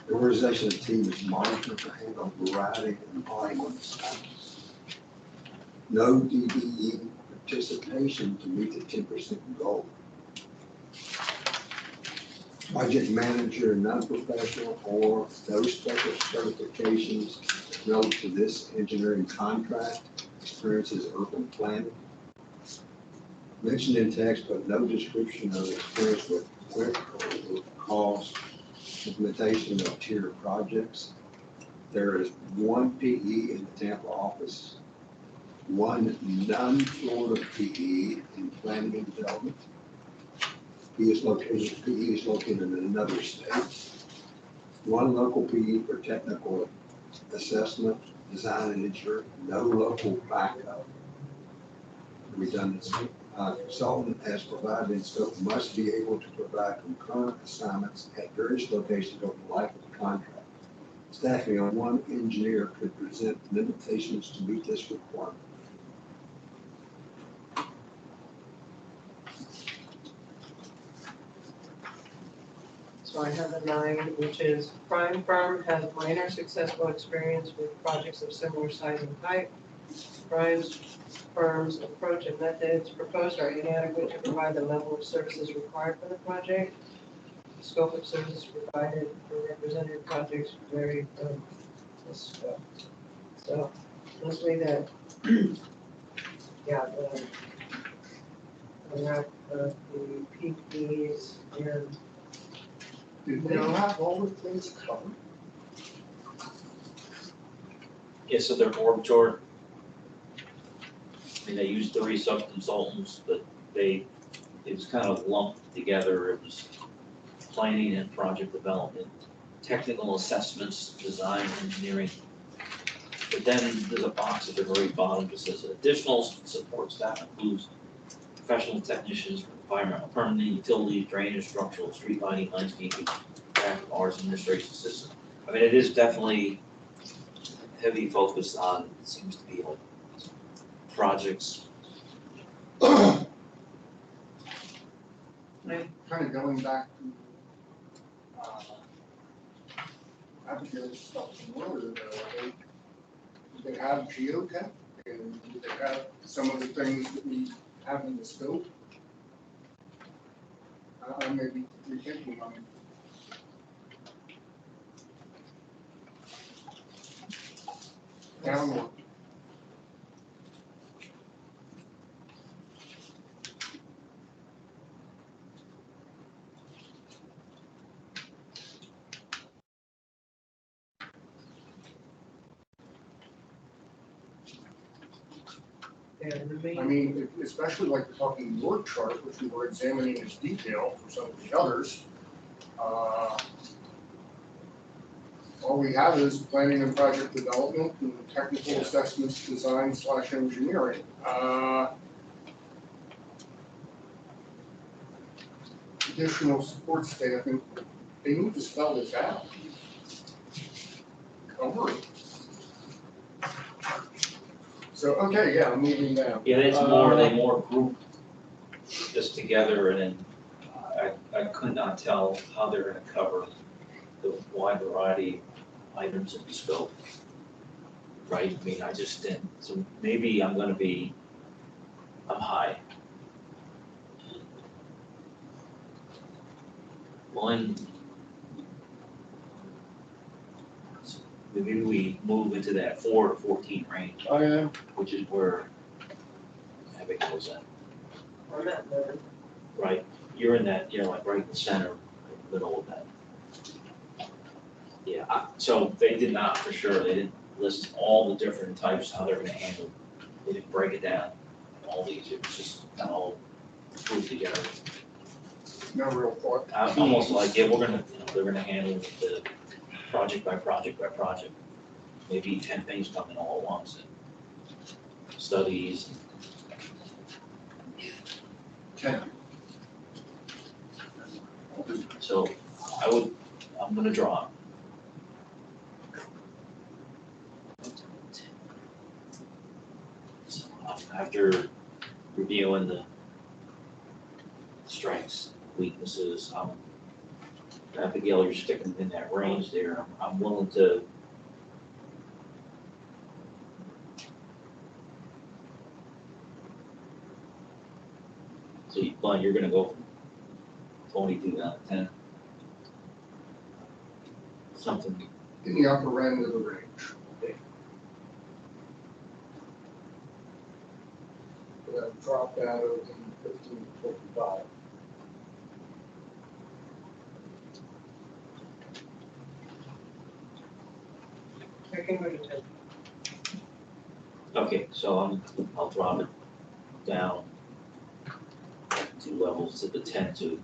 The organization of the team is monitored to handle a variety and volume of assignments. No DBE participation to meet the 10% goal. Project manager, non-professional, or no special certifications relative to this engineering contract. Experience is urban planning. Mentioned in text, but no description of experience with quick or cost implementation of tier projects. there is one PE in the Tampa office, one non-Florida PE in planning and development. PE is located in another state. One local PE for technical assessment, design and engineering, no local backup. Redundancy. Consultant as provided in scope must be able to provide concurrent assignments at various locations over the life of the contract. Staffing on one engineer could present limitations to meet this requirement. So I have a 9, which is prime firm has minor successful experience with projects of similar size and type. Prime's firm's approach and methods proposed are inadequate to provide the level of services required for the project. The scope of services provided for representative projects vary from this scope. So mostly that, yeah, the lack of the PPs and Did they have all the things covered? Yeah, so their org chart, I mean, they used 3 sub-consultants, but it was kind of lumped together. It was planning and project development, technical assessments, design, engineering. But then there's a box at the very bottom that says additional support staff includes professional technicians for environmental permitting, utilities, drainage, structural, street lighting, landscaping, graphic arts, administration system. I mean, it is definitely heavy focus on, seems to be like projects. Kind of going back to Abigail's stuff from earlier, they have geotech, and they have some of the things that we have in the scope. I may be rethinking on it. Downward. and the main. I mean, especially like talking your chart, which we were examining in detail for some of the others. All we have is planning and project development and technical assessments, design / engineering. Additional support staffing, they need to spell this out. Cover it. So, okay, yeah, I'm moving down. Yeah, it's more, they more group this together, and then I could not tell how they're gonna cover the wide variety of items in the scope. Right, I mean, I just didn't, so maybe I'm high. One, maybe we move into that 4 to 14 range, I am. which is where Abigail was at, I'm at 9. right? You're in that, like right in the center, middle of that. Yeah, so they did not, for sure, they didn't list all the different types, how they're gonna handle, they didn't break it down, all these, it was just kind of all put together. No real thought. I'm almost like, yeah, we're gonna, they're gonna handle the project by project by project. Maybe 10 things coming all at once, and studies. 10. So I'm gonna draw. So after reviewing the strengths, weaknesses, Abigail, you're sticking in that range there. I'm willing to. So you're gonna go from 22 down to 10. Something. In the upper end of the range. Drop down to 15 to 25. I can go to 10. Okay, so I'll drop it down 2 levels to the 10 to,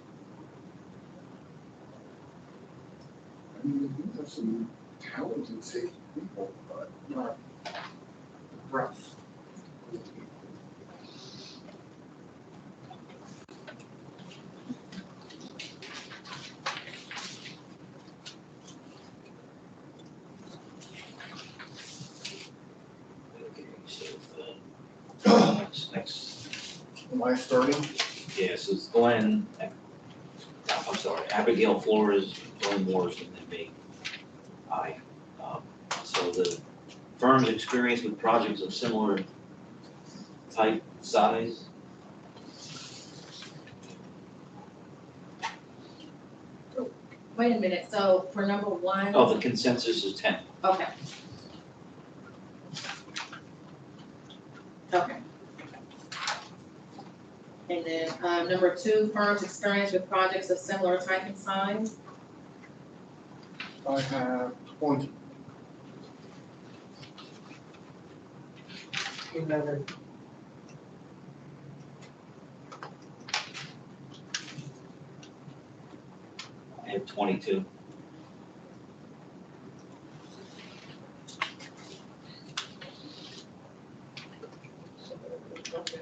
I mean, we have some talented safety people, but not rough. okay, so next, Am I starting? yeah, so it's Glenn, I'm sorry, Abigail Flores, Glenn Morrison, and me. Aye. So the firm's experience with projects of similar type, size. Wait a minute, so for number one, Oh, the consensus is 10. okay. Okay. And then, number two, firms experience with projects of similar type and size. I have 20. 11. I have 22. Okay.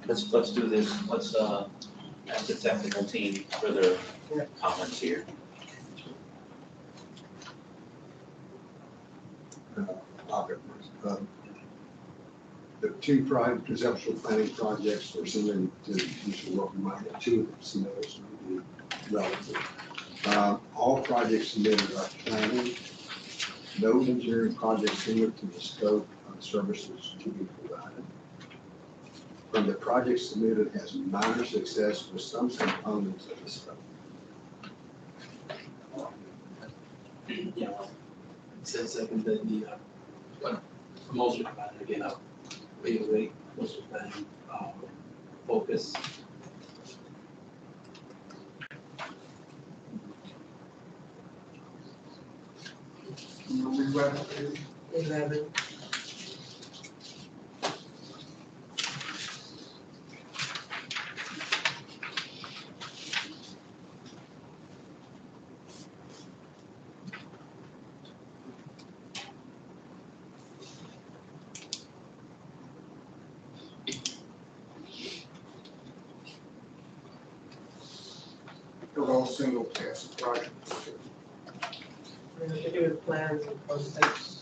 Let's do this, let's ask the technical team for their Yeah. comments here. I'll go first. The two conceptual planning projects were submitted to the Commission Work Reminder. Two of them submitted to be relative. All projects submitted are planning. No engineering projects similar to the scope of services to be provided. From the project submitted has minor success with some components of the scope. Yeah, since second, the, motion plan, again, reiterate, motion plan, focus. Can you read that, please? 11. They're all single task projects. We have to do with plans and concepts,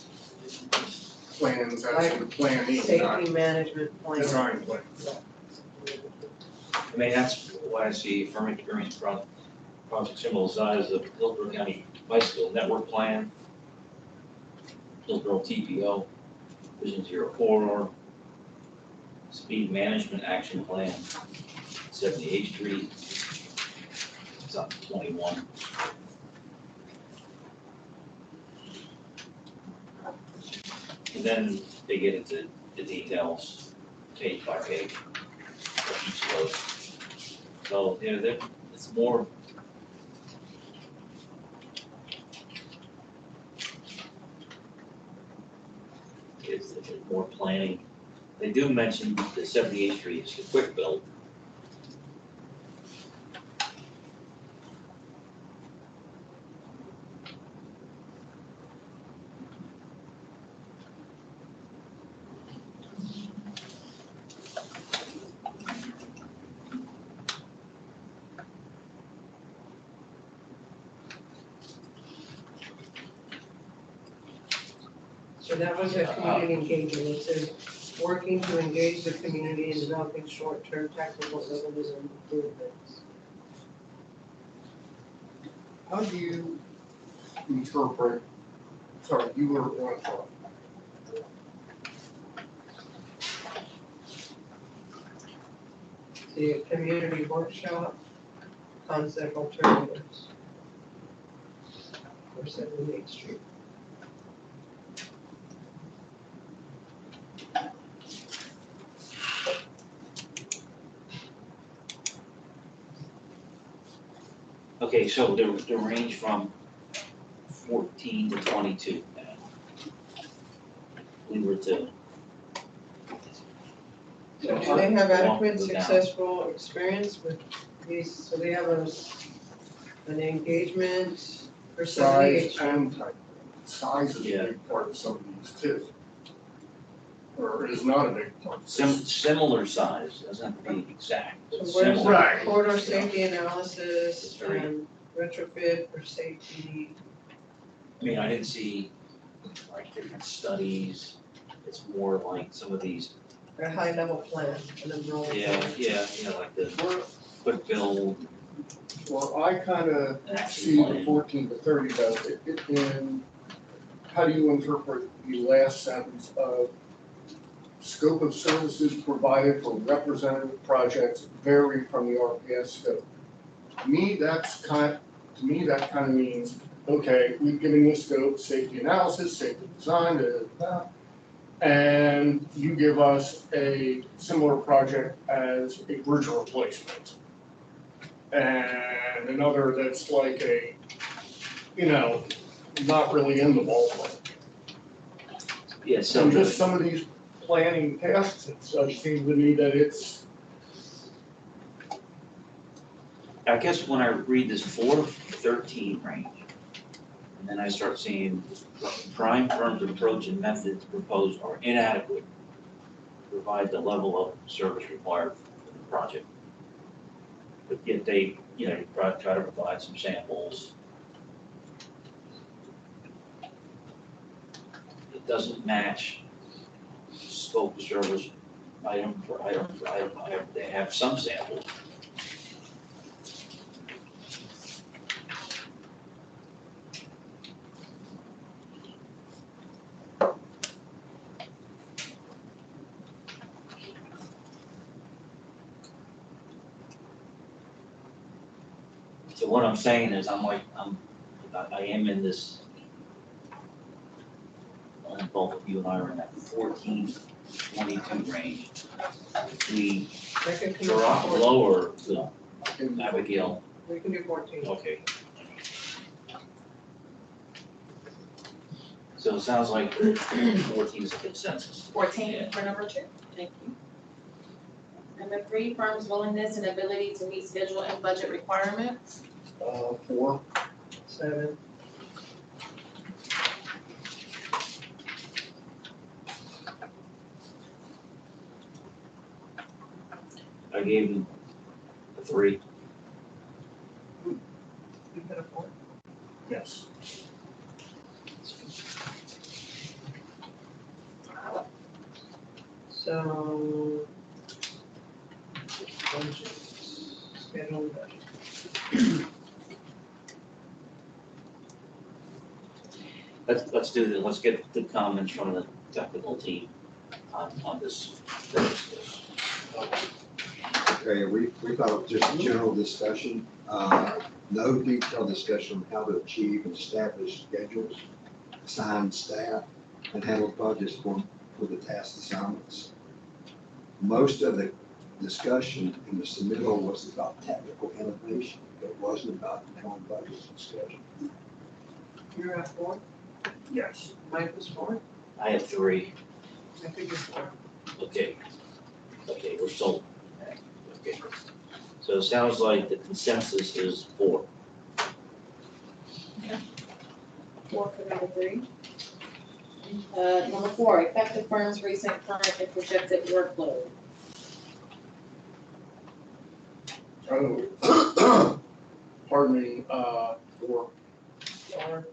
Plans, that's the planning, not safety management plan. design plans. I mean, that's why I see firm experience project similar size of Hillsborough County Bicycle Network Plan, Hillsborough TPO, Vision Zero Corridor, Speed Management Action Plan, 78th Street, it's up to 21. And then they get into the details, page by page, of each of those. So, you know, it's more. It's more planning. They do mention the 78th Street is the quick build. So that was a community engagement. It says, working to engage the community in developing short-term technical abilities and improvements. How do you interpret, sorry, you were on thought. The community workshop, concept alternatives for 78th Street. Okay, so they range from 14 to 22 now. We were to. So do they have adequate Go down. successful experience with these, so they have an engagement Size percentage? and type. Size is a Yeah. big part of some of these too. Or is not a big part. Similar size, doesn't have to be exact, but So where's similar. Right. corridor safety analysis It's very- and retrofit for safety? I mean, I didn't see like different studies, it's more like some of these, A high level plan, an umbrella plan? like the quick build Well, I kinda and action see the plan. 14 to 30 though, in, how do you interpret the last sentence of scope of services provided for representative projects vary from the RPS scope? To me, that kind of means, okay, we've given you a scope, safety analysis, safety design, da, da, da, and you give us a similar project as a bridge replacement. And another that's like a, not really in the ballpark. Yeah, so So just some of these planning tasks and such seem to me that it's, I guess when I read this 4 to 13 range, and then I start seeing prime firms' approach and methods proposed are inadequate to provide the level of service required for the project. But yet they, try to provide some samples. It doesn't match scope of service item for item for item. They have some samples. So what I'm saying is, I am in this, both of you and I are in that 14, 22 range. We I could come drop up with lower, Abigail, we can do 14. okay. So it sounds like 14 is a consensus. 14 Yeah. for number 2, thank you. Number 3, firm's willingness and ability to meet schedule and budget requirements. 4. 7. I gave him a 3. You put a 4? Yes. So. Budget, schedule and budget. Let's do this, let's get the comments from the technical team on this. Okay, we thought it was just a general discussion, no detailed discussion on how to achieve and establish schedules, assign staff, and handle budgets for the task assignments. Most of the discussion in the submittal was about technical innovation. It wasn't about handling budgets and schedules. You're at 4? Yes. Mike was 4? I have 3, I figured 4. okay, we're sold. Okay, so it sounds like the consensus is 4. 4 for number 3. Number 4, effective firm's recent, current, and projected workload. Oh, pardon me, 4. 4.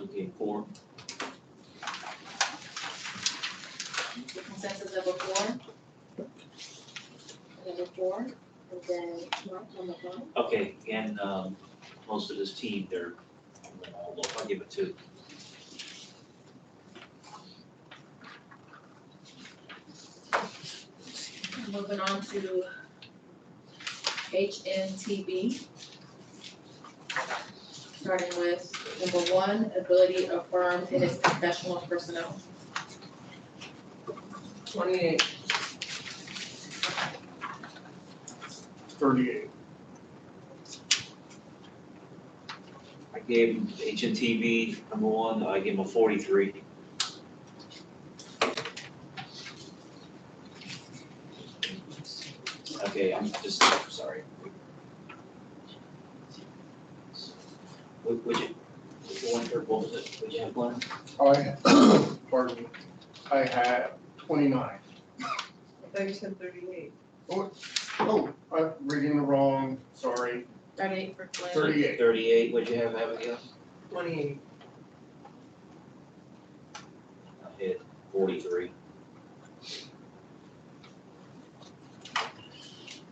Okay, 4. The consensus number 4. Number 4, and then Mark, number 5. Okay, and most of this team, they're, I'll give it 2. Moving on to HNTB. starting with number 1, ability of firm in its professional personnel. 28. 38. I gave him HNTV, number 1, I gave him a 43. Okay, I'm just, sorry. Which one, what was it, which you have one? Pardon me, I had 29. I thought you said 38. Oh, I'm reading the wrong, sorry, 38 for Glenn. 38. 38, what'd you have, Abigail? 28. I hit 43.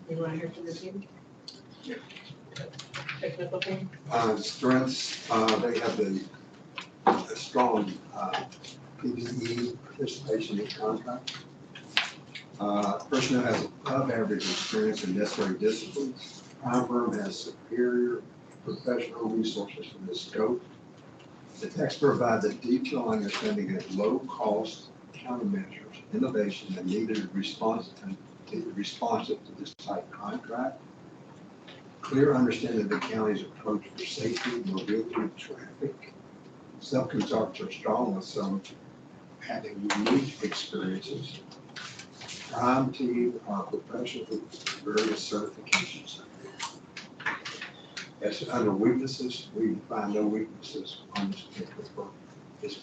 You want to hear from the team? Yeah. Technical team? Strengths, they have the strong PPE participation in contract. Personnel has above average experience in necessary disciplines. Prime firm has superior professional resources for this scope. The text provides a detailed understanding of low-cost countermeasures, innovation, and needed responsive to this type contract. Clear understanding of the county's approach for safety, mobility, and traffic. Subcontractors are strong with some having unique experiences. Prime team are professional with various certifications. As under weaknesses, we find no weaknesses on this particular program. Okay, so.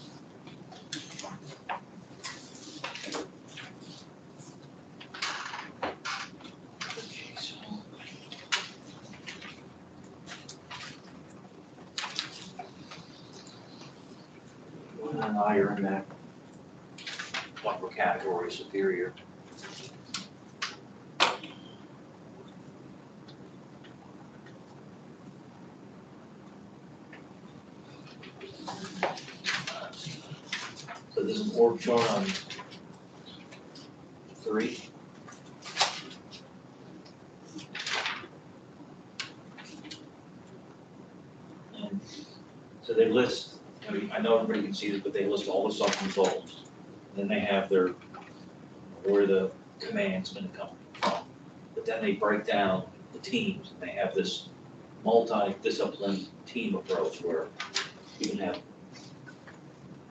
Glenn and I are in that upper category, superior. So this is org chart on 3. And so they list, I know everybody can see this, but they list all the sub-consultants. Then they have where the command's gonna come from. But then they break down the teams, and they have this multi-discipline team approach where you can have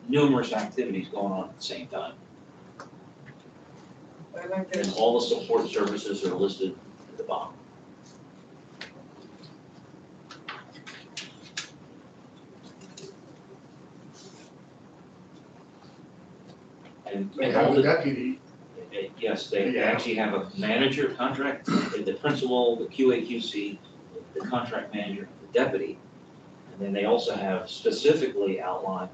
numerous activities going on at the same time. I like And this. all the support services are listed at the bottom. And They all have the a deputy, yes, they Yeah. actually have a manager, contract, the principal, the QA/QC, the contract manager, the deputy. And then they also have specifically outlined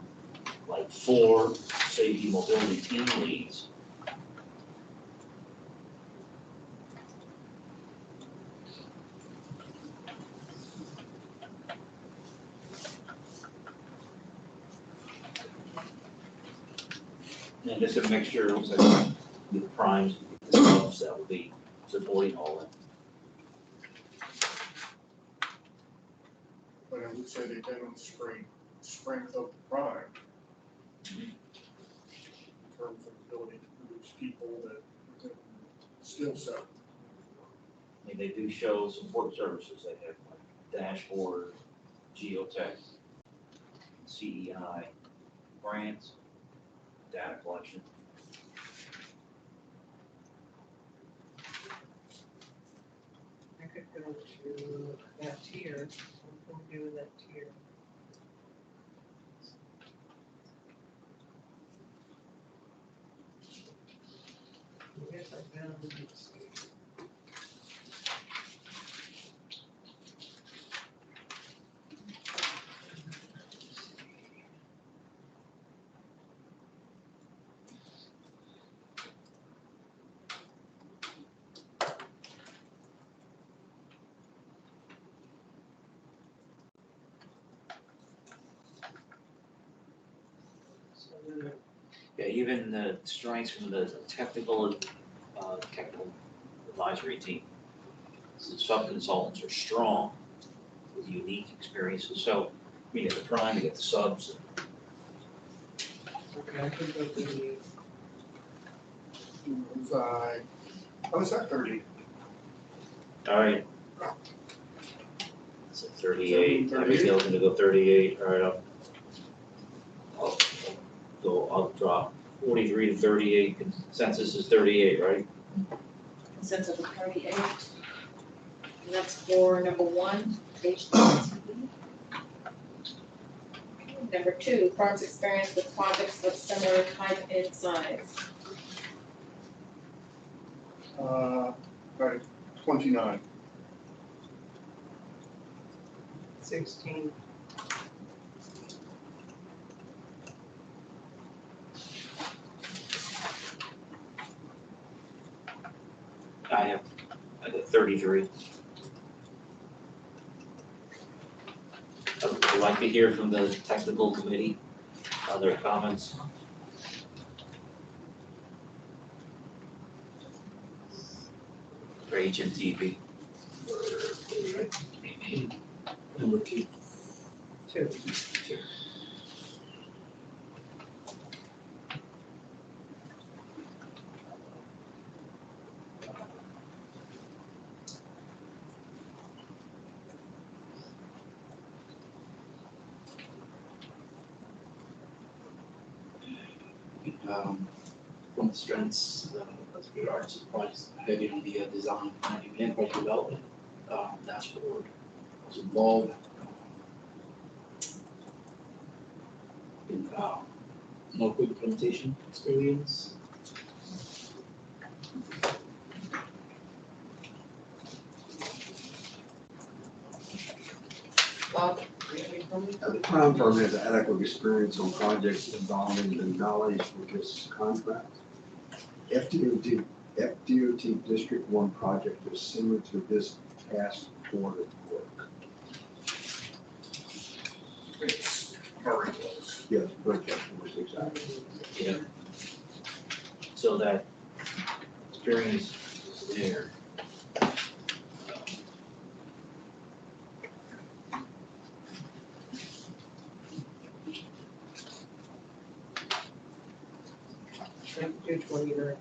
like 4 safety mobility team leads. And it's a mixture, it looks like the primes, the subs that will be supporting all that. but I would say they demonstrate strength of the prime. In terms of ability to produce people that within skill set. I mean, they do show support services, they have like dashboard, geotech, CEI, grants, data collection. I could go to that tier. What can we do with that tier? I guess I found this. So then Yeah, even the strengths from the technical advisory team. The sub-consultants are strong with unique experiences. So You get the prime, you get the subs. Okay, I can go 38. Was that 30? All right. So 38, Abigail's gonna go 38, all right, I'll drop 43 to 38, consensus is 38, right? Consensus of 38. And that's for number 1, page 19. Number 2, firms experience with projects of similar type and size. Right, 29. 16. I got 33. I'd like to hear from the technical committee, other comments. For HMTV. Number 2. 2. From the strengths, as regards to projects, heavy on the design, planning, and project development dashboard was involved in more quick implementation experience. Bob, any comments? The town firm has adequate experience on projects involving the knowledge for this contract. FDOT District 1 project is similar to this task order work. It's very close. Yes, project was exactly. Yeah. So that experience is there. I can do 29.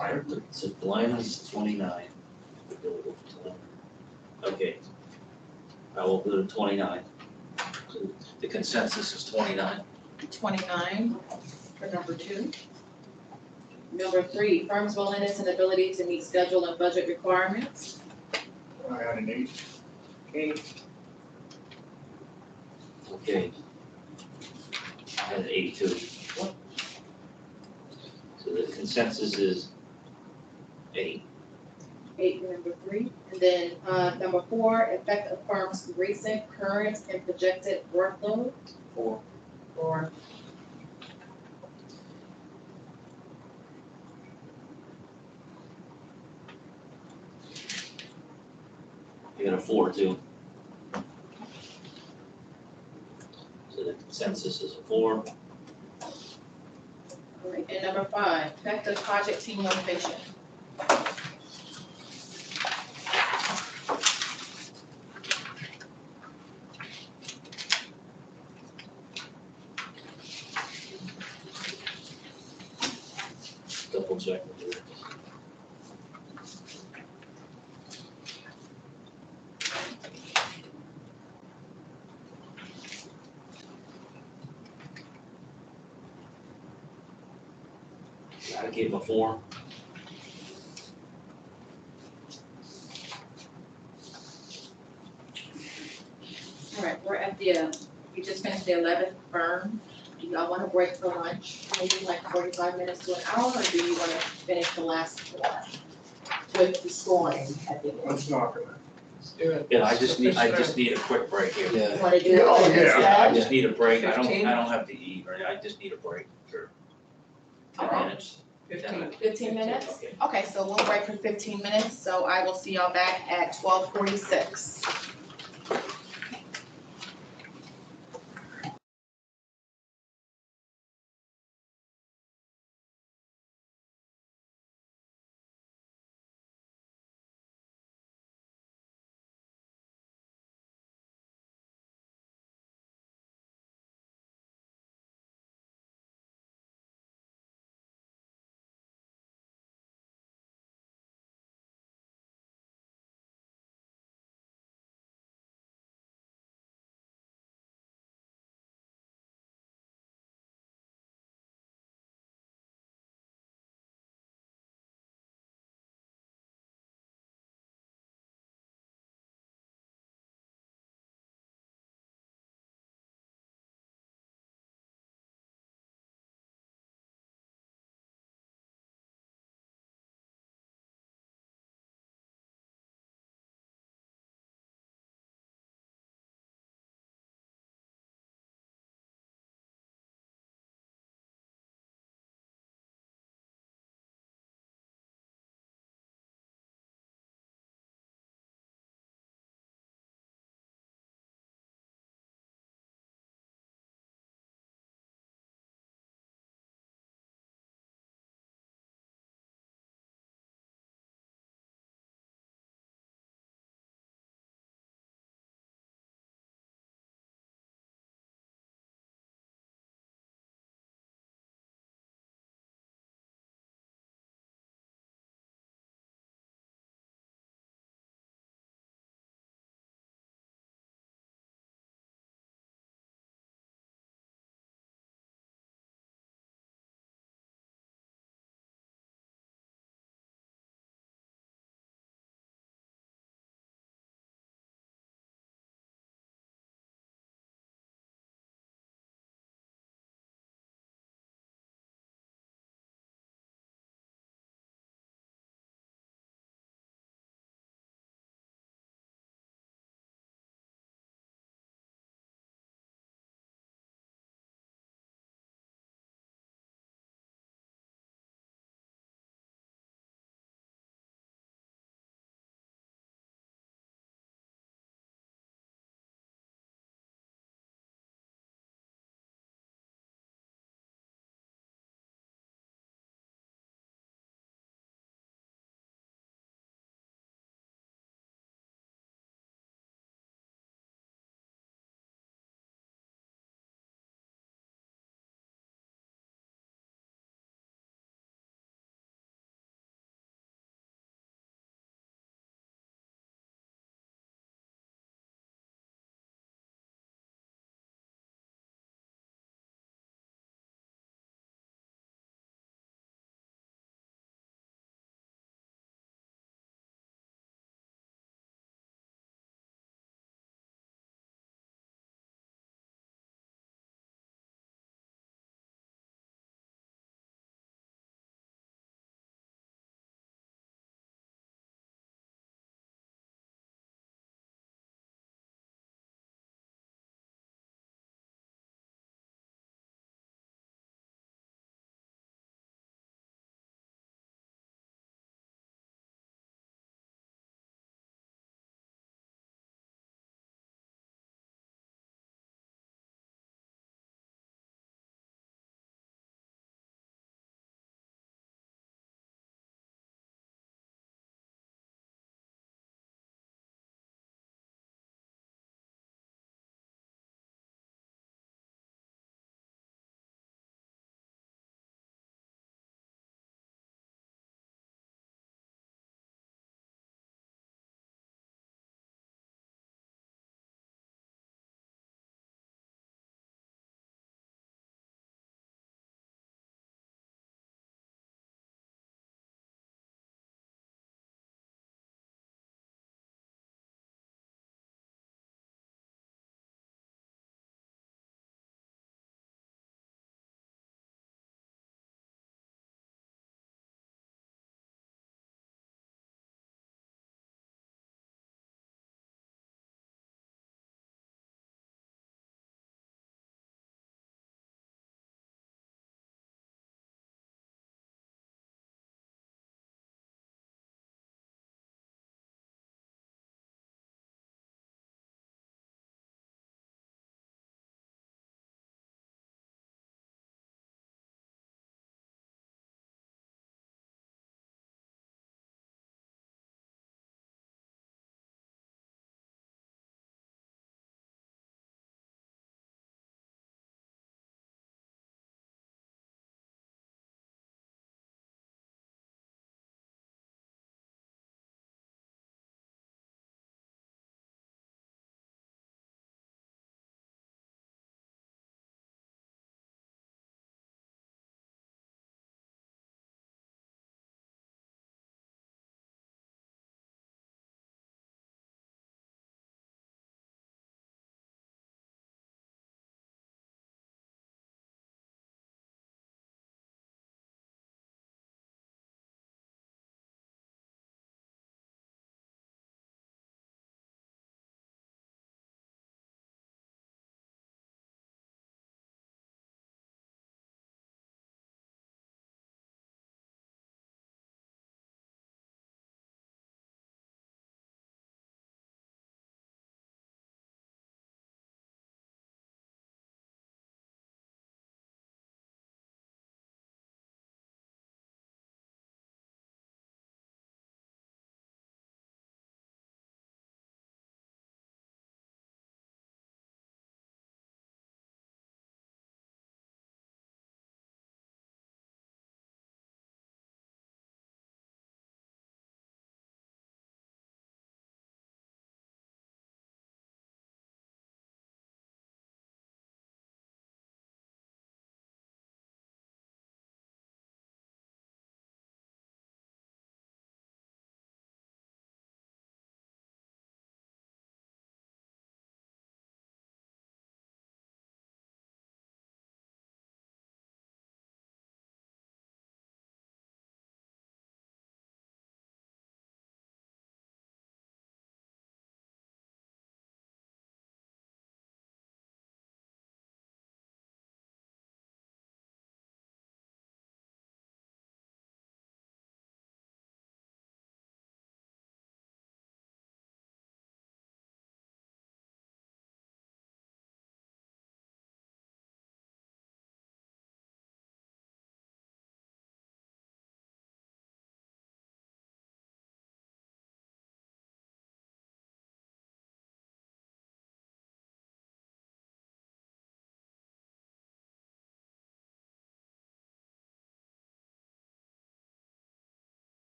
I agree. So Glenn is 29. Okay. I will go to 29. So the consensus is 29. 29 for number 2. Number 3, firm's willingness and ability to meet schedule and budget requirements. I had an 8. 8. Okay. I had an 82. So the consensus is 8. 8 for number 3. And then number 4, effect of firm's recent, current, and projected workload. 4. 4. You got a 4 too. So the consensus is a 4. All right, and number 5, effective project team motivation. Double check. I gave a 4. All right, we're at the, we just finished the 11th firm. Do y'all want to break for lunch, maybe like 45 minutes to an hour, or do you want to finish the last 4 with the scoring at the end? Let's knock it. Let's do it. Yeah, I just need a quick break here. You Yeah. want to do it all Oh, yeah. instead? Yeah, I just need a break. I 15? don't have to eat, right? I just need a break for 10 Okay. minutes. 15. 15 minutes? Okay. Okay, so we'll break for 15 minutes, so I will see y'all back at 12:46.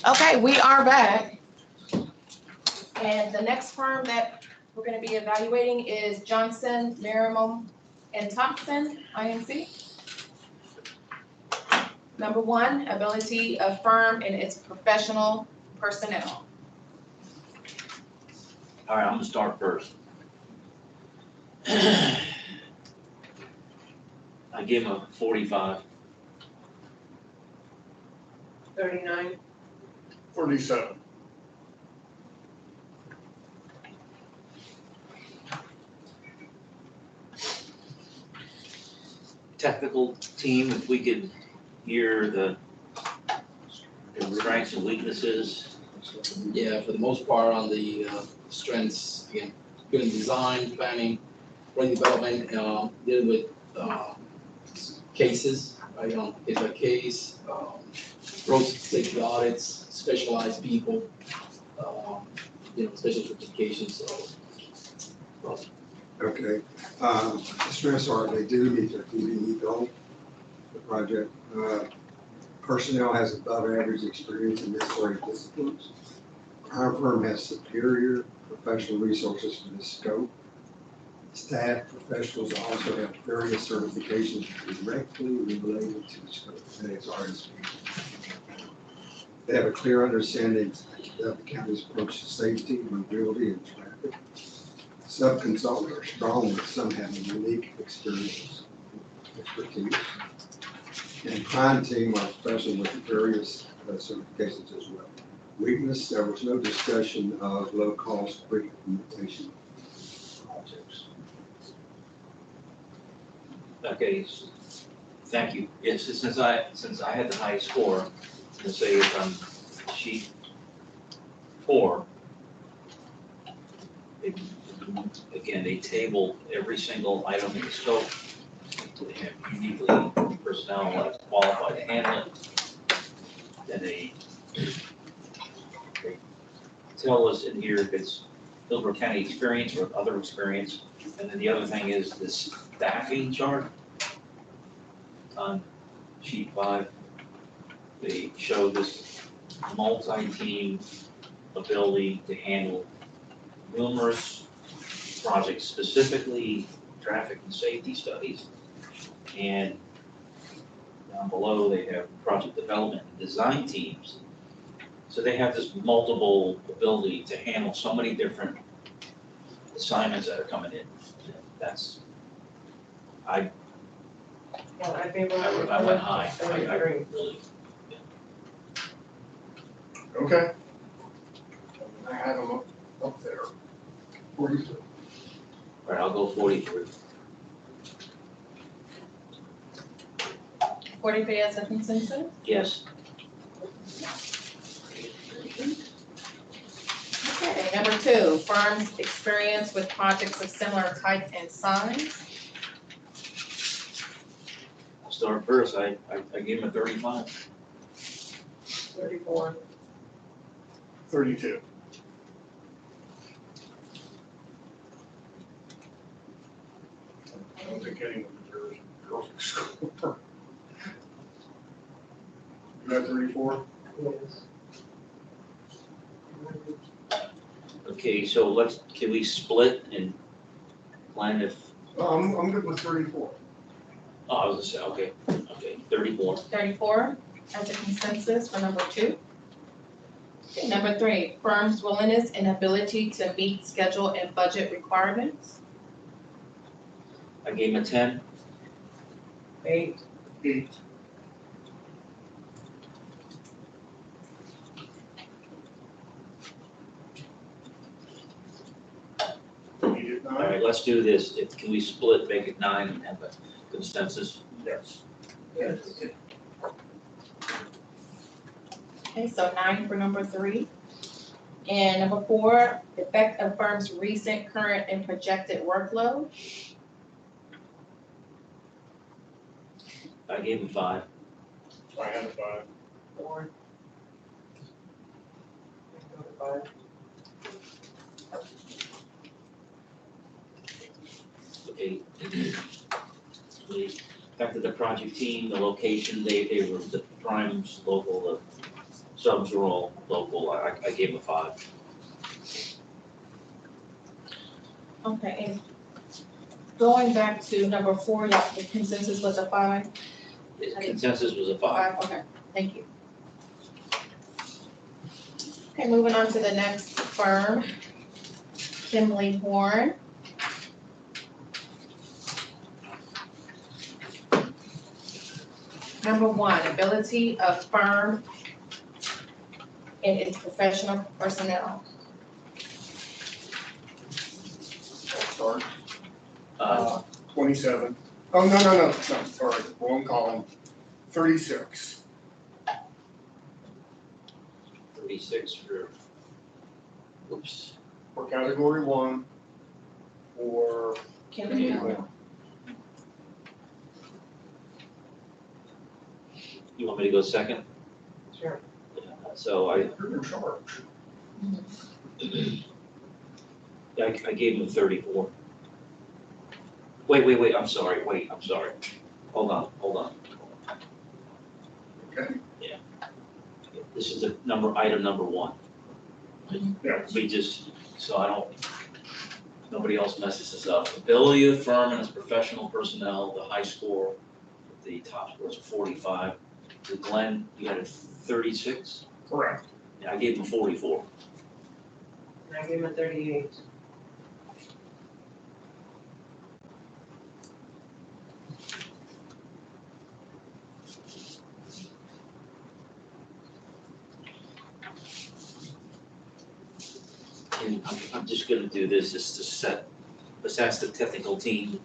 Okay, we are back. And the next firm that we're gonna be evaluating is Johnson, Merriam, and Thompson, INC. Number one, ability of firm and its professional personnel. All right, I'm gonna start first. I gave him a 45. 39. 37. Technical team, if we could hear the strengths and weaknesses. Yeah, for the most part on the strengths, again, good in design, planning, product development, dealing with cases, right, case by case, road safety audits, specialized people, special certifications, so. Okay, the strengths are they do meet their DBE goal, the project. Personnel has above average experience in necessary disciplines. Our firm has superior professional resources for this scope. Staff professionals also have various certifications directly related to the scope, that is RSP. They have a clear understanding of the county's approach to safety, mobility, and traffic. Sub-consultants are strong, but some have unique expertise, expertise. And prime team are professional with various certifications as well. Weakness, there was no discussion of low-cost pre-implementation projects. Okay, thank you. Yes, since I had the high score, to say it's on sheet 4. Again, they table every single item in the scope. They have uniquely personnel that's qualified to handle it. Then they tell us in here if it's Hillsborough County experience or other experience. And then the other thing is the staffing chart on sheet 5. They show this multi-team ability to handle numerous projects, specifically traffic and safety studies. And down below, they have project development and design teams. So they have this multiple ability to handle so many different assignments that are coming in. That's, I I'd be able I went high. I agree. really, Okay. I had them up there. 42. all right, I'll go 43. 43 as a consensus? Yes. Okay, number 2, firm's experience with projects of similar type and size. I'll start first. I gave him a 35. 34. 32. I don't think anyone deserves a perfect score. You got 34? Yes. Okay, so can we split and plan if, I'm good with 34. oh, I was gonna say, okay, 34. 34 as a consensus for number 2. Okay, number 3, firm's willingness and ability to meet schedule and budget requirements. I gave him a 10. 8. 8. You did All 9? right, let's do this. Can we split, make it 9 and have a consensus? Yes. Yes. Okay, so 9 for number 3. And number 4, effect of firm's recent, current, and projected workload. I gave him 5. I had a 5. 4. Go to 5. Okay. We affected the project team, the location, they were the Prime's local subs were all local. I gave them a 5. Okay, and going back to number 4, y'all, the consensus was a 5? The consensus was a 5. Okay, thank you. Okay, moving on to the next firm, Kimley Horn. Number 1, ability of firm in its professional personnel. Start. 27. Oh, no, sorry, wrong column. 36. 36 for, oops. For category 1, for Kimley Horn. You want me to go second? Sure. So I, you're in charge. I gave him a 34. Wait, I'm sorry. Hold on. Okay. Yeah. This is item number 1. Yeah. We just, so I don't, nobody else messes this up. Ability of the firm and its professional personnel, the high score, the top score is 45. To Glenn, you had a 36? Correct. Yeah, I gave him 44. And I gave him a 38. And I'm just gonna do this just to let's ask the technical team.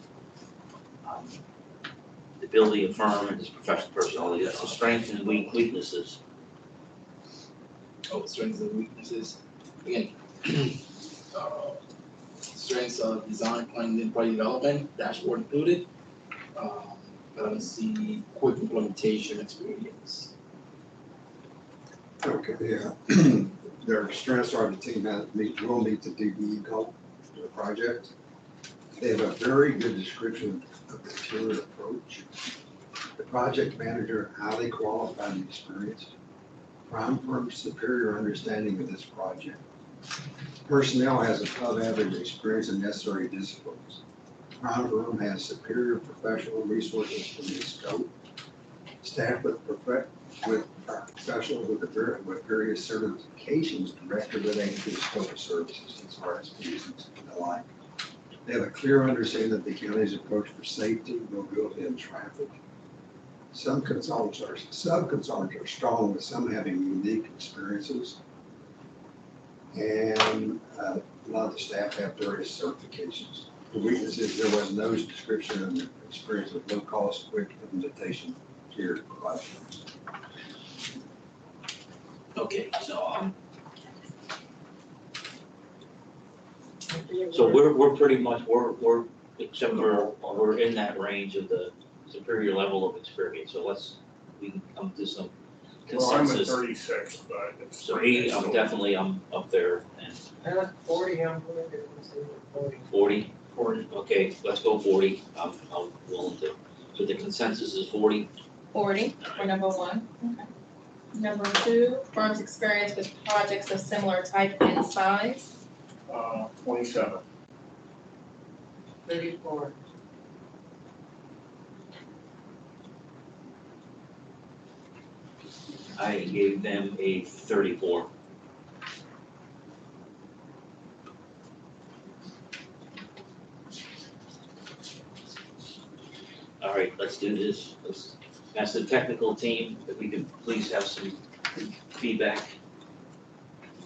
The ability of firm and its professional personnel, the strengths and weaknesses. Oh, strengths and weaknesses. Again, strengths of design, planning, and project development, dashboard included. But I don't see quick implementation experience. Okay, yeah. Their strengths are the team will meet the DBE goal for the project. They have a very good description of the tailored approach. The project manager, highly qualified and experienced. Prime firm superior understanding of this project. Personnel has above average experience and necessary disciplines. Prime firm has superior professional resources for the scope. Staff with professionals with various certifications directly related to the scope of services as far as fees and the like. They have a clear understanding of the county's approach for safety, mobility, and traffic. Some consultants are strong, with some having unique experiences. And a lot of the staff have various certifications. The weakness is there was no description of the experience with low cost, quick implementation here provided. Okay, so we're pretty much, we're except for, we're in that range of the superior level of experience, so we can come to some Well, I'm at consensus. 36, but it's. So I'm up there, and I got 40, I'm going to say 40. 40, 40. okay, let's go 40, I'm willing to, so the consensus is 40. 40 for number 1. Okay. Number 2, firm's experience with projects of similar type and size. 27. 34. I gave them a 34. All right, let's do this. Let's ask the technical team if we could please have some feedback.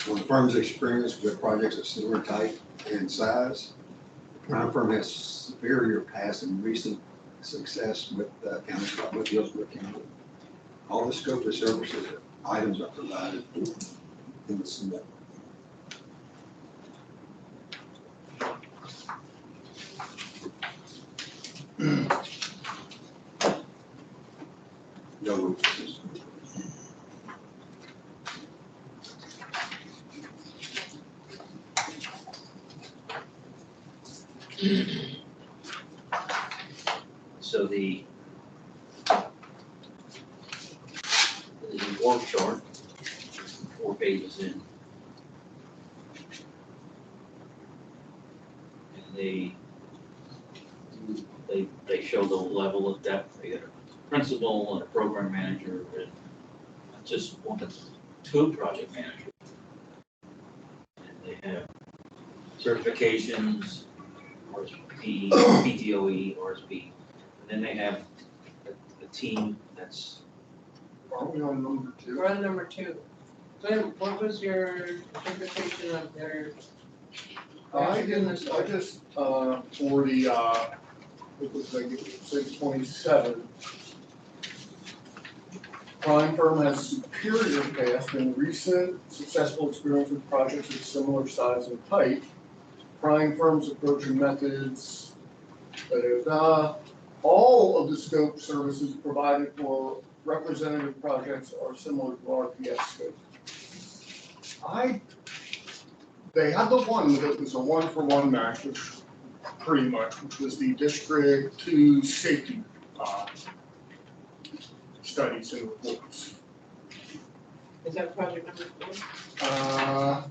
On the firm's experience with projects of similar type and size, the Prime firm has superior past and recent success with Hillsborough County. All the scope of services items are provided in the submit. No weaknesses. So the org chart 4 pages in. And they show the level of depth. They got a principal and a program manager, and just one of 2 project managers. And they have certifications, RSP, PTOE, RSP, and then they have a team that's. Are we on number 2? We're on number 2. Glenn, what was your interpretation of their? I just, for the, it was like 627. Prime firm has superior past and recent successful experience with projects of similar size and type. Prime firm's approach and methods, all of the scope services provided for representative projects are similar to RPS scope. They had the one that was a 1-for-1 match, which pretty much, which was the District 2 safety studies and reports. Is that project number 4?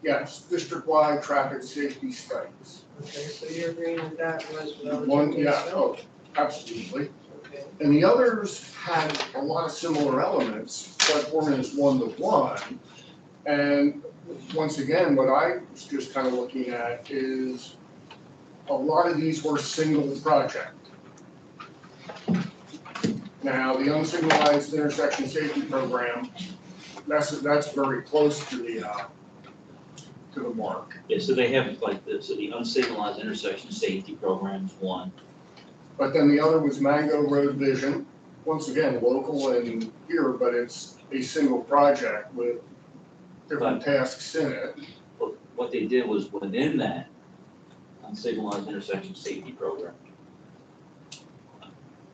Yes, district-wide traffic safety studies. Okay, so you're agreeing that that was relative One, to yeah, scope? oh, absolutely. Okay. And the others had a lot of similar elements, but weren't as 1-to-1. And once again, what I was just kind of looking at is a lot of these were single project. Now, the unsignalized intersection safety program, that's very close to the mark. Yeah, so they have like this, so the unsignalized intersection safety program's 1. But then the other was Mango Road Vision, once again, local and here, but it's a single project with different tasks in it. But what they did was within that unsignalized intersection safety program,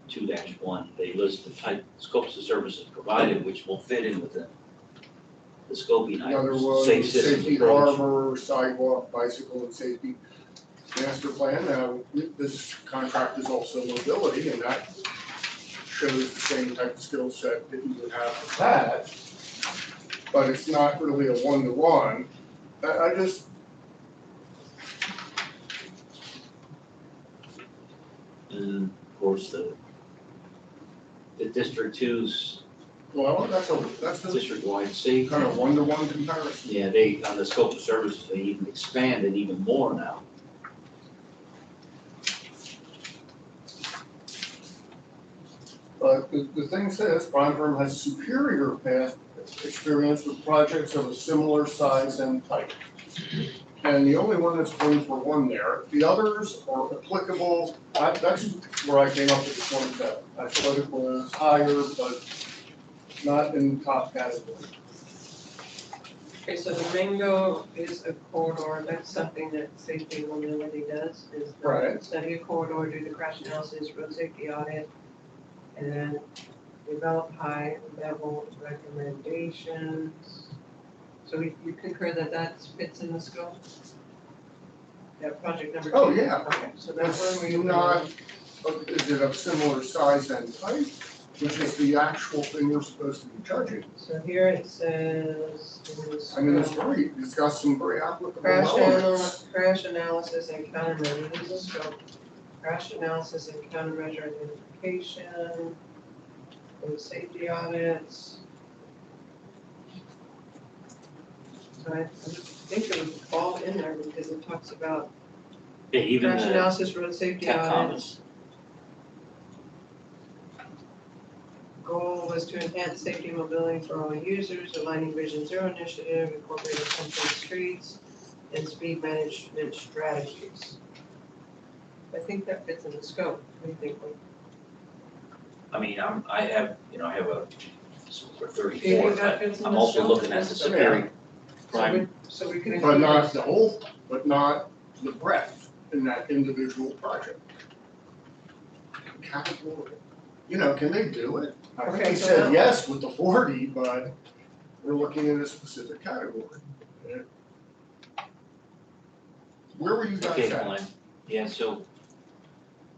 2-1, they list the type, scopes of services provided, which will fit in within the scoping The other items, was safe systems safety approach. harbor, sidewalk, bicycle and safety master plan. Now, this contract is also mobility, and that shows the same type of skill set that you would have with that. But it's not really a 1-to-1. I just, And of course, the District 2's well, that's a district-wide safety. kind of 1-to-1 comparison. Yeah, they, on the scope of services, they even expanded even more now. But the thing says, prime firm has superior past experience with projects of a similar size and type. And the only one that's 1-for-1 there, the others are applicable, that's where I came up with the 27. I thought it was higher, but not in the top category. Okay, so the Mango is a corridor, that's something that safety and mobility does, is Right. study a corridor, do the crash analysis, road safety audit, and then develop high-level recommendations. So you concur that that fits in the scope? That project number 2? Oh, yeah. Okay, so that's That's where we. not, is it of similar size and type, which is the actual thing we're supposed to be judging? So here it says. in the I mean, scope, it's got some very applicable elements. Crash analysis and countermeasure, this is scope. Crash analysis and countermeasure identification, road safety audits. So I think it would fall in there because it talks about Yeah, even crash the analysis, road safety cat audits. comments. Goal was to enhance safety and mobility for all users, aligning Vision Zero initiative, incorporating central streets, and speed management strategies. I think that fits in the scope. What do you think, Mike? I mean, I have a, for Do you 34, think that but fits in I'm the also scope? looking at the superior crime. So we can. But include not this. the whole, but not the breadth in that individual project. Category. You know, can they do it? I think Okay, he so said now- yes with the 40, but we're looking at a specific category. Where were you Okay, guys at? Glenn, yeah, so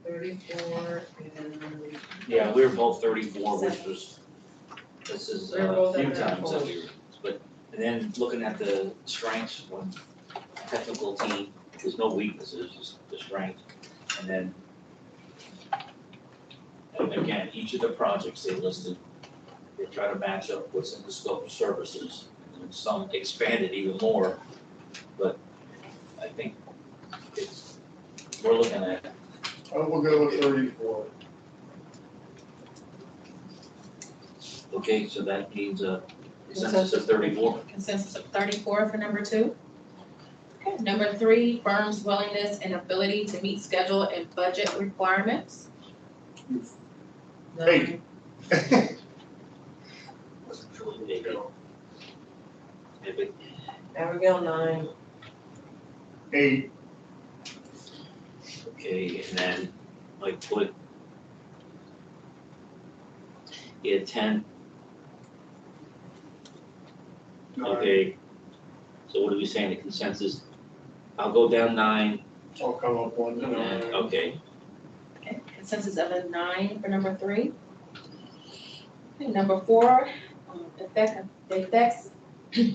34 and Yeah, we were both 34, which was, this is We were a both few at that times that we were, but, and then looking at the strengths, one technical team, there's no weaknesses, just the strength. And then, and again, each of the projects they listed, they try to match up what's in the scope of services. And some expanded even more, but I think it's, we're looking at, We'll go with 34. okay, so that means a consensus of 34. Consensus of 34 for number 2. Okay, number 3, firm's willingness and ability to meet schedule and budget requirements. Hey. Abigail 9. 8. Okay, and then like put, yeah, 10, okay. So what are we saying, the consensus? I'll go down 9, I'll come up 1 to 9. okay, Okay, consensus of a 9 for number 3. Okay, number 4, effects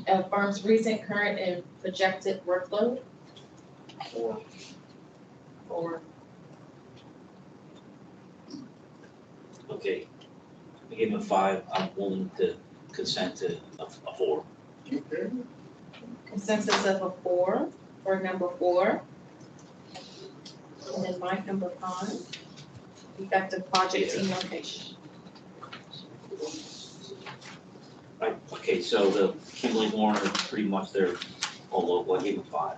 of firm's recent, current, and projected workload. 4. 4. okay. I gave him a 5, I'm willing to consent to a 4. Okay. Consensus of a 4 for number 4. And then my number 5, effective project team location. Right, okay, so the Kimberly Warner, pretty much they're all local, I gave him 5.